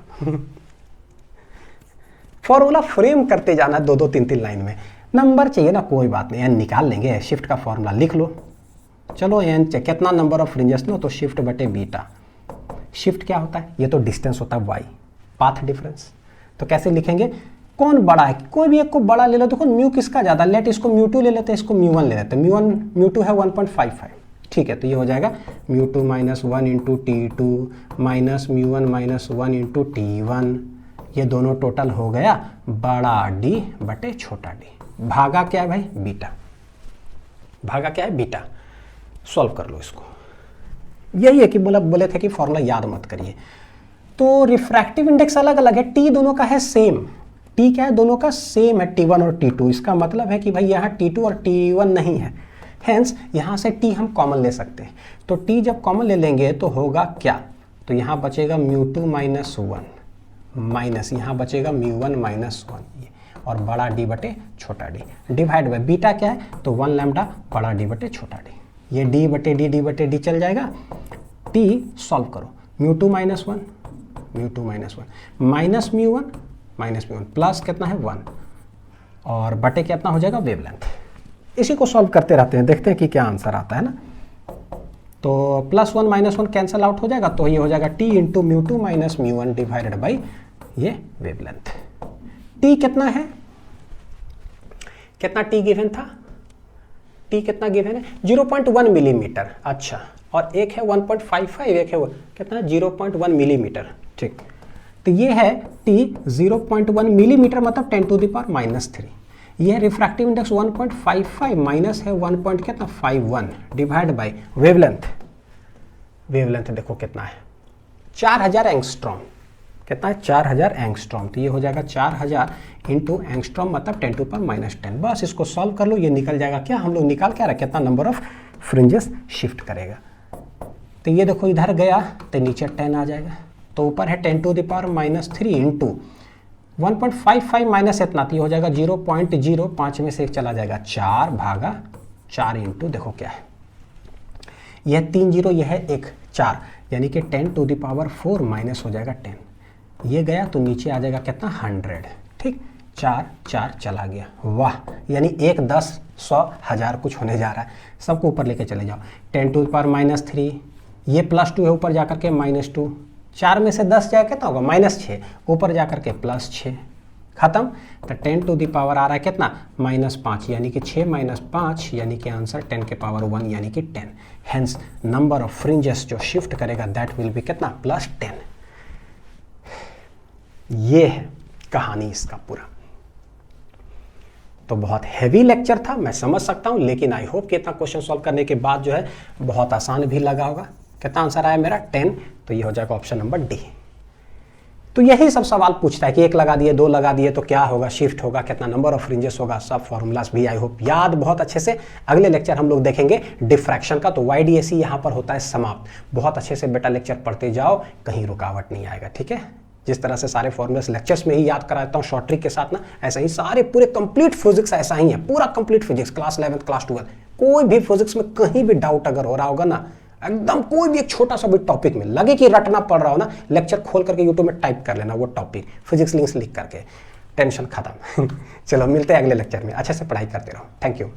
फॉर्मूला फ्रेम करते जाना 2-2 3-3 लाइन में, नंबर चाहिए ना कोई बात नहीं, n निकाल लेंगे, शिफ्ट का फॉर्मूला लिख लो, चलो n कितना नंबर ऑफ फ्रिंजेस नो, तो शिफ्ट बटे बीटा, शिफ्ट क्या होता है, ये तो डिस्टेंस होता है y, पाथ डिफरेंस, तो कैसे लिखेंगे, कौन बड़ा है, कोई भी एक को बड़ा ले लो, देखो म्यू किसका ज्यादा, लेट इसको μ2 ले लेते हैं, इसको μ1 ले लेते हैं, μ2 है 1.55, ठीक है, तो ये हो जाएगा μ2 minus 1 into T2 minus μ1 minus 1 into T1, ये दोनों टोटल हो गया बड़ा D बटे छोटा D, भागा क्या है भाई बीटा, भागा क्या है बीटा, सॉल्व कर लो इसको, यही है कि बोले थे कि फॉर्मूला याद मत करिए। तो रिफ्रैक्टिव इंडेक्स अलग अलग है, T दोनों का है सेम, T क्या है, दोनों का सेम है T1 और T2, इसका मतलब है कि भाई यहाँ T2 और T1 नहीं है, हेंस यहाँ से T हम कॉमन ले सकते हैं, तो T जब कॉमन ले लेंगे तो होगा क्या, तो यहाँ बचेगा μ2 माइनस 1 माइनस यहाँ बचेगा μ1 माइनस 1 और बड़ा D बटे छोटा D, डिवाइड बाय बीटा क्या है, तो 1 लैम्डा बड़ा D बटे छोटा D, ये D बटे D चल जाएगा, T सॉल्व करो, μ2 माइनस 1 माइनस μ1 माइनस μ1 प्लस कितना है 1 और बटे कितना हो जाएगा वेवलेंथ, इसी को सॉल्व करते रहते हैं, देखते हैं कि क्या आंसर आता है ना, तो प्लस 1 माइनस 1 कैंसिल आउट हो जाएगा, तो ये हो जाएगा T into μ2 minus μ1 divided by ये वेवलेंथ। T कितना है, कितना T गिवन था, T कितना गिवन है 0.1 मिलीमीटर, अच्छा, और एक है 1.55, एक है कितना 0.1 मिलीमीटर, ठीक, तो ये है T 0.1 मिलीमीटर मतलब 10 टू द पावर माइनस 3, ये रिफ्रैक्टिव इंडेक्स 1.55 माइनस है 1 कितना 51 डिवाइड बाय वेवलेंथ देखो कितना है 4000 एंगस्ट्रॉम, कितना है 4000 एंगस्ट्रॉम, तो ये हो जाएगा 4000 इंटू एंगस्ट्रॉम मतलब 10 टू पावर माइनस 10, बस इसको सॉल्व कर लो, ये निकल जाएगा क्या, हम लोग निकाल क्या रहा कितना नंबर ऑफ फ्रिंजेस शिफ्ट करेगा, तो ये देखो इधर गया तो नीचे 10 आ जाएगा, तो ऊपर है 10 to the power minus 3 into 1.55 minus इतना, तो हो जाएगा 0.05 में से एक चला जाएगा 4 भागा 4 इंटू देखो क्या है, यह 3 0 यह है 1 4, यानी कि 10 टू द पावर 4 माइनस हो जाएगा 10, ये गया तो नीचे आ जाएगा कितना 100, ठीक, 4 4 चला गया, वाह, यानी 1 10 100 1000 कुछ होने जा रहा है, सबको ऊपर लेके चले जाओ, 10 टू द पावर माइनस 3, ये प्लस 2 है ऊपर जाकर के माइनस 2, 4 में से 10 जाए कितना होगा माइनस 6, ऊपर जाकर के प्लस 6, खत्म, तो 10 टू द पावर आ रहा है कितना माइनस 5, यानी कि 6 माइनस 5 यानी कि आंसर 10 के पावर 1 यानी कि 10, हेंस नंबर ऑफ फ्रिंजेस जो शिफ्ट करेगा दैट विल बी कितना प्लस 10। ये है कहानी इसका पूरा, तो बहुत हैवी लेक्चर था मैं समझ सकता हूं, लेकिन आई होप कि इतना क्वेश्चन सॉल्व करने के बाद जो है बहुत आसान भी लगा होगा। कितना आंसर आया मेरा 10, तो ये हो जाएगा ऑप्शन नंबर डी। तो यही सब सवाल पूछता है कि 1 लगा दिए, 2 लगा दिए तो क्या होगा, शिफ्ट होगा, कितना नंबर ऑफ फ्रिंजेस होगा, सब फॉर्मूलाज भी आई होप याद बहुत अच्छे से। अगले लेक्चर हम लोग देखेंगे डिफ्रैक्शन का। तो YDAC यहाँ पर होता है समाप्त। बहुत अच्छे से बेटा लेक्चर पढ़ते जाओ, कहीं रुकावट नहीं आएगा, ठीक है। जिस तरह से सारे फॉर्मूलास लेक्चर्स में ही याद कराता हूँ शॉर्ट ट्रिक के साथ ना, ऐसा ही सारे पूरे कंप्लीट फिजिक्स ऐसा ही है, पूरा complete physics class 11th class 12 कोई भी फिजिक्स में कहीं भी डाउट अगर हो रहा होगा ना, एकदम कोई भी एक छोटा सा भी टॉपिक में लगे कि रटना पड़ रहा हो ना, लेक्चर खोल करके यूट्यूब में टाइप कर लेना वो टॉपिक, फिजिक्स लिंक्स लिख करके, टेंशन खत्म। चलो मिलते हैं अगले लेक्चर में, अच्छे से पढ़ाई करते रहो। Thank you.